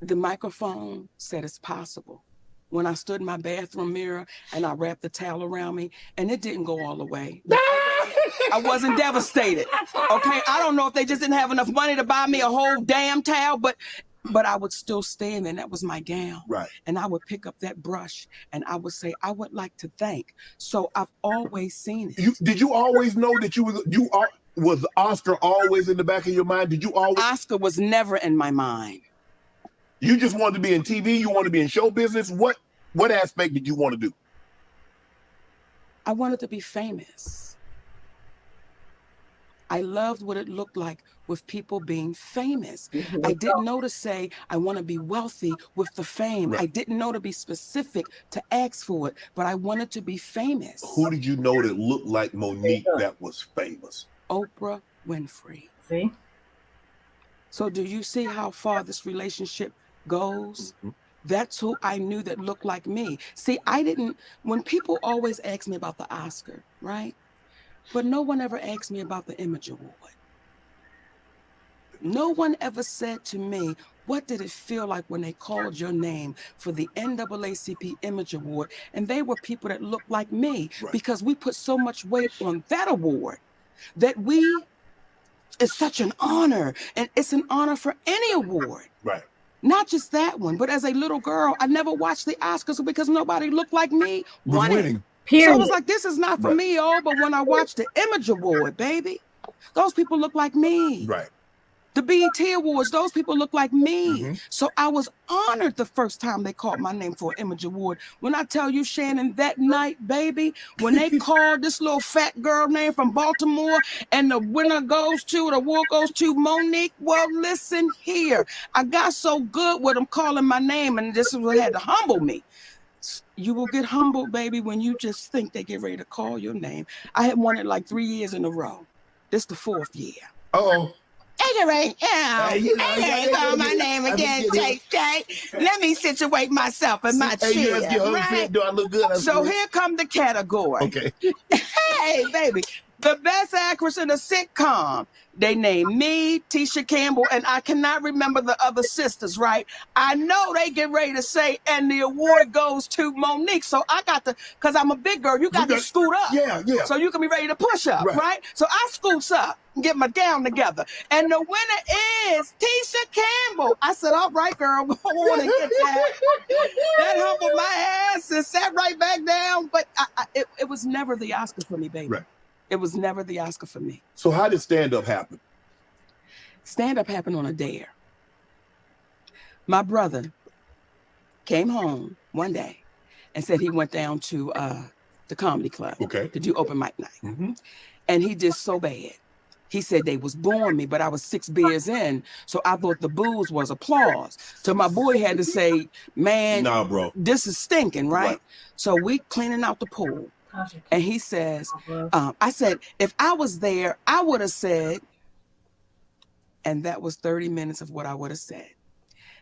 The microphone said it's possible. When I stood in my bathroom mirror and I wrapped the towel around me, and it didn't go all the way. I wasn't devastated. Okay, I don't know if they just didn't have enough money to buy me a whole damn towel, but I would still stand there, and that was my gown. Right. And I would pick up that brush and I would say, I would like to thank. So I've always seen it. Did you always know that was Oscar always in the back of your mind? Did you always? Oscar was never in my mind. You just wanted to be in TV? You wanted to be in show business? What aspect did you want to do? I wanted to be famous. I loved what it looked like with people being famous. I didn't know to say, I want to be wealthy with the fame. Right. I didn't know to be specific to ask for it, but I wanted to be famous. Who did you know that looked like Monique that was famous? Oprah Winfrey. See? So do you see how far this relationship goes? Mm-hmm. That's who I knew that looked like me. See, when people always ask me about the Oscar, right? But no one ever asked me about the Image Award. No one ever said to me, what did it feel like when they called your name for the NAACP Image Award? And they were people that looked like me, right, because we put so much weight on that award that it's such an honor, and it's an honor for any award. Right. Not just that one, but as a little girl, I never watched the Oscars because nobody looked like me winning. Period. So I was like, this is not for me, but when I watched the Image Award, baby, those people look like me. Right. The BET Awards, those people look like me. Mm-hmm. So I was honored the first time they called my name for an Image Award. When I tell you, Shannon, that night, baby, when they called this little fat girl name from Baltimore and the award goes to Monique, well, listen here. I got so good with them calling my name, and this is what had to humble me. You will get humbled, baby, when you just think they get ready to call your name. I had won it like 3 years in a row. This the 4th year. Uh-oh. Anyway, call my name again, Jay. Let me situate myself in my chair. Right? Do I look good? So here come the category. Okay. Hey, baby. The best actress in a sitcom. They named me, Tisha Campbell, and I cannot remember the other sisters, right? I know they get ready to say, and the award goes to Monique. So I got to, because I'm a big girl, you got to scoot up. Yeah. So you can be ready to push up, right? So I scoots up and get my gown together. And the winner is Tisha Campbell. I said, all right, girl, go on and get that. That humbled my ass and sat right back down. But it was never the Oscar for me, baby. Right. It was never the Oscar for me. So how did stand-up happen? Stand-up happened on a dare. My brother came home one day and said he went down to the comedy club to do open mic night. Mm-hmm. And he did so bad. He said they was booing me, but I was 6 beers in, so I thought the booze was applause. So my boy had to say, man, nah, bro, this is stinking, right? So we cleaning out the pool. And he says, I said, if I was there, I would have said, and that was 30 minutes of what I would have said.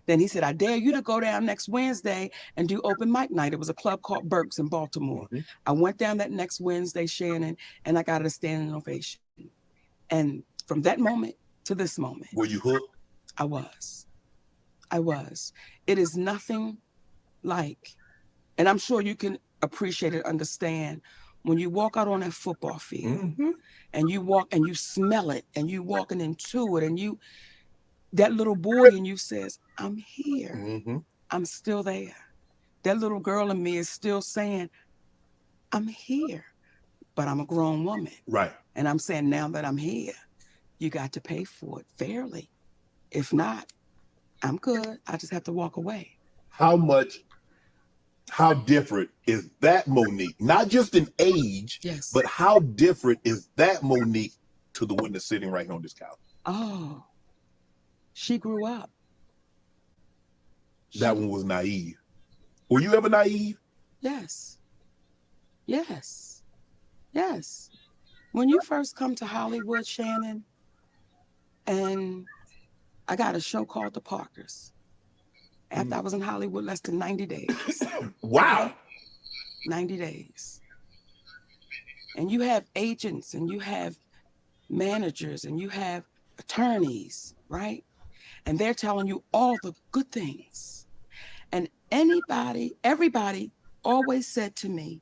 Then he said, I dare you to go down next Wednesday and do open mic night. It was a club called Burke's in Baltimore. Mm-hmm. I went down that next Wednesday, Shannon, and I got a standing ovation. And from that moment to this moment. Were you hooked? I was. It is nothing like, and I'm sure you can appreciate and understand when you walk out on that football field, mm-hmm, and you walk and you smell it and you walking into it and that little boy in you says, I'm here. Mm-hmm. I'm still there. That little girl in me is still saying, I'm here, but I'm a grown woman. Right. And I'm saying, now that I'm here, you got to pay for it fairly. If not, I'm good. I just have to walk away. How different is that Monique? Not just in age, yes, but how different is that Monique to the one that's sitting right on this couch? Oh, she grew up. That one was naive. Were you ever naive? Yes. When you first come to Hollywood, Shannon, and I got a show called The Parkers. After I was in Hollywood less than 90 days. Wow. 90 days. And you have agents and you have managers and you have attorneys, right? and they're telling you all the good things. And everybody always said to me,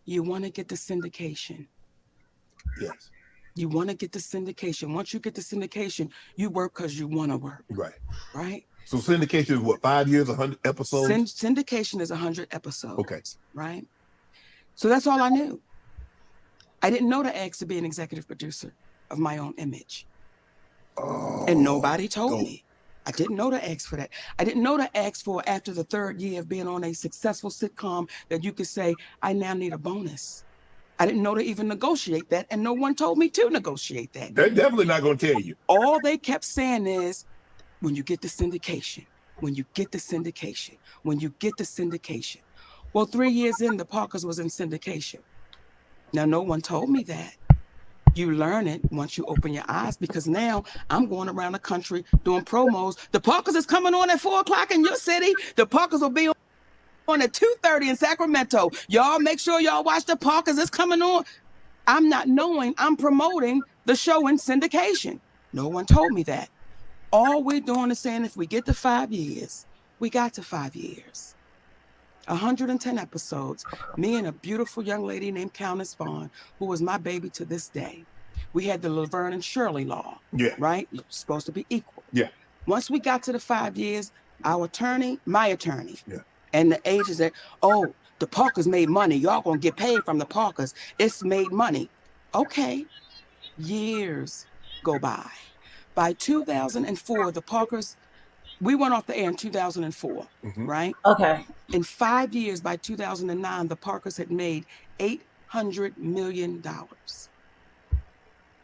you want to get the syndication. Yes. You want to get the syndication. Once you get the syndication, you work because you want to work. Right. Right? So syndication is what, 5 years, 100 episodes? Syndication is 100 episodes. Okay. Right? So that's all I knew. I didn't know to ask to be an executive producer of my own image. Oh, and nobody told me. I didn't know to ask for that. I didn't know to ask for after the 3rd year of being on a successful sitcom that you could say, I now need a bonus. I didn't know to even negotiate that, and no one told me to negotiate that. They're definitely not going to tell you. All they kept saying is, when you get the syndication, when you get the syndication, when you get the syndication. Well, 3 years in, the Parkers was in syndication. Now, no one told me that. You learn it once you open your eyes, because now I'm going around the country doing promos. The Parkers is coming on at 4 o'clock in your city. The Parkers will be on at 2:30 in Sacramento. Y'all make sure y'all watch the Parkers. It's coming on. I'm not knowing I'm promoting the show in syndication. No one told me that. All we're doing is saying if we get to 5 years, we got to 5 years. 110 episodes, me and a beautiful young lady named Countess Vaughn, who was my baby to this day. We had the Laverne and Shirley law, right? You're supposed to be equal. Yeah. Once we got to the 5 years, my attorney, and the agents said, oh, the Parkers made money. Y'all gonna get paid from the Parkers. It's made money. Okay, years go by. By 2004, the Parkers, we went off the air in 2004, right? Okay. In 5 years, by 2009, the Parkers had made $800 million.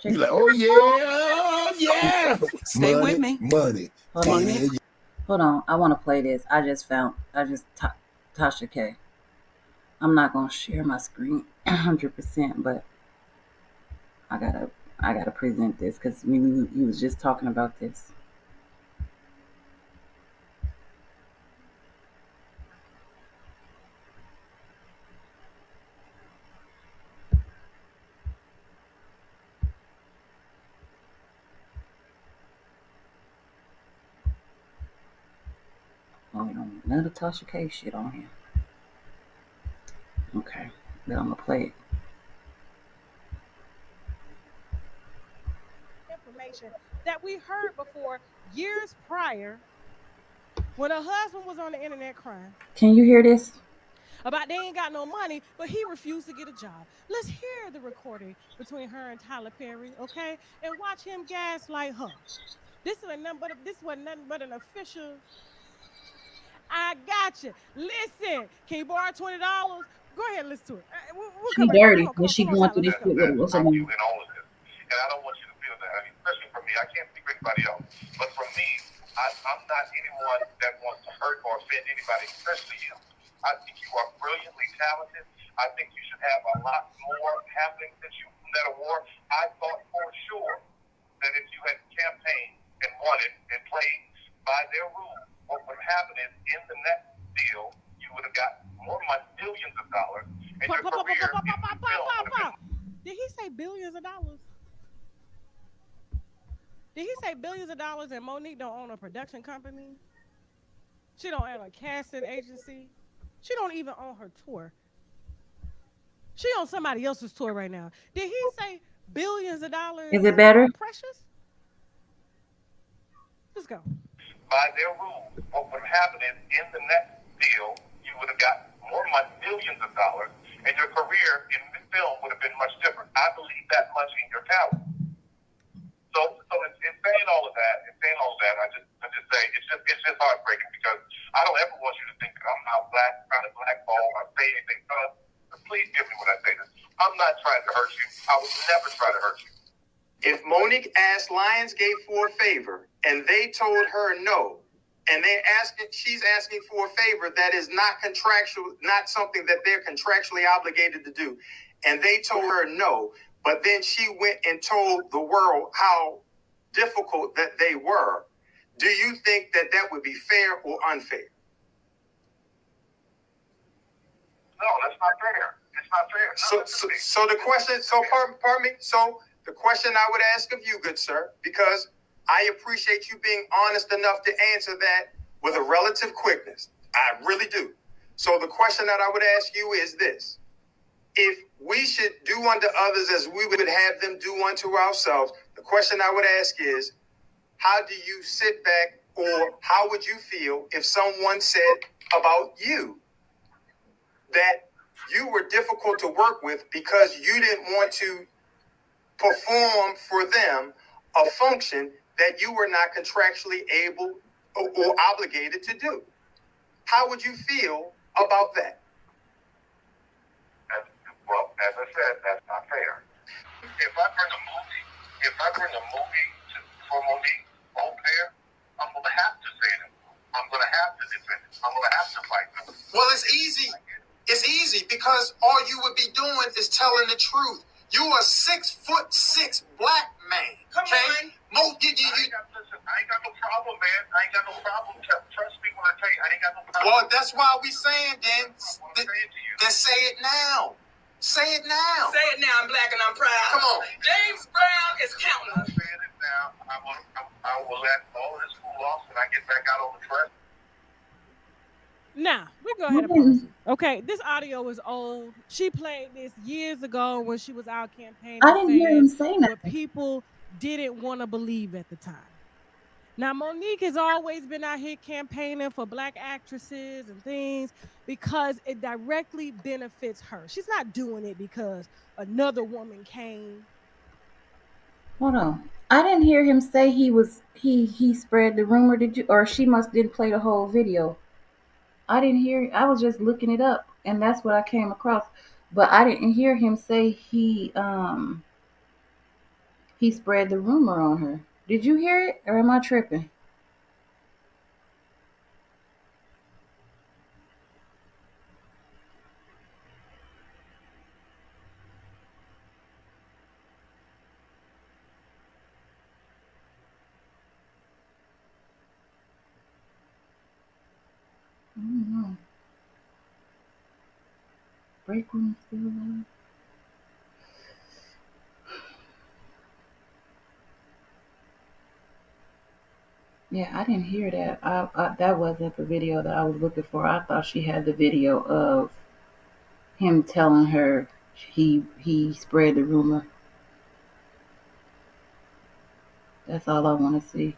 You're like, oh, yeah. Stay money, with me. Money. Hold on. I want to play this. Tasha K. I'm not going to share my screen 100%, but I gotta present this because we was just talking about this. Hold on, another Tasha K shit on here. Okay, then I'm gonna play it. Information that we heard before years prior when her husband was on the internet crying. Can you hear this? About they ain't got no money, but he refused to get a job. Let's hear the recording between her and Tyler Perry, okay? And watch him gaslight her. This wasn't nothing but an official. I got you. Listen, can you borrow $20? Go ahead and listen to it. We'll She come right back. dirty when she going through this shit with someone. In all of this. And I don't want you to feel that. I mean, especially for me, I can't speak for anybody else. But for me, I'm not anyone that wants to hurt or offend anybody, especially you. I think you are brilliantly talented. I think you should have a lot more happening since you led a war. I thought for sure that if you had campaigned and won it and played by their rules, what would happen is in the next deal, you would have got more money, billions of dollars, and your career in film. Did he say billions of dollars? Did he say billions of dollars and Monique don't own a production company? She don't own a casting agency. She don't even own her tour. She on somebody else's tour right now. Did he say billions of dollars? Is it better? Precious? Let's go. By their rules, what would happen is in the next deal, you would have got more money, billions of dollars, and your career in the film would have been much different. I believe that much in your talent. So in saying all of that, I just say it's just heartbreaking because I don't ever want you to think that I'm not trying to blackball or say anything. Please give me when I say this. I'm not trying to hurt you. I would never try to hurt you. If Monique asked Lionsgate for a favor and they told her no, and she's asking for a favor that is not contractual, not something that they're contractually obligated to do, and they told her no, but then she went and told the world how difficult that they were, do you think that would be fair or unfair? No, that's not fair. It's not fair. So the question, pardon me. So the question I would ask of you, good sir, because I appreciate you being honest enough to answer that with a relative quickness. I really do. So the question that I would ask you is this. If we should do unto others as we would have them do unto ourselves, the question I would ask is, how do you sit back, or how would you feel if someone said about you that you were difficult to work with because you didn't want to perform for them a function that you were not contractually able or obligated to do? How would you feel about that? Well, as I said, that's not fair. If I bring a movie for Monique au pair, I'm gonna have to say it. I'm gonna have to defend it. I'm gonna have to fight them. Well, it's easy. It's easy because all you would be doing is telling the truth. You are 6'6" black man. Come okay? on. Listen, I ain't got no problem, man. I ain't got no problem. Trust me when I tell you, I ain't got no problem. Well, that's why we saying then. Then say it now. Say it now. Say it now. I'm black and I'm proud. Come on. James Brown is counting. I'm saying it now. I will let all this cool off when I get back out on the track. Now, we go ahead and pause it. Okay, this audio is old. She played this years ago when she was out campaigning. I didn't hear him say that. What people didn't want to believe at the time. Now, Monique has always been out here campaigning for black actresses and things because it directly benefits her. She's not doing it because another woman came. Hold on. I didn't hear him say he spread the rumor. Did you? Or she didn't play the whole video. I didn't hear. I was just looking it up, and that's what I came across. But I didn't hear him say he spread the rumor on her. Did you hear it, or am I tripping? I don't know. Break room still alive? Yeah, I didn't hear that. That wasn't the video that I was looking for. I thought she had the video of him telling her he spread the rumor. That's all I want to see.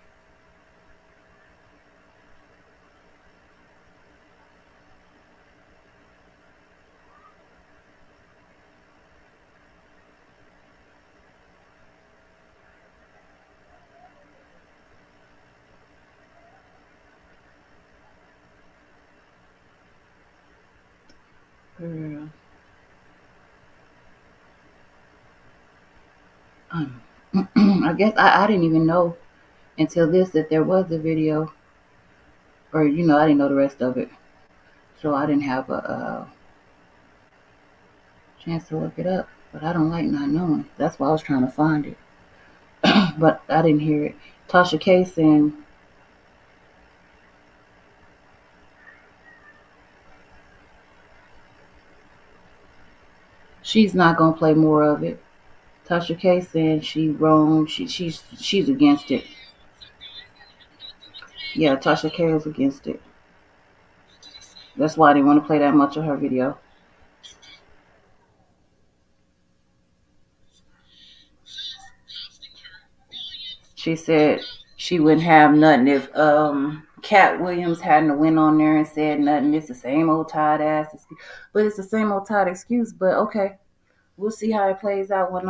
Girl. I guess I didn't even know until this that there was a video, or I didn't know the rest of it, so I didn't have a chance to look it up. But I don't like not knowing. That's why I was trying to find it, but I didn't hear it. Tasha K saying she's not gonna play more of it. Tasha K saying she wrong. She's against it. Yeah, Tasha K was against it. That's why I didn't want to play that much of her video. She said she wouldn't have nothing if Cat Williams hadn't went on there and said nothing. It's the same old tired ass excuse. But it's the same old tired excuse. But okay, we'll see how it plays out when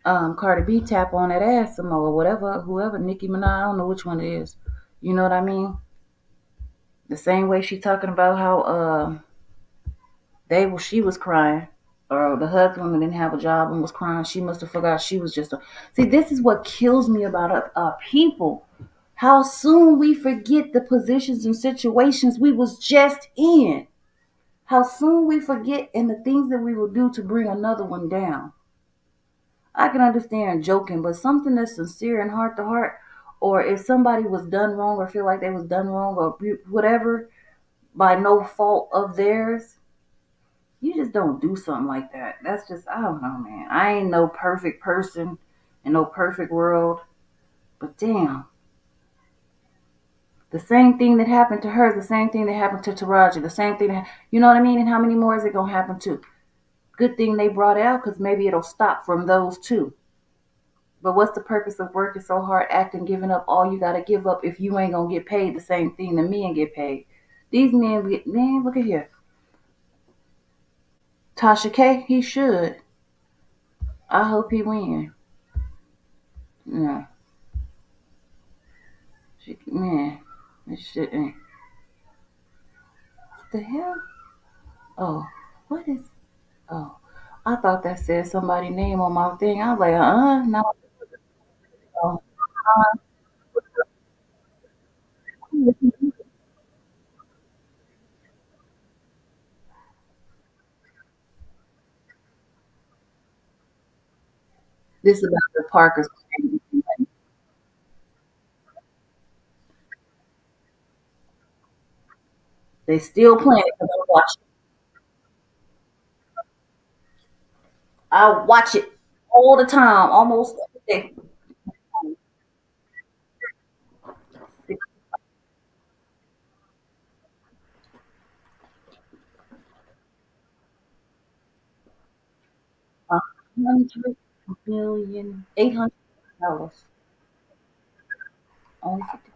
Cardi B tap on that ass some more, or whatever, whoever, Nicki Minaj, I don't know which one it is. You know what I mean? The same way she talking about how she was crying, or the husband didn't have a job and was crying. She must have forgot she was just a. See, this is what kills me about people. How soon we forget the positions and situations we was just in. How soon we forget and the things that we will do to bring another one down. I can understand joking, but something that's sincere and heart to heart, or if somebody was done wrong or feel like they was done wrong or whatever by no fault of theirs, you just don't do something like that. That's just, I don't know, man. I ain't no perfect person in no perfect world. But damn, the same thing that happened to her, the same thing that happened to Taraji, the same thing that, you know what I mean? And how many more is it going to happen to? Good thing they brought it out because maybe it'll stop from those two. But what's the purpose of working so hard, acting, giving up all you got to give up if you ain't going to get paid the same thing the men get paid? These men get, man, look at here. Tasha K, he should. I hope he win. Yeah, man, this shit ain't. What the hell? Oh, what is? Oh, I thought that said somebody's name on my thing. I was like, no. Oh, this is about the Parkers. They still playing it because I watch it. I watch it all the time, almost every day. 100,800,000. Only 50.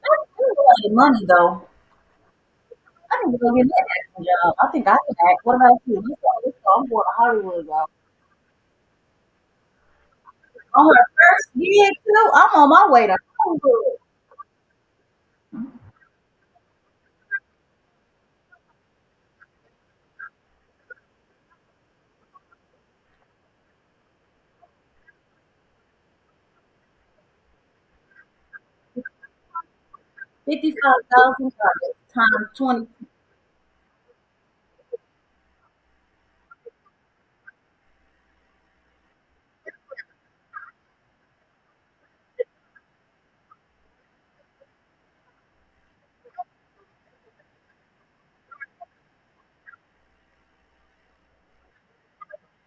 That's a lot of money, though. I need to go get that acting job. I think I can act. What about you? Let's go. Let's go. I'm going to Hollywood, y'all. On her first year, too. I'm on my way to Hollywood. $55,000 times 20.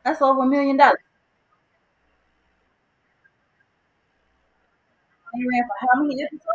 That's over $1 million. They ran for how many episodes?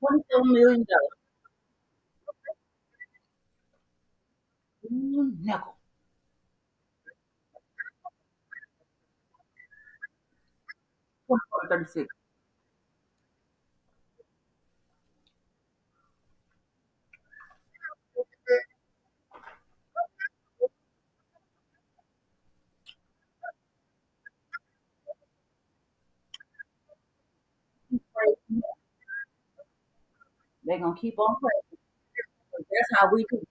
$24 million. Nickel. 36. They're gonna keep on playing. That's how we do.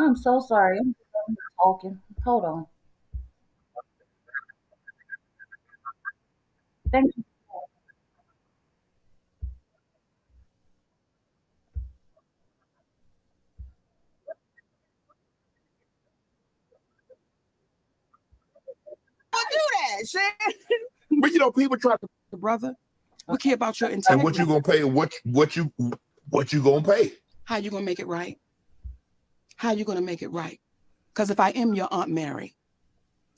I'm so sorry. I'm talking. Hold on. Thank you. Do that, Shannon. But you know, people try to. Brother, we care about your And integrity. what you gonna pay? What you gonna pay? How you gonna make it right? How you gonna make it right? Because if I am your Aunt Mary,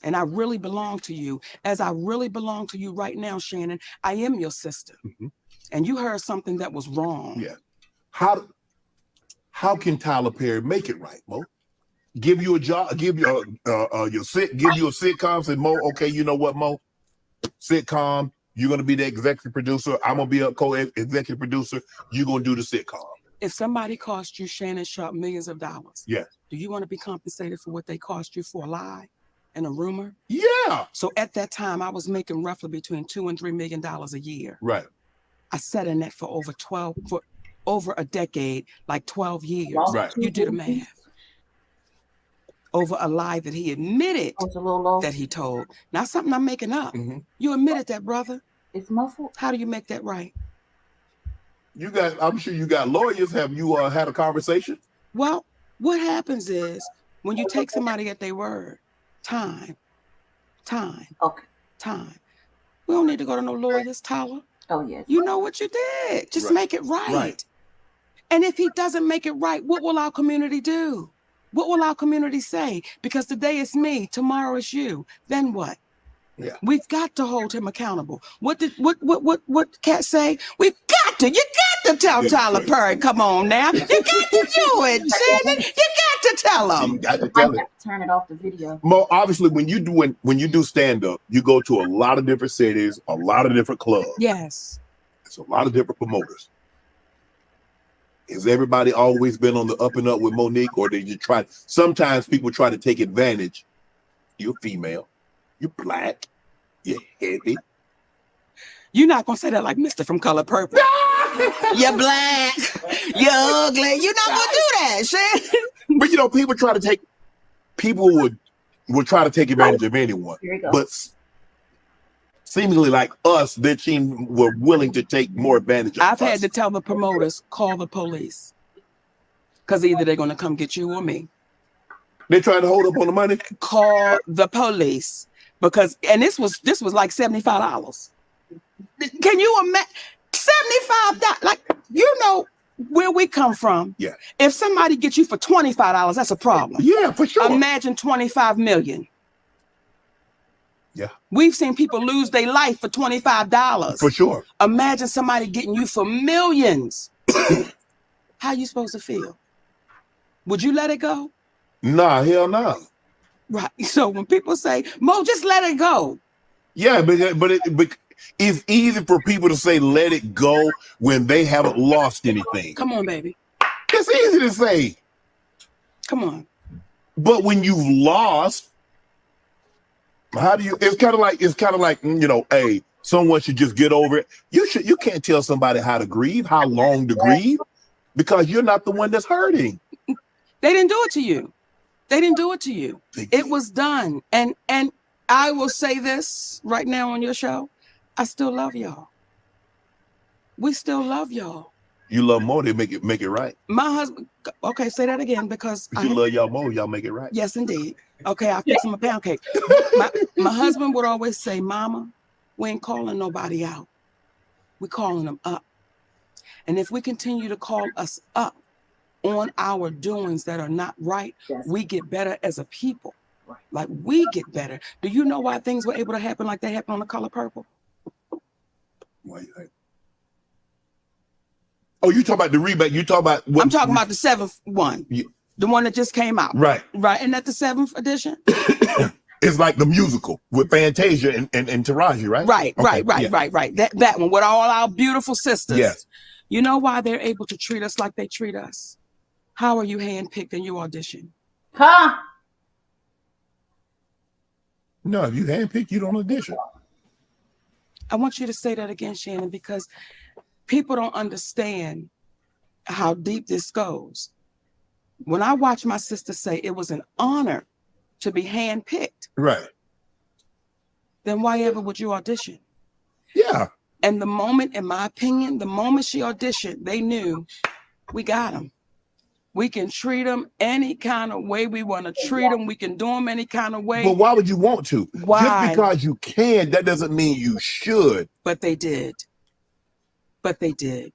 and I really belong to you, as I really belong to you right now, Shannon, I am your sister. And you heard something that was wrong. Yeah. How can Tyler Perry make it right, Mo? Give you a job, give you give you a sitcom, say, Mo, okay, you know what, Mo? Sitcom, you're gonna be the executive producer. I'm gonna be a co-executive producer. You're gonna do the sitcom. If somebody cost you, Shannon Sharp, millions of dollars, yeah, do you want to be compensated for what they cost you for a lie and a rumor? Yeah. So at that time, I was making roughly between $2 and $3 million a year. Right. I sat in that for over a decade, like 12 years. Right. You do the math. Over a lie that he admitted that he told. Not something I'm making up. You admitted that, brother. It's muffled. How do you make that right? I'm sure you got lawyers. Have you had a conversation? Well, what happens is when you take somebody at their word, time. Okay. Time. We don't need to go to no lawyers, Tyler. Oh, yes. You know what you did. Just make it right. And if he doesn't make it right, what will our community do? What will our community say? Because today it's me, tomorrow it's you. Then what? Yeah. We've got to hold him accountable. What Cat say? You got to tell Tyler Perry, come on now. You got to do it, Shannon. You got to tell him. You got to tell him. Turn it off the video. Mo, obviously, when you do stand-up, you go to a lot of different cities, a lot of different clubs. Yes. It's a lot of different promoters. Has everybody always been on the up and up with Monique, or did you try? Sometimes people try to take advantage. You're female. You're black. You're heavy. You're not gonna say that like Mr. from Color Purple. You're black. You're ugly. You're not gonna do that, Shannon. But you know, people would try to take advantage of anyone. Here you go. But seemingly like us, their team were willing to take more advantage of I've us. had to tell the promoters, call the police. Because either they're going to come get you or me. They trying to hold up on the money? Call the police. Because, and this was like $75. Can you imagine? $75, like, you know where we come from. Yeah. If somebody gets you for $25, that's a problem. Yeah, for sure. Imagine 25 million. Yeah. We've seen people lose their life for $25. For sure. Imagine somebody getting you for millions. How you supposed to feel? Would you let it go? Nah, hell no. Right. So when people say, Mo, just let it go. Yeah, but it's easy for people to say let it go when they haven't lost anything. Come on, baby. It's easy to say. Come on. But when you've lost, how do you? It's kind of like you know, hey, someone should just get over it. You can't tell somebody how to grieve, how long to grieve, because you're not the one that's hurting. They didn't do it to you. They didn't do it to you. It was done. And I will say this right now on your show. I still love y'all. We still love y'all. You love Mo, they make it right. My husband, okay, say that again because you love y'all Mo, y'all make it right. Yes, indeed. Okay, I'll fix him a pound cake. My husband would always say, Mama, we ain't calling nobody out. We're calling them up. And if we continue to call us up on our doings that are not right, we get better as a people. Right. Like we get better. Do you know why things were able to happen like they happened on The Color Purple? Why you think? Oh, you talk about the rebate. You talk about what? I'm talking about the 7th one. Yeah. The one that just came out. Right. Right. And that the 7th edition? It's like the musical with Fantasia and Taraji, right? Right, Okay, right. That one with all our beautiful sisters. Yes. You know why they're able to treat us like they treat us? How are you handpicked and you audition? Huh? No, if you handpicked, you don't audition. I want you to say that again, Shannon, because people don't understand how deep this goes. When I watched my sister say it was an honor to be handpicked, Right. then why ever would you audition? Yeah. And the moment, in my opinion, the moment she auditioned, they knew we got them. We can treat them any kind of way we want to treat them. We can do them any kind of way. But why would you want to? Why? Just because you can, that doesn't mean you should. But they did. But they did.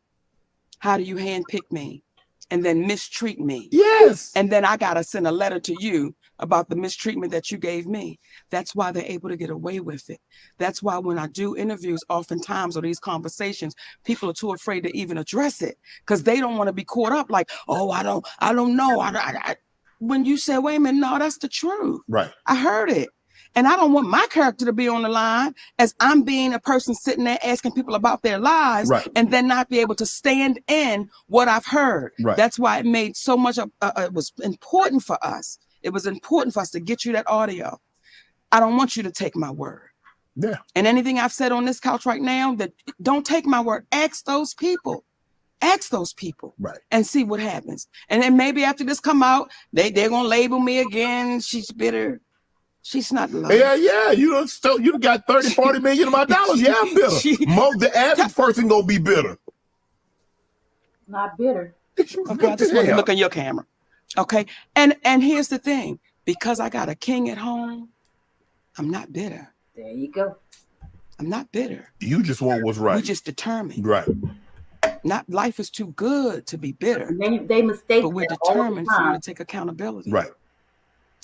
How do you handpick me and then mistreat me? Yes. And then I got to send a letter to you about the mistreatment that you gave me. That's why they're able to get away with it. That's why when I do interviews, oftentimes, or these conversations, people are too afraid to even address it because they don't want to be caught up like, oh, I don't know. When you say, wait a minute, no, that's the truth. Right. I heard it. And I don't want my character to be on the line as I'm being a person sitting there asking people about their lives, right, and then not be able to stand in what I've heard. Right. That's why it made so much of it was important for us. It was important for us to get you that audio. I don't want you to take my word. Yeah. And anything I've said on this couch right now, that don't take my word. Ask those people. Ask those people. Right. And see what happens. And then maybe after this come out, they're gonna label me again. She's bitter. She's not loved. Yeah. You got 30, 40 million of my dollars. Yeah, I'm bitter. The average person gonna be bitter. Not bitter. Okay, I just want to look in your camera. Okay. And here's the thing. Because I got a king at home, I'm not bitter. There you go. I'm not bitter. You just want what's right. We just determined. Right. Not life is too good to be bitter. They mistake. But we're determined for you to take accountability. Right.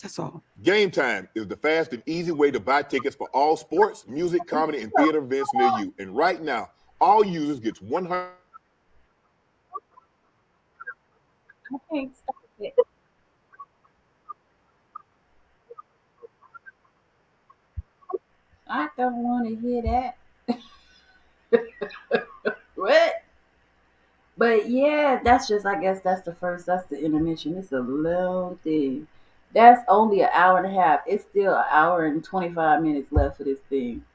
That's all. Game Time is the fast and easy way to buy tickets for all sports, music, comedy, and theater events near you. And right now, all users gets 100. I can't stop it. I don't want to hear that. What? But yeah, that's just, I guess that's the intermission. It's a long thing. That's only an hour and a half. It's still an hour and 25 minutes left for this thing.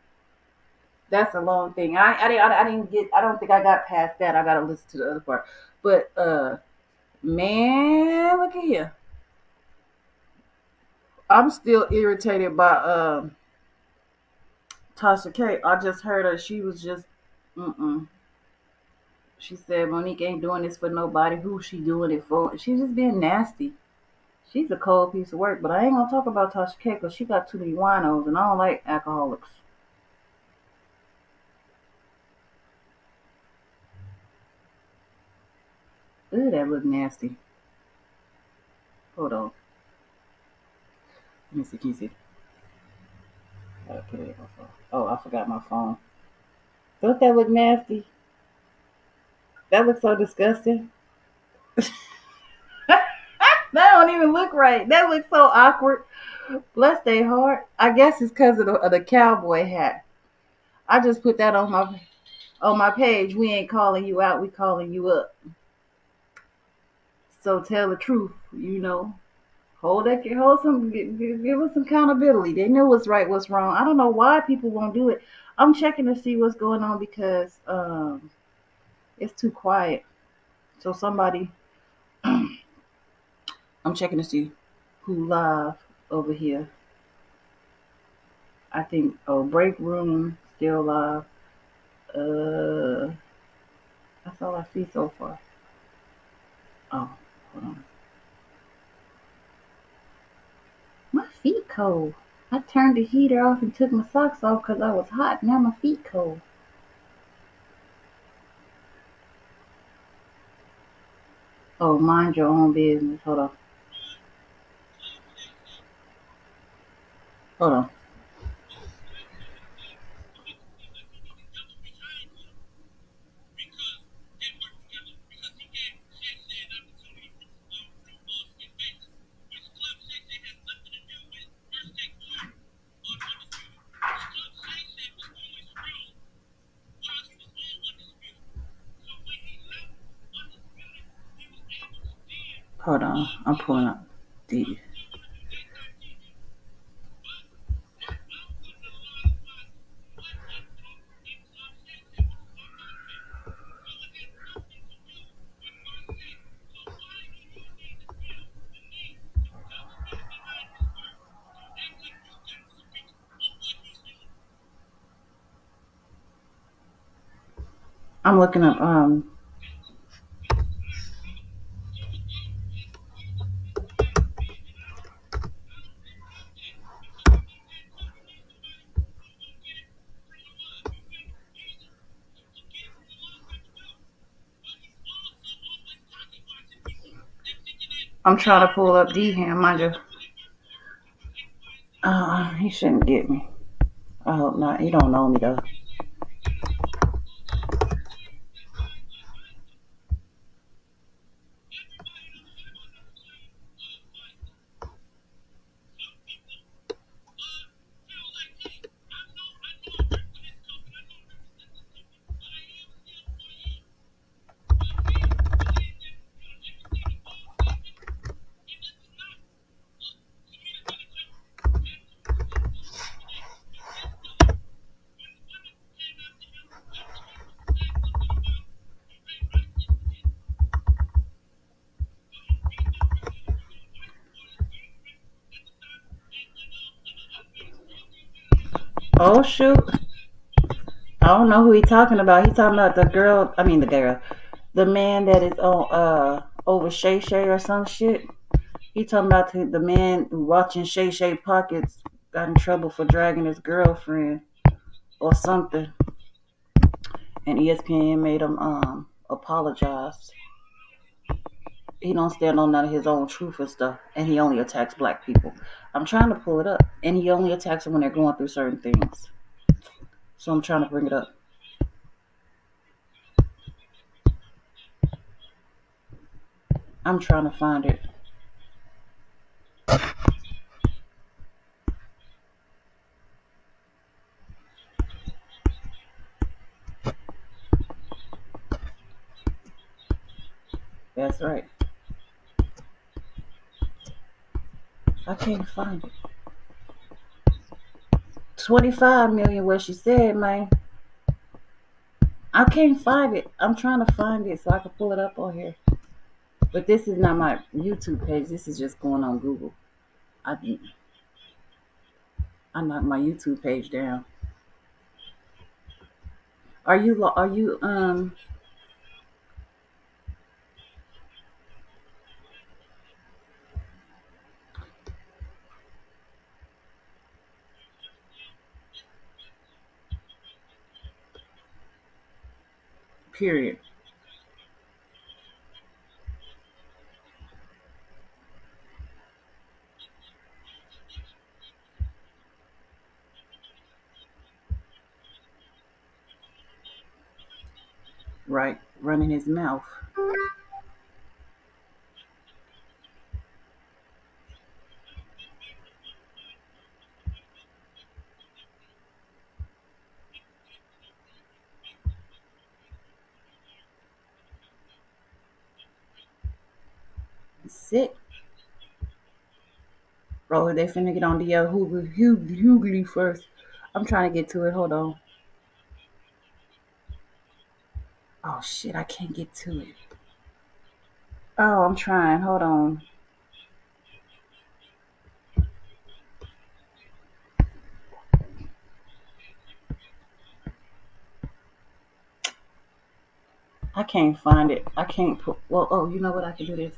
That's a long thing. I didn't get, I don't think I got past that. I got to listen to the other part. But, man, look at here. I'm still irritated by, Tasha K. I just heard her. She was just, She said Monique ain't doing this for nobody. Who she doing it for? She's just being nasty. She's a cold piece of work. But I ain't gonna talk about Tasha K because she got too many winos, and I don't like alcoholics. Ooh, that look nasty. Hold on. Let me see. Can you see? I gotta put it in my phone. Oh, I forgot my phone. Don't that look nasty? That looks so disgusting. That don't even look right. That looks so awkward. Bless their heart. I guess it's because of the cowboy hat. I just put that on my page. We ain't calling you out. We calling you up. So tell the truth. Hold some. Give us some accountability. They know what's right, what's wrong. I don't know why people won't do it. I'm checking to see what's going on because it's too quiet. So somebody. I'm checking to see who live over here. I think, Break Room still live. That's all I see so far. Oh, hold on. My feet cold. I turned the heater off and took my socks off because I was hot. Now my feet cold. Oh, mind your own business. Hold on. Hold on. Hold on. I'm pulling up the. I'm looking up. I'm trying to pull up D-Ham. Mind you. He shouldn't get me. I hope not. He don't know me though. Oh shoot. I don't know who he talking about. He talking about the girl. I mean the girl. The man that is on over Shay Shay or some shit. He talking about the man who watching Shay Shay pockets got in trouble for dragging his girlfriend or something, and ESPN made him apologize. He don't stand on none of his own truth and stuff, and he only attacks black people. I'm trying to pull it up, and he only attacks them when they're going through certain things. So I'm trying to bring it up. I'm trying to find it. That's right. I can't find it. 25 million, what she said, man. I can't find it. I'm trying to find it so I can pull it up on here. But this is not my YouTube page. This is just going on Google. I knocked my YouTube page down. Are you period. Right, running his mouth. Sick. Bro, they finna get on the Hughley first. I'm trying to get to it. Hold on. Oh shit, I can't get to it. Oh, I'm trying. Hold on. I can't find it. I can't put. Well, oh, you know what? I can do this.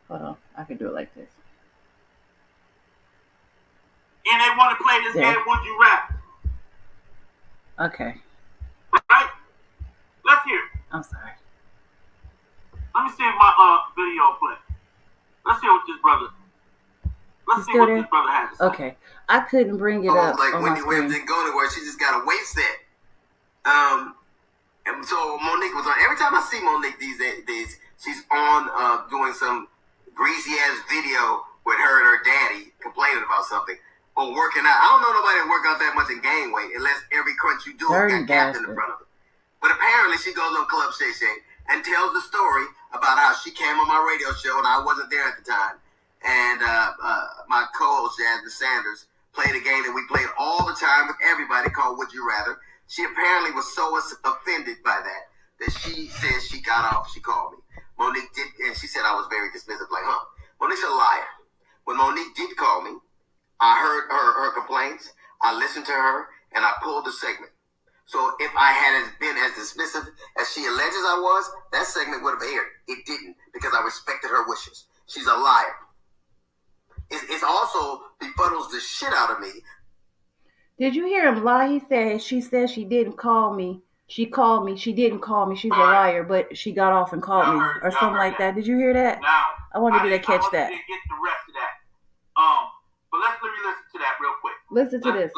Hold on. I can do it like this. And they want to play this game, Would You Rather? Okay. Right? Let's hear it. I'm sorry. Let me see if my video play. Let's hear what this brother. Let's see what this brother has to say. Okay. I couldn't bring it up Like on Wendy my Williams screen. didn't go anywhere. She just got a weight set. And so Monique was on. Every time I see Monique these days, she's on doing some greasy ass video with her and her daddy complaining about something or working out. I don't know nobody that work out that much and gain weight unless every crunch you do got Captain in front of it. But apparently she goes on Club Shay Shay and tells the story about how she came on my radio show and I wasn't there at the time. And my co-host Jasmine Sanders played a game that we played all the time with everybody called Would You Rather. She apparently was so offended by that she said she got off. She called me. Monique did, and she said I was very dismissive, like, huh? Monique's a liar. When Monique did call me, I heard her complaints. I listened to her, and I pulled the segment. So if I had been as dismissive as she alleges I was, that segment would have aired. It didn't, because I respected her wishes. She's a liar. It's also befuddles the shit out of me. Did you hear him lie? He said she didn't call me. She called me. She didn't call me. She's a liar, but she got off and called me or something like that. Did you hear that? Now, I wanted to catch that. I get the rest of that. But let's re-listen to that real quick. Listen to this.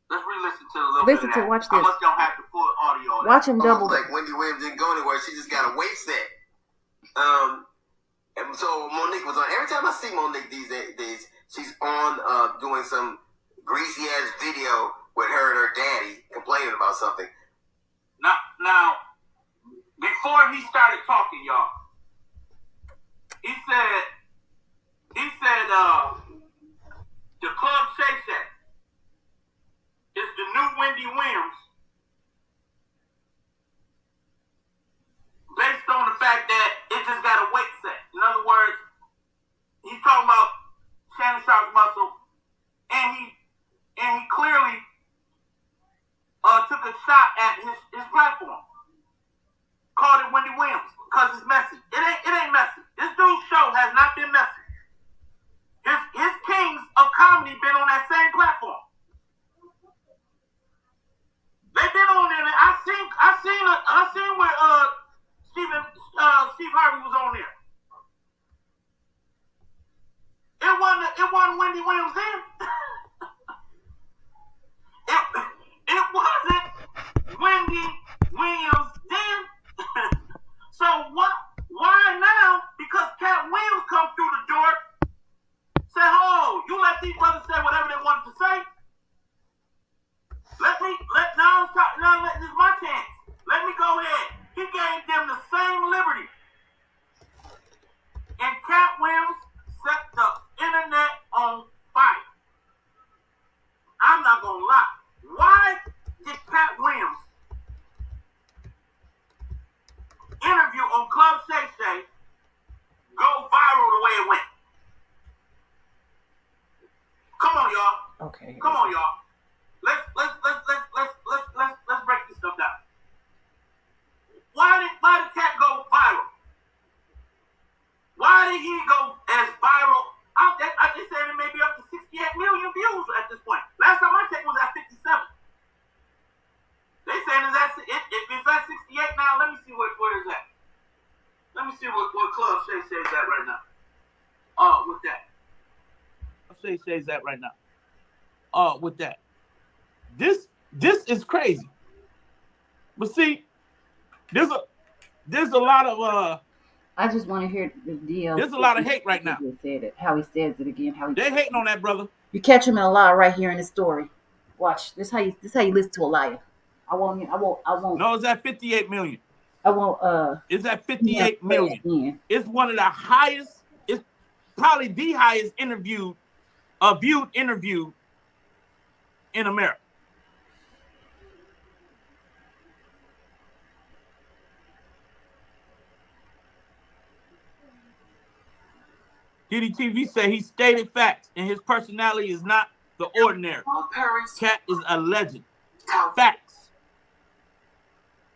Let's re-listen to a little bit of that. Watch this. I must don't have the full audio. Watch him double. Like Wendy Williams didn't go anywhere. She just got a weight set. And so Monique was on. Every time I see Monique these days, she's on doing some greasy ass video with her and her daddy complaining about something. Now, before he started talking, y'all, he said the Club Shay Shay is the new Wendy Williams, based on the fact that it just got a weight set. In other words, he's talking about Shannon Sharp's muscle, and he clearly took a shot at his platform. Called it Wendy Williams because it's messy. It ain't messy. This dude's show has not been messy. His kings of comedy been on that same platform. They've been on there. I seen where Steve Harvey was on there. It wasn't Wendy Williams then. It wasn't Wendy Williams then. So what? Why now? Because Cat Williams come through the door, say, "Oh, you let these brothers say whatever they wanted to say. Now this is my chance. Let me go ahead." He gave them the same liberty, and Cat Williams set the internet on fire. I'm not gonna lie. Why did Cat Williams interview on Club Shay Shay go viral the way it went? Come on, y'all. Okay. Come on, y'all. Let's break this stuff down. Why did Cat go viral? Why did he go as viral? I just said it may be up to 68 million views at this point. Last time I checked was at 57. They saying if it's at 68 now, let me see where it's at. Let me see what Club Shay Shay's at right now. With that. Shay Shay's at right now. With that. This is crazy. But see, there's a lot of I just want to hear the deal. There's a lot of hate right now. How he says it again. They hating on that brother. You catch him in a lie right here in the story. Watch. This how you listen to a liar. I won't. No, it's at 58 million. I won't. It's at 58 million. It's one of the highest. It's probably the highest viewed interview in America. DDTV said he stated facts, and his personality is not the ordinary. Cat is a legend. Facts.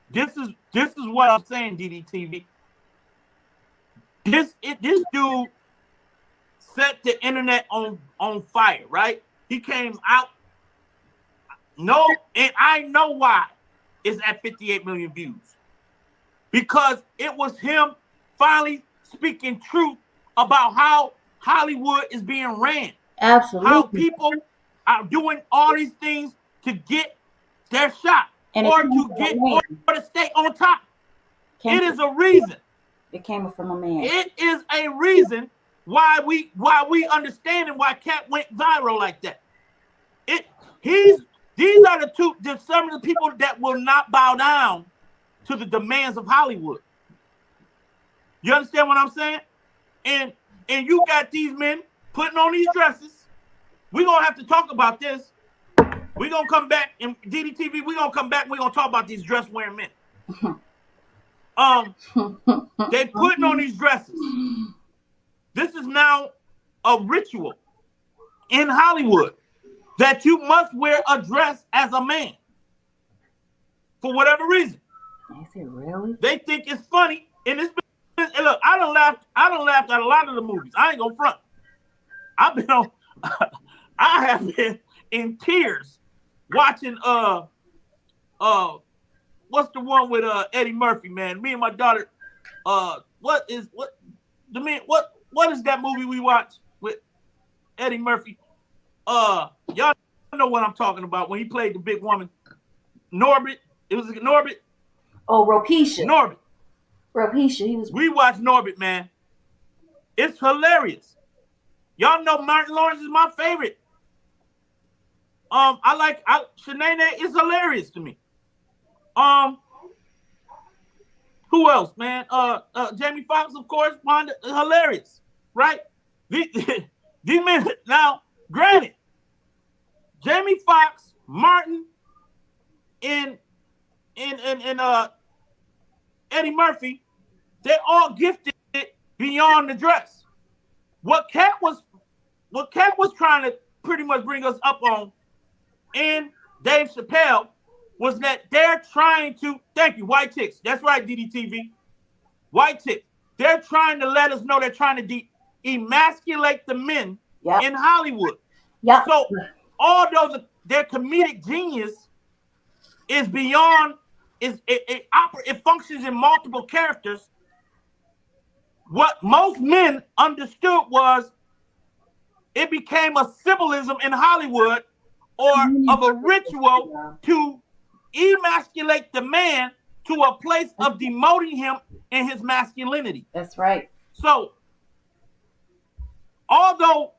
This is what I'm saying, DDTV. This dude set the internet on fire, right? He came out. No, and I know why it's at 58 million views. Because it was him finally speaking truth about how Hollywood is being ran. Absolutely. How people are doing all these things to get their shot or to stay on top. It is a reason. It came from a man. It is a reason why we understand and why Cat went viral like that. These are some of the people that will not bow down to the demands of Hollywood. You understand what I'm saying? And you got these men putting on these dresses. We're gonna have to talk about this. We're gonna come back in DDTV. We're gonna come back and we're gonna talk about these dress wearing men. They putting on these dresses. This is now a ritual in Hollywood that you must wear a dress as a man. for whatever reason. Is it really? They think it's funny, and it's been. And look, I done laughed at a lot of the movies. I ain't gonna front. I've been on. I have been in tears watching. What's the one with Eddie Murphy, man? Me and my daughter. What is that movie we watched with Eddie Murphy? Y'all know what I'm talking about when he played the big woman. Norbit. It was Norbit. Oh, Ropecia. Norbit. Ropecia. We watched Norbit, man. It's hilarious. Y'all know Martin Lawrence is my favorite. Shanae is hilarious to me. Who else, man? Jamie Foxx, of course, Wanda, hilarious, right? The men now, granted, Jamie Foxx, Martin, and Eddie Murphy, they all gifted beyond the dress. What Cat was trying to pretty much bring us up on, and Dave Chappelle, was that they're trying to, thank you, white chicks. That's right, DDTV. White chicks. They're trying to let us know they're trying to emasculate the men in Hollywood. Yep. So although their comedic genius is beyond, it functions in multiple characters, what most men understood was it became a symbolism in Hollywood or of a ritual to emasculate the man to a place of demoting him in his masculinity. That's right. So, although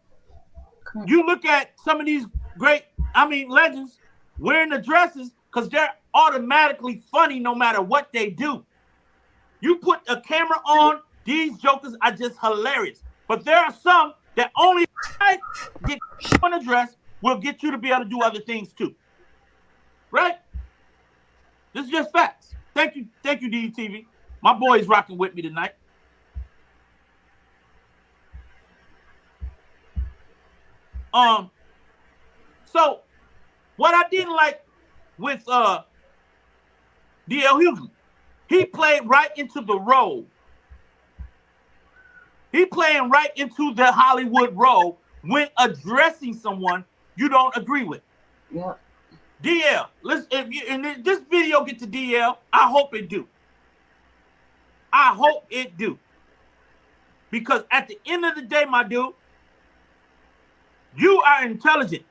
you look at some of these legends wearing the dresses because they're automatically funny no matter what they do. You put a camera on, these jokers are just hilarious. But there are some that only get on a dress will get you to be able to do other things too. Right? This is just facts. Thank you, DDTV. My boy's rocking with me tonight. So what I didn't like with D.L. Hughley, he played right into the role. He playing right into the Hollywood role when addressing someone you don't agree with. Yeah. DL, if this video get to DL, I hope it do. I hope it do. Because at the end of the day, my dude, you are intelligent.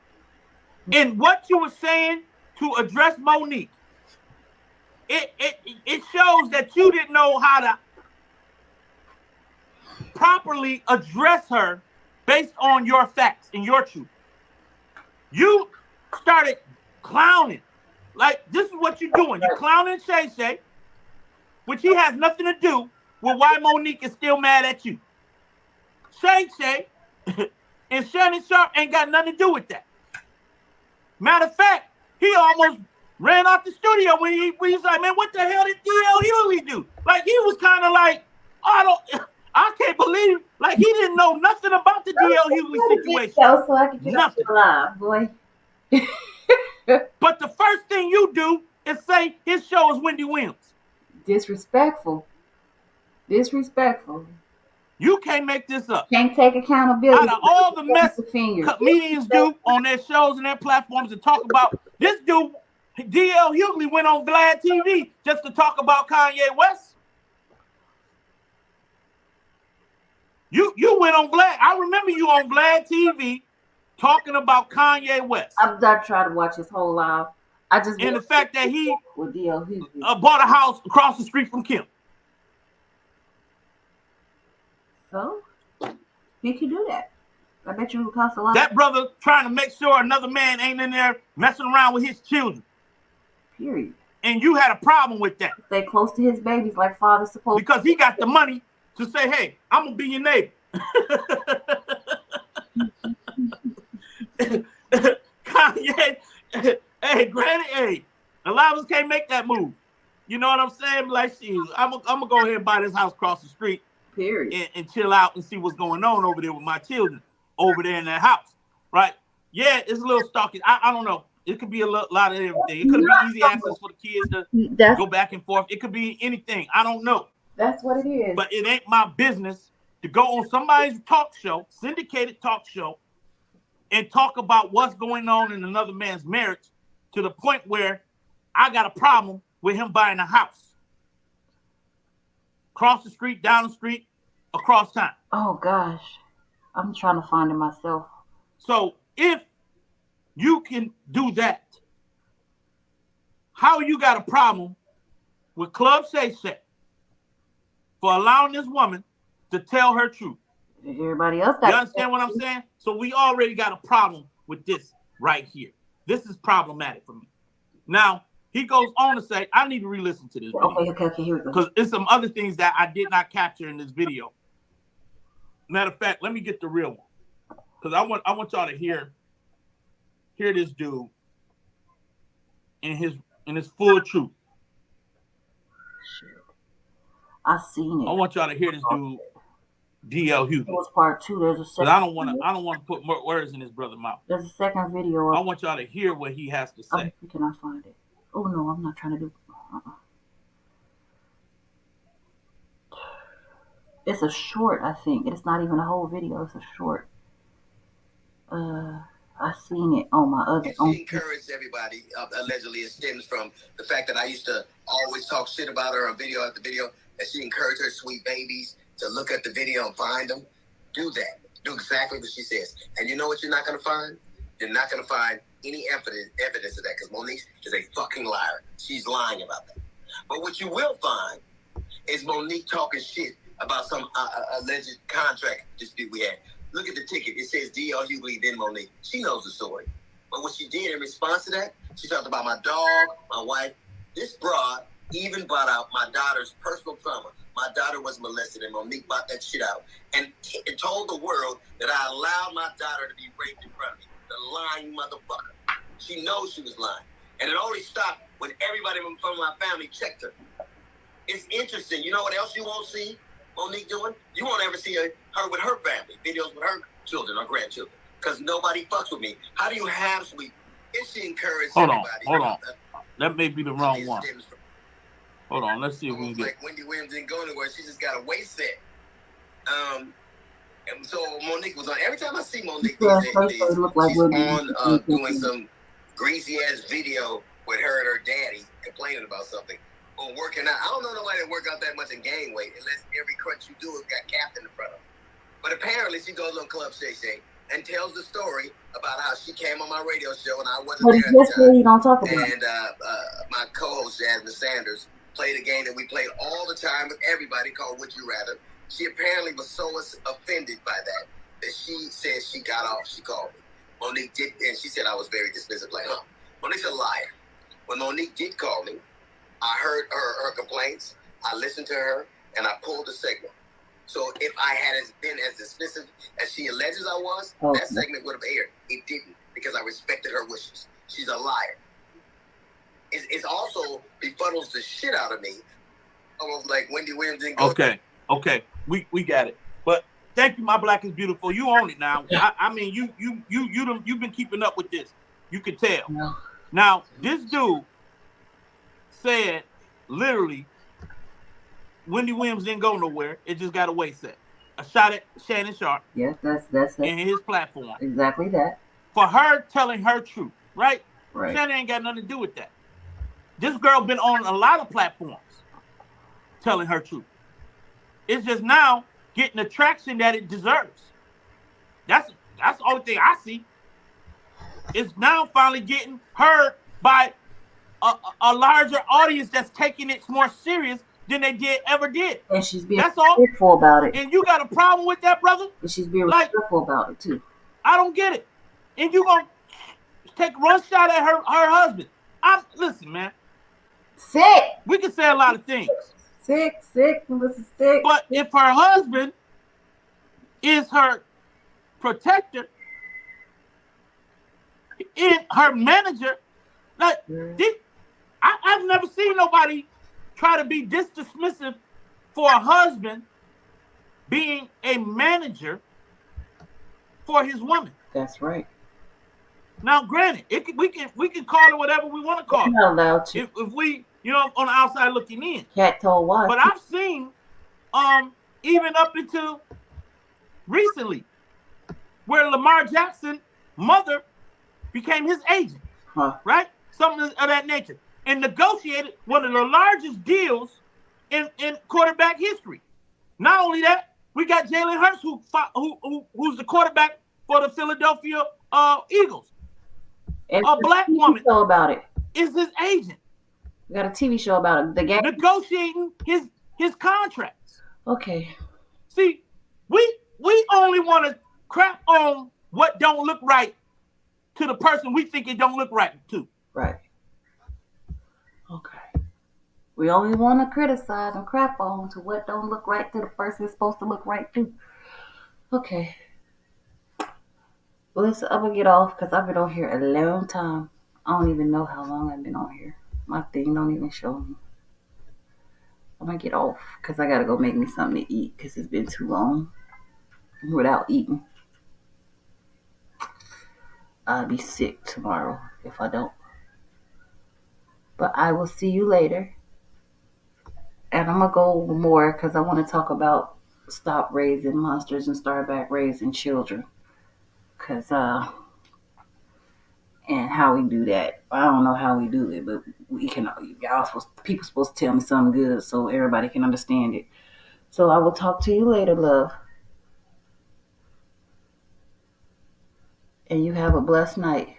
And what you were saying to address Monique, it shows that you didn't know how to properly address her based on your facts and your truth. You started clowning. Like, this is what you're doing. You're clowning Shay Shay, which he has nothing to do with why Monique is still mad at you. Shay Shay and Shannon Sharp ain't got nothing to do with that. Matter of fact, he almost ran out the studio when he's like, man, what the hell did D.L. Hughley do? Like, he was kind of like, I can't believe, like, he didn't know nothing about the D.L. Hughley situation. So I can get nothing alive, boy. But the first thing you do is say his show is Wendy Williams. Disrespectful. You can't make this up. Can't take accountability. Out of all the mess comedians do on their shows and their platforms and talk about, this dude, D.L. Hughley, went on Vlad TV just to talk about Kanye West. You went on Vlad. I remember you on Vlad TV talking about Kanye West. I'm not trying to watch his whole life. And the fact that he with D.L. Hughley bought a house across the street from Kim. So he can do that. I bet you it would cost a lot. That brother trying to make sure another man ain't in there messing around with his children. Period. And you had a problem with that. Stay close to his babies like father's supposed to. Because he got the money to say, hey, I'm going to be your neighbor. Kanye, hey, granny, hey, a lot of us can't make that move. You know what I'm saying? Like, I'm going to go ahead and buy this house across the street. Period. And chill out and see what's going on over there with my children over there in that house. Right? Yeah, it's a little stalking. I don't know. It could be a lot of everything. It could be easy access for the kids to go back and forth. It could be anything. I don't know. That's what it is. But it ain't my business to go on somebody's talk show, syndicated talk show, and talk about what's going on in another man's marriage to the point where I got a problem with him buying a house. Across the street, down the street, across town. Oh, gosh. I'm trying to find it myself. So if you can do that, how you got a problem with Club Shay Shay for allowing this woman to tell her truth? Everybody else You understand what I'm saying? So we already got a problem with this right here. This is problematic for me. Now, he goes on to say, I need to re-listen to this video. Okay, here we go. Because there's some other things that I did not capture in this video. Matter of fact, let me get the real one. Because I want y'all to hear this dude in his full truth. I seen it. I want y'all to hear this dude, D.L. Hughley. It was part 2. There's a second. But I don't want to put more words in his brother's mouth. There's a second video. I want y'all to hear what he has to say. Can I find it? Oh no, I'm not trying to do. It's a short, I think. It's not even a whole video. It's a short. I seen it on my other. She encouraged everybody. Allegedly, it stems from the fact that I used to always talk shit about her on video after video. And she encouraged her sweet babies to look at the video and find them. Do that. Do exactly what she says. And you know what you're not going to find? You're not going to find any evidence of that because Monique is a fucking liar. She's lying about that. But what you will find is Monique talking shit about some alleged contract dispute we had. Look at the ticket. It says D.L. Hughley, then Monique. She knows the story. But what she did in response to that, she talked about my dog, my wife. This broad even brought out my daughter's personal trauma. My daughter was molested, and Monique brought that shit out and told the world that I allowed my daughter to be raped in front of me. The lying motherfucker. She knows she was lying. And it only stopped when everybody from my family checked her. It's interesting. You know what else you won't see Monique doing? You won't ever see her with her family, videos with her children or grandchildren, because nobody fucks with me. How do you have sweet? If she encouraged everybody. Hold on. That may be the wrong one. Hold on, let's see if we can get. Like Wendy Williams didn't go anywhere. She just got a waist set. And so Monique was on. Every time I see Monique, she's on doing some greasy ass video with her and her daddy complaining about something or working out. I don't know nobody that work out that much and gain weight unless every crunch you do has got captain in front of them. But apparently she goes on Club Shay Shay and tells the story about how she came on my radio show and I wasn't there at the time. You don't talk about. And my co-host Jasmine Sanders played a game that we played all the time with everybody called Would You Rather. She apparently was so offended by that she said she got off. She called me. Monique did, and she said I was very dismissive, like, Monique's a liar. When Monique did call me, I heard her complaints, I listened to her, and I pulled the segment. So if I had been as dismissive as she alleges I was, that segment would have aired. It didn't, because I respected her wishes. She's a liar. It's also befuddles the shit out of me. Almost like Wendy Williams didn't go. Okay. We got it. But thank you, My Black is Beautiful. You own it now. I mean, you've been keeping up with this. You can tell. No. Now, this dude said literally Wendy Williams didn't go nowhere. It just got a waist set. A shot at Shannon Sharp. Yes, that's in his platform. Exactly that. For her telling her truth, right? Right. Shannon ain't got nothing to do with that. This girl been on a lot of platforms telling her truth. It's just now getting the traction that it deserves. That's the only thing I see. It's now finally getting heard by a larger audience that's taking it more serious than they ever did. And she's being respectful about it. And you got a problem with that, brother? And she's being respectful about it too. I don't get it. And you gonna take one shot at her husband? Listen, man. Sick. We can say a lot of things. Sick, Melissa, sick. But if her husband is her protector, in her manager, like I've never seen nobody try to be this dismissive for a husband being a manager for his woman. That's right. Now, granted, we can call it whatever we want to call You're it. not allowed to. If we, on the outside looking in. Cat told wife. But I've seen, even up until recently, where Lamar Jackson's mother became his agent, right? Something of that nature, and negotiated one of the largest deals in quarterback history. Not only that, we got Jalen Hurts, who's the quarterback for the Philadelphia Eagles. And a black woman show about it. Is his agent. We got a TV show about it. The game negotiating his contracts. Okay. See, we only want to crap on what don't look right to the person we think it don't look right to. Right. Okay. We only want to criticize and crap on to what don't look right to the person it's supposed to look right to. Okay. Well, I'm going to get off because I've been on here a long time. I don't even know how long I've been on here. My thing don't even show me. I'm going to get off because I got to go make me something to eat because it's been too long without eating. I'll be sick tomorrow if I don't. But I will see you later. And I'm going to go over more because I want to talk about stop raising monsters and start back raising children. Because, and how we do that. I don't know how we do it, but we can, people supposed to tell me something good so everybody can understand it. So I will talk to you later, love. And you have a blessed night.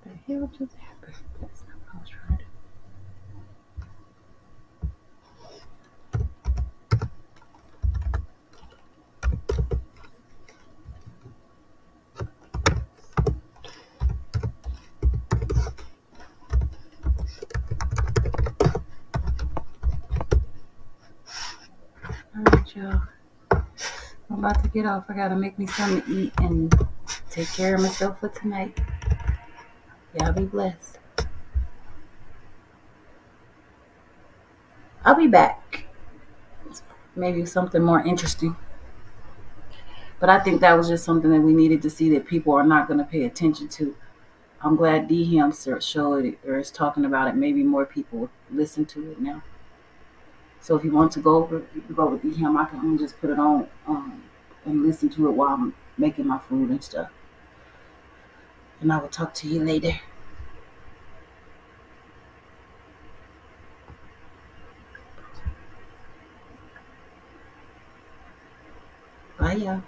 The hell just happened? That's not what I was trying to do. Alright, y'all. I'm about to get off. I gotta make me something to eat and take care of myself for tonight. Y'all be blessed. I'll be back. Maybe something more interesting. But I think that was just something that we needed to see that people are not going to pay attention to. I'm glad D-Ham showed it or is talking about it. Maybe more people will listen to it now. So if you want to go over, you can go with D-Ham. I can just put it on and listen to it while I'm making my food and stuff. And I will talk to you later. Bye, y'all.